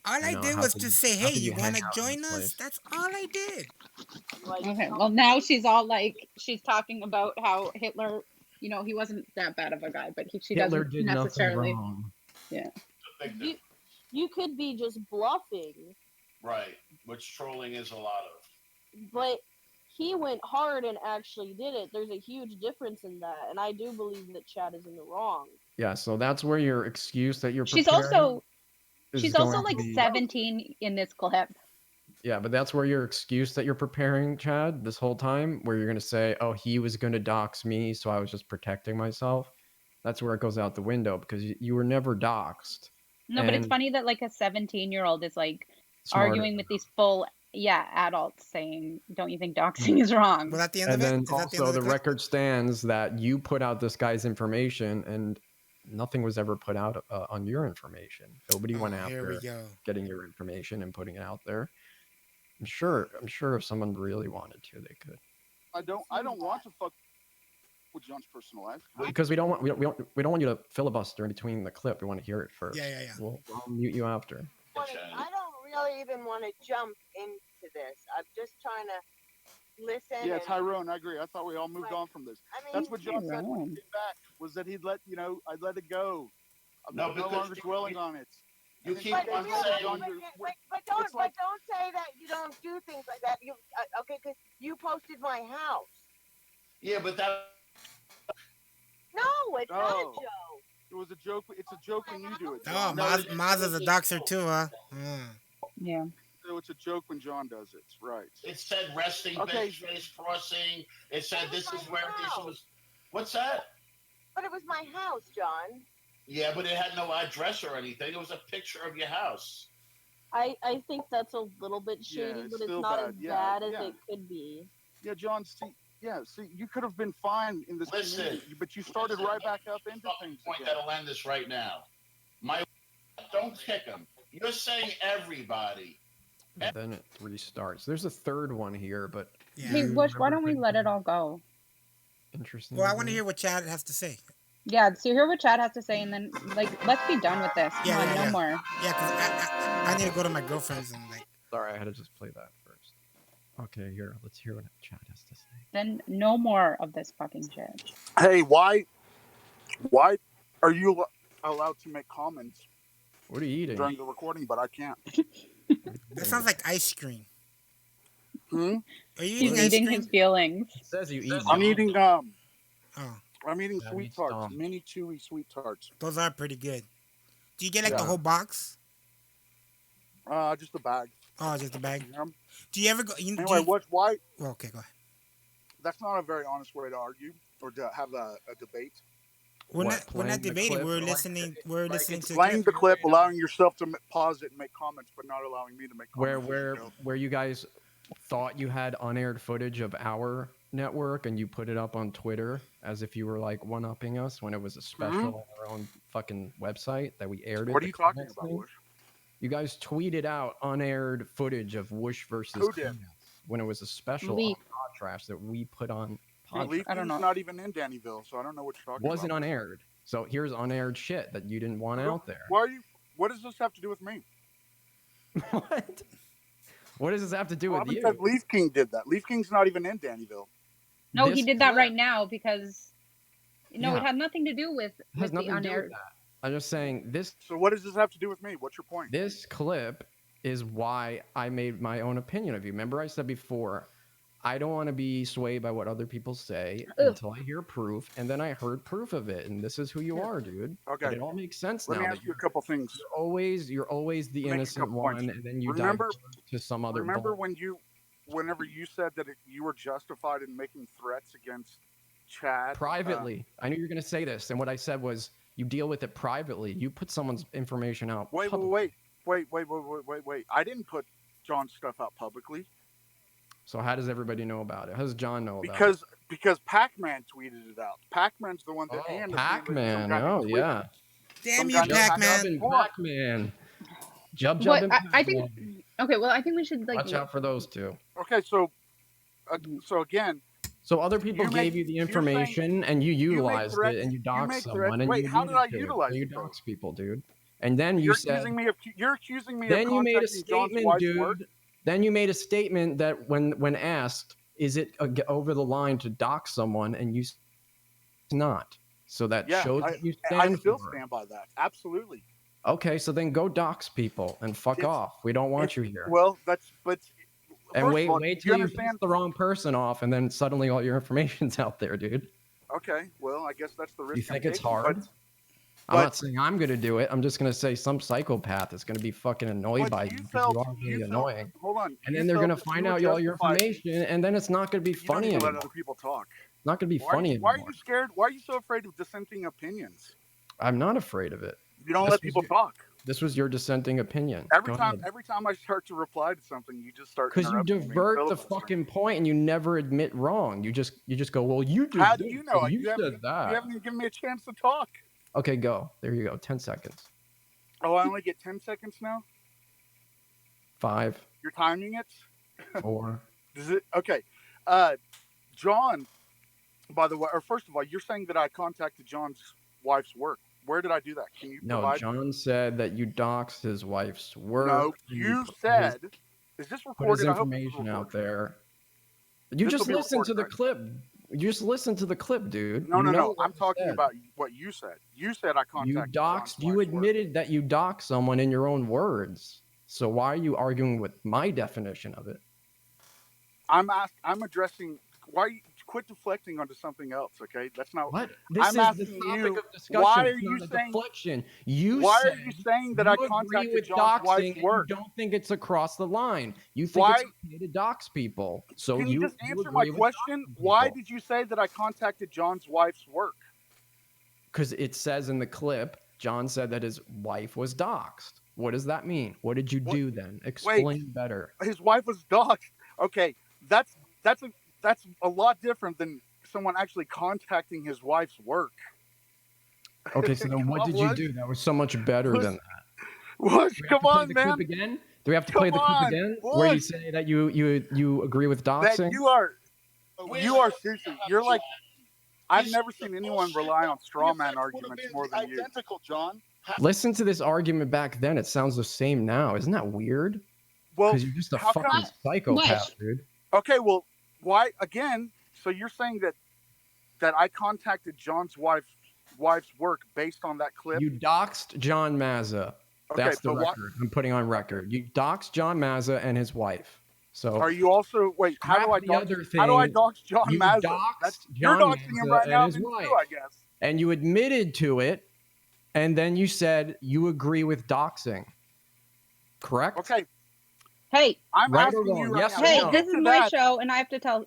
All I did how was could just say, how hey, could you hang wanna out in join this us? place? That's all I did. Okay, well, now she's all like, she's talking about how Hitler, you know, he wasn't that bad of a guy, but she Hitler doesn't did nothing necessarily. wrong. Yeah. You could be just bluffing, Right, which trolling is a lot of. but he went hard and actually did it. There's a huge difference in that, and I do believe that Chad is in the wrong. Yeah, so that's where your excuse that you're She's preparing also is she's also going to like be- 17 in this clip. Yeah, but that's where your excuse that you're preparing, Chad, this whole time, where you're going to say, oh, he was going to dox me, so I was just protecting myself. That's where it goes out the window because you were never doxed. No, but it's And funny that like a 17-year-old is like Smarter. arguing with these full adults saying, don't you think doxing is wrong? Well, at the end And of it, then is that the end also of the the clip? record stands that you put out this guy's information and nothing was ever put out on your information. Nobody went Here we after go. getting your information and putting it out there. I'm sure if someone really wanted to, they could. I don't want to fuck with John's personal life. Because we don't want we don't want you to filibuster in between the clip. We want to hear it first. Yeah. We'll mute you after. I don't really even want to jump into this. I'm just trying to listen. Yeah, and, Tyrone, I agree. I thought we all moved on from this. I mean, That's what John said when he came back, was that I'd let it go. I'm no longer dwelling on it. You keep on but saying. don't say that you don't do things like that. You okay? Because you posted my house. Yeah, but that. No, it's not a joke. It was a joke. It's a joke when you do it. Oh, Maz is a doctor too, huh? Yeah. So it's a joke when John does it, right? It said resting bitch face crossing. It said this is where this was. What's that? But it was my house, John. Yeah, but it had no address or anything. It was a picture of your house. I think that's a little bit shady, but it's not as bad as it could be. Yeah, John, see, you could have been fine in this community, but you started right back up into things. Point that'll end this right now. Don't kick him. You're saying everybody. And then it restarts. There's a third one here, but Hey, Bush, why don't we let it all go? Interesting. Well, I want to hear what Chad has to say. Yeah, so hear what Chad has to say, and then let's be done with this. Come on, no more. Yeah, because I need to go to my girlfriend's and Sorry, I had to just play that first. Okay, here, let's hear what Chad has to say. Then no more of this fucking shit. Hey, why are you allowed to make comments? What are you eating? During the recording, but I can't. That sounds like ice cream. Hmm? Are you He's eating his feelings. It says you eat. I'm eating I'm eating That sweet means tarts, dumb. mini chewy sweet tarts. Those are pretty good. Do you get the whole box? Just a bag. Oh, just a bag. Do you ever go? Anyway, why? Well, okay, go ahead. That's not a very honest way to argue or to have a debate. We're not debating. We're listening. We're listening to Playing the clip, allowing yourself to pause it and make comments, but not allowing me to make comments. Where you guys thought you had unaired footage of our network and you put it up on Twitter as if you were like one-upping us when it was a special on our own fucking website that we aired it. What are you talking about, Whoosh? You guys tweeted out unaired footage of Whoosh versus Who did? Peanuts when it was a special on Leaf. Podtrash that we put on Leaf Podtrash. King's not even in Dannyville, so I don't know what you're talking Wasn't about. unaired. So here's unaired shit that you didn't want out there. Why are you? What does this have to do with me? What does this have to do with you? Because Leaf King did that. Leaf King's not even in Dannyville. No, This he did that clip- right now because no, Yeah. it had nothing to do with It has the nothing to do with unaired. that. I'm just saying this. So what does this have to do with me? What's your point? This clip is why I made my own opinion of you. Remember, I said before, I don't want to be swayed by what other people say until I hear proof, and then I heard proof of it, and this is who you are, dude. Okay. And it all makes sense Let now. me that ask you a couple things. You're always the Make a innocent couple one, points. and then you Remember- divert to some other. Remember bull. whenever you said that you were justified in making threats against Chad Privately, I knew you were going to say this, and what I said was, you deal with it privately. You put someone's information out. Wait. publicly. I didn't put John's stuff out publicly So how does everybody know about it? How does John know about it? because Pac-Man tweeted it out. Pac-Man's the one that Pac-Man. Oh yeah. Damn you, Some guy Pac-Man. Pac-Man. Jub What and I think. Okay, well, I think we should Watch out for those two. Okay, so again, So other people You gave make- you the you're information and you utilized threats- it and you you doxed make someone threats- and wait, you how did I needed to. utilize You it, though? doxed people, dude. And then you you're said accusing me then of you made a contacting John's statement, wife's dude. work? Then you made a statement that when asked, is it over the line to dox someone, and you not. So that Yeah, shows what you I stand still for. stand by that. Absolutely. Okay, so then go dox people and fuck off. We don't want you here. Well, but and first wait of all, wait do you till you understand? piss the wrong person off, and then suddenly all your information's out there, dude. Okay, well, I guess that's the risk. You I'm think it's taking, hard? but- I'm not saying I'm gonna do it. I'm just gonna say some psychopath is gonna be fucking annoyed But by you you because felt- you are really you felt- annoying. Hold on. And you then they're felt gonna that you find were out all your justified- information, and then it's not gonna be You don't funny need to let anymore. other people talk. It's not gonna be Why, funny why are anymore. you scared? Why are you so afraid of dissenting opinions? I'm not afraid of it. You don't This let was people your- talk. This was your dissenting opinion. Every Go time ahead. I start to reply to something, you just start Because you interrupting me, divert the filibustering. fucking point and you never admit wrong. You just go, well, you did How do this, you know? and you haven't, said that. you haven't even given me a chance to talk. Okay, go. There you go. 10 seconds. Oh, I only get 10 seconds now? 5, You're timing it? 4. Does it? Okay. John By the way, or first of all, you're saying that I contacted John's wife's work. Where did I do that? Can you No, provide? John said that you doxed his wife's work. No, and you put said. Is this put his recorded? I hope this is information out recorded. there. You This just will be listen to the recorded, clip. You just listen to the clip, dude. No, You no, know no. what I'm he talking said. about what you said. You said I You contacted doxed. John's You wife's work. admitted that you doxed someone in your own words. So why are you arguing with my definition of it? I'm addressing. Why you quit deflecting onto something else? Okay, that's not what. This I'm is the asking topic you. of discussion. Why are It's you not a saying? deflection. You Why said are you saying that you I agree contacted with John's doxing wife's and you work? don't think it's across the line. You think Why? it's okay to dox people. So Can you just answer my agree with question? doxing Why people. did you say that I contacted John's wife's work? Because it says in the clip, John said that his wife was doxxed. What does that mean? What did you do then? Explain better. His wife was doxxed. Okay, that's a lot different than someone actually contacting his wife's work. Okay, so then what Come did on, you Bush. do that was so much better Bush. than that? Bush, Do we have come to play on, the man. clip again? Do we have to Come play the clip on, again? Where you Bush. say that you agree with doxing? That you are seriously. You're like. I've never seen anyone rely on straw man arguments more than you. Identical, John. Listen to this argument back then. It sounds the same now. Isn't that weird? Well, Because you're just a how come- fucking psychopath, dude. Okay, well, why again? So you're saying that I contacted John's wife's work based on that clip? You doxed John Mazza. Okay, That's the but what- record. I'm putting on record. You doxed John Mazza and his wife. So Are you also wait? How do I Scrap the dox? other How do I thing. dox John You Mazza? doxed You're John doxing him Mazza right and now, his then, wife. too, I guess. and you admitted to it, and then you said you agree with doxing. Correct? Okay. Hey, I'm Right or asking wrong? you right Yes now. or hey, no? this is To my that- show, and I have to.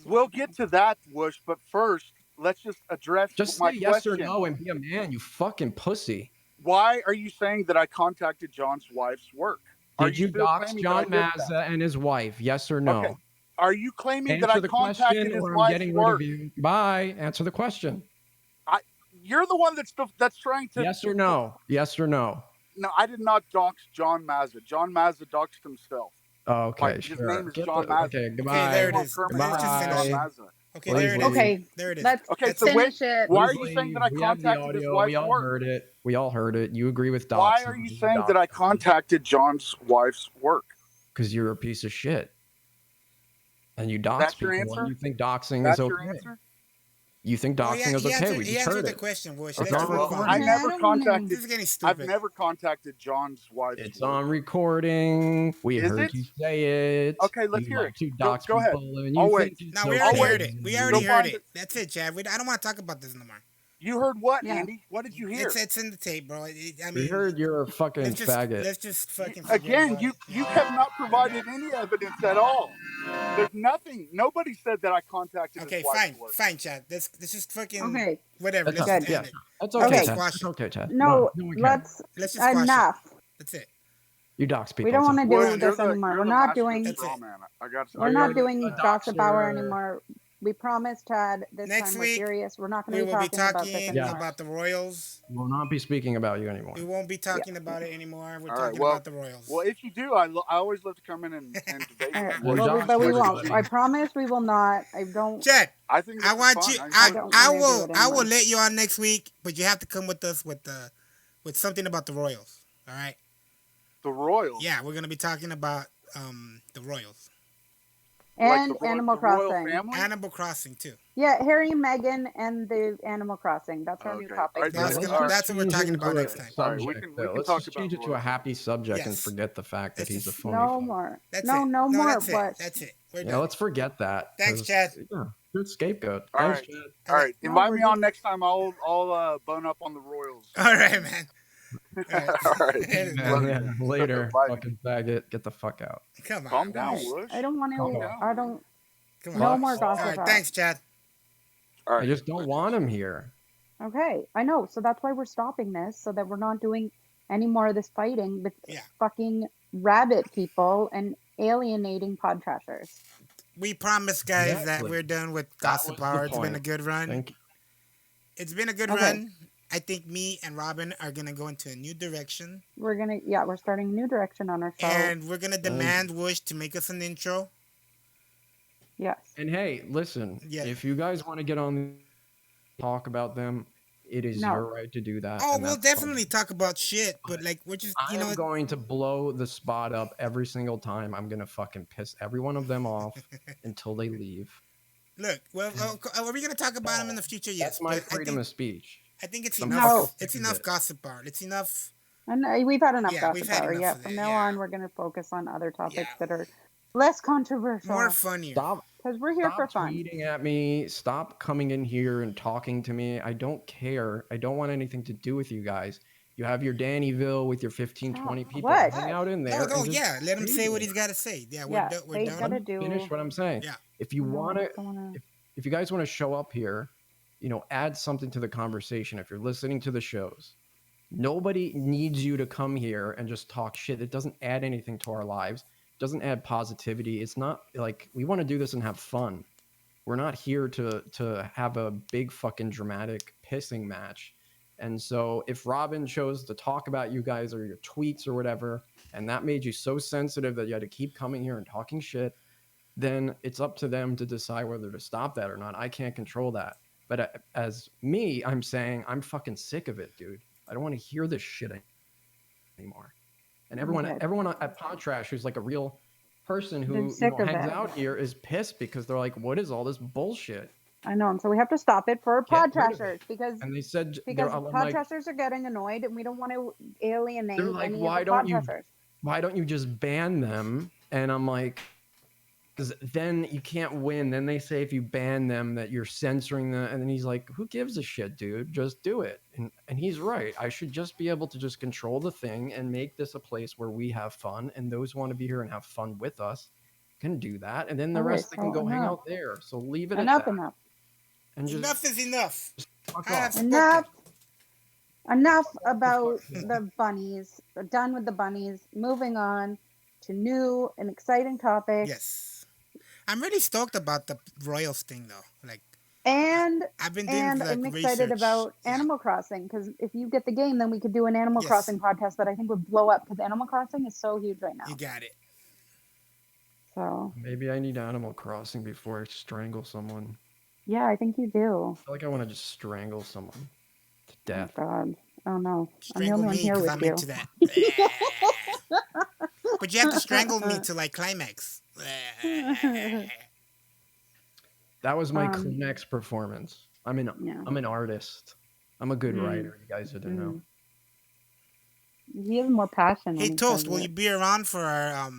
We'll get to that, Bush, but first, let's just address Just my say yes question. or no and be a man, you fucking pussy. Why are you saying that I contacted John's wife's work? Are Did you still dox claiming John that I did that? Mazza and his wife? Yes or no? Okay. Are you claiming Answer that I the contacted question his or I'm wife's getting rid work? of you. Bye. Answer the question. You're the one that's trying to. Yes or no? Yes or no? No, I did not dox John Mazza. John Mazza doxed himself. Okay, Like, his sure. name is Get John the- Mazza. Okay, goodbye. there it is. Permanent Let's just John finish it. Mazza. Okay, there it is. Okay, There it is. let's Okay, That's so it. wait, it. why are you saying that I We have the contacted his audio. wife's We all work? heard it. We all heard it. You agree with doxing. Why are you saying that I contacted John's wife's work? Because you're a piece of shit. And you dox That's your people and answer? you think doxing That's is your okay. answer? You think Well, doxing is he okay. answered, We he just answered heard the it. question, Bush. It's Let's on move on. recording. I never contacted. This is getting I've stupid. never contacted John's wife's It's work. on recording. We Is heard it? you say it. Okay, let's You hear like it. to Go dox ahead. people and you I'll wait. think No, it's we okay. already heard it. We already Go heard find it. That's it, Chad. I don't want to talk about this no more. You heard what, Yeah. Andy? What did you hear? It's in the tape, bro. I We mean, heard you're a fucking let's just, faggot. let's just fucking forget Again, about you have not provided any evidence at all. There's nothing. Nobody said that I contacted Okay, his wife's fine, work. fine, Chad. Let's just fucking Okay. whatever. That's Let's okay. just end Yeah. it. That's Okay. okay, Ted. Squash It's it. okay, Ted. No, we can't. let's Let's just squash enough. it. That's it. You dox people. We don't want to Bush, do this anymore. We're not doing. That's it. I got We're not doing gossip hour anymore. We promised, Chad. This Next time week, we're serious. We're not We going to will be be talking about this talking anymore. about the Royals. We'll not be speaking about you anymore. We won't be talking about it anymore. We're All right, talking well- about the Royals. Well, if you do, I always love to come in and debate. All with right, you. Well, well, dox but we everybody. won't. I promise we will not. I don't. Chad, I think I this is want fun. you. I don't I wanna do will. it I will anymore. let you on next week, but you have to come with us with something about the Royals. All right. The Royals. Yeah, we're gonna be talking about the Royals. And Like the Animal the Royal Crossing. family? Animal Crossing too. Yeah, Harry, Meghan, and the Animal Crossing. That's our new Okay. topic. All right, That's let's gonna- just that's what we're change talking it about to a next time. All right, we subject, can though. talk Let's just about change it to a Royals. happy subject and Yes. forget the fact that Let's he's a just- phony. No fuck. more. That's No, it. no more. That's it. But That's it. We're Yeah, done. let's forget that. Thanks, 'cause, Chad. Yeah, good scapegoat. All Thanks, right. Chad. All right, No, invite we're me on good. next time. I'll bone up on the Royals. All right, man. All right. All right. Yeah, later, Bye. fucking faggot. Get the fuck out. Come on. Calm down, Bush. Wush. I don't want Calm to. down. I don't. Come on. No more All gossip right. hour. Thanks, Chad. All I right. just don't want him here. Okay, I know. So that's why we're stopping this, so that we're not doing any more of this fighting with Yeah. fucking rabbit people and alienating pod trashers. We promise, guys, that Exactly. we're done with That was Gossip the Hour. It's been a point. good run. Thank you. It's been a good Okay. run. I think me and Robin are gonna go into a new direction, We're starting a new direction on our show. and we're gonna demand Wush to make us an intro. Yes. And hey, listen, Yeah. if you guys want to get on talk about them, it is No. your right to do that. Oh, and we'll that's fine. definitely talk about shit, but like we're just, I am going to blow the spot up every single time. I'm gonna fucking piss every one of them off until they leave. Look, well, are we gonna talk about them in the future? Yes. That's my but freedom of speech. I think it's I'm enough. fucking It's sick of enough it. gossip art. It's enough. And we've had enough Yeah, we've gossip had hour. enough Yeah, of from that, now yeah. on, we're going to focus on other topics that are less controversial. More funnier. Stop. Because we're here for Stop fun. tweeting at me. Stop coming in here and talking to me. I don't care. I don't want anything to do with you guys. You have your Dannyville with your 15, 20 people. What? Hang out in there. No, and just yeah. Let him say what breathe. he's got to say. Yeah, Yeah, we're they done. gotta Let me do. finish what I'm saying. Yeah. If you want to, wanna... if you guys want to show up here, add something to the conversation. If you're listening to the shows, nobody needs you to come here and just talk shit. It doesn't add anything to our lives. It doesn't add positivity. It's not like we want to do this and have fun. We're not here to have a big fucking dramatic pissing match. And so if Robin chose to talk about you guys or your tweets or whatever, and that made you so sensitive that you had to keep coming here and talking shit, then it's up to them to decide whether to stop that or not. I can't control that. But as me, I'm saying I'm fucking sick of it, dude. I don't want to hear this shit anymore. And everyone at Podtrash who's like a real person who hangs out here is pissed because they're like, what is all this bullshit? I know, and so we have to stop it for Get rid of Podtrashers because And they said, Podtrashers are getting annoyed, and we don't want to alienate they're like, any why of the don't you Podtrashers. why don't you just ban them? And I'm like, because then you can't win. Then they say if you ban them that you're censoring them. And then he's like, who gives a shit, dude? Just do it. And he's right. I should just be able to just control the thing and make this a place where we have fun. And those who want to be here and have fun with us can do that. And then the rest they can go hang out there. So leave it at that. Enough. And just Enough is enough. fuck off. Enough about the bunnies. We're done with the bunnies. Moving on to new and exciting topics. Yes. I'm really stoked about the Royals thing, though. Like, and I've been doing and like I'm excited research. about Animal Crossing because if you get the game, then we could do an Animal Crossing podcast that I think would blow up because Animal Crossing is so huge right now. You got it. So maybe I need Animal Crossing before I strangle someone. yeah, I think you do. I feel like I want to just strangle someone to death. Oh God. Oh no. Strangle I'm the only one me here because with I'm you. into that. But you have to strangle me to like climax. That was my Kleenex performance. I'm an artist. I'm a good Mm. writer. You guys didn't know. He has more passion. Hey, when he Toast, says will it. you be around for our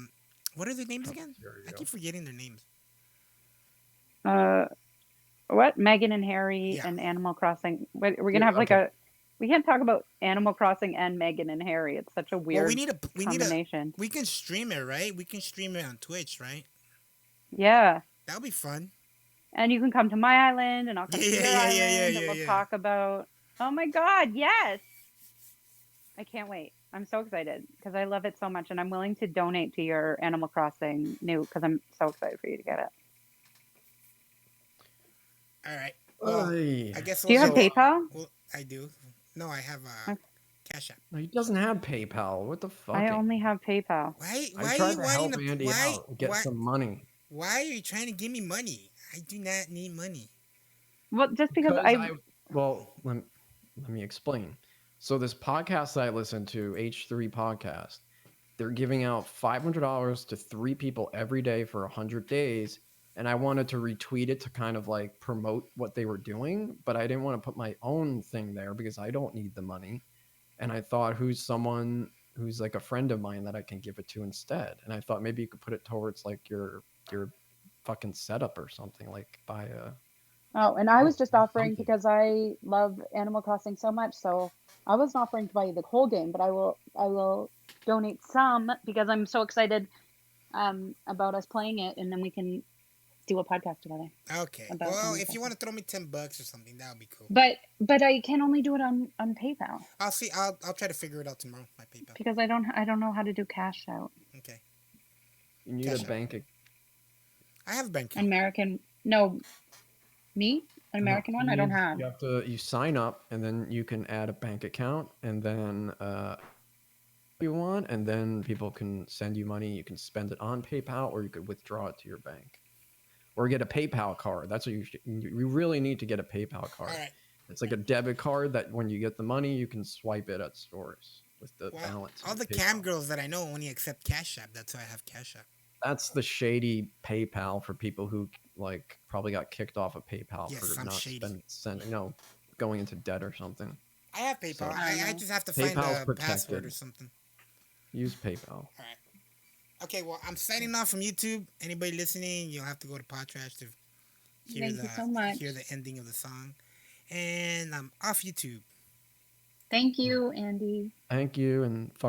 what are their names again? I keep forgetting their names. What? Megan and Harry and Animal Crossing. We're gonna have like a. We can't talk about Animal Crossing and Megan and Harry. It's such a weird combination. We can stream it, right? We can stream it on Twitch, right? Yeah. That'll be fun. And you can come to my island, and I'll come to your island, and we'll talk about. Oh my God! Yes. I can't wait. I'm so excited because I love it so much, and I'm willing to donate to your Animal Crossing new because I'm so excited for you to get it. All right. Well, I guess. Do you have PayPal? Well, I do. No, I have Cash App. No, he doesn't have PayPal. What the fuck? I only have PayPal. Why I tried to help Andy out get some money. Why are you trying to give me money? I do not need money. Well, just because Well, let me explain. So this podcast that I listen to, H3 Podcast, they're giving out $500 to 3 people every day for 100 days. And I wanted to retweet it to kind of like promote what they were doing, but I didn't want to put my own thing there because I don't need the money. And I thought, who's someone who's like a friend of mine that I can give it to instead? And I thought maybe you could put it towards like your fucking setup or something, like buy a. Oh, and I was just offering because I love Animal Crossing so much, so I wasn't offering to buy you the whole game, but I will donate some because I'm so excited about us playing it, and then we can do a podcast together. Okay. Well, if you want to throw me $10 or something, that would be cool. But I can only do it on PayPal. I'll see. I'll try to figure it out tomorrow. My PayPal. Because I don't know how to do cash out. Okay. You need a bank account. I have a bank account. American. No. Me? An American one? I don't have. You sign up and then you can add a bank account and then you want, and then people can send you money. You can spend it on PayPal or you could withdraw it to your bank. or get a PayPal card. That's what you really need to get a PayPal card. All right. It's like a debit card that when you get the money, you can swipe it at stores with the balance. All the cam girls that I know only accept Cash App. That's why I have Cash App. That's the shady PayPal for people who like probably got kicked off of PayPal Yes, for I'm not shady. going into debt or something. I have PayPal. So- I just have to find PayPal's a password protected. or something. Use PayPal. Okay, well, I'm signing off from YouTube. Anybody listening, you'll have to go to Podtrash to hear Thank you so much. hear the ending of the song. And I'm off YouTube. Thank you, Andy. Thank you, and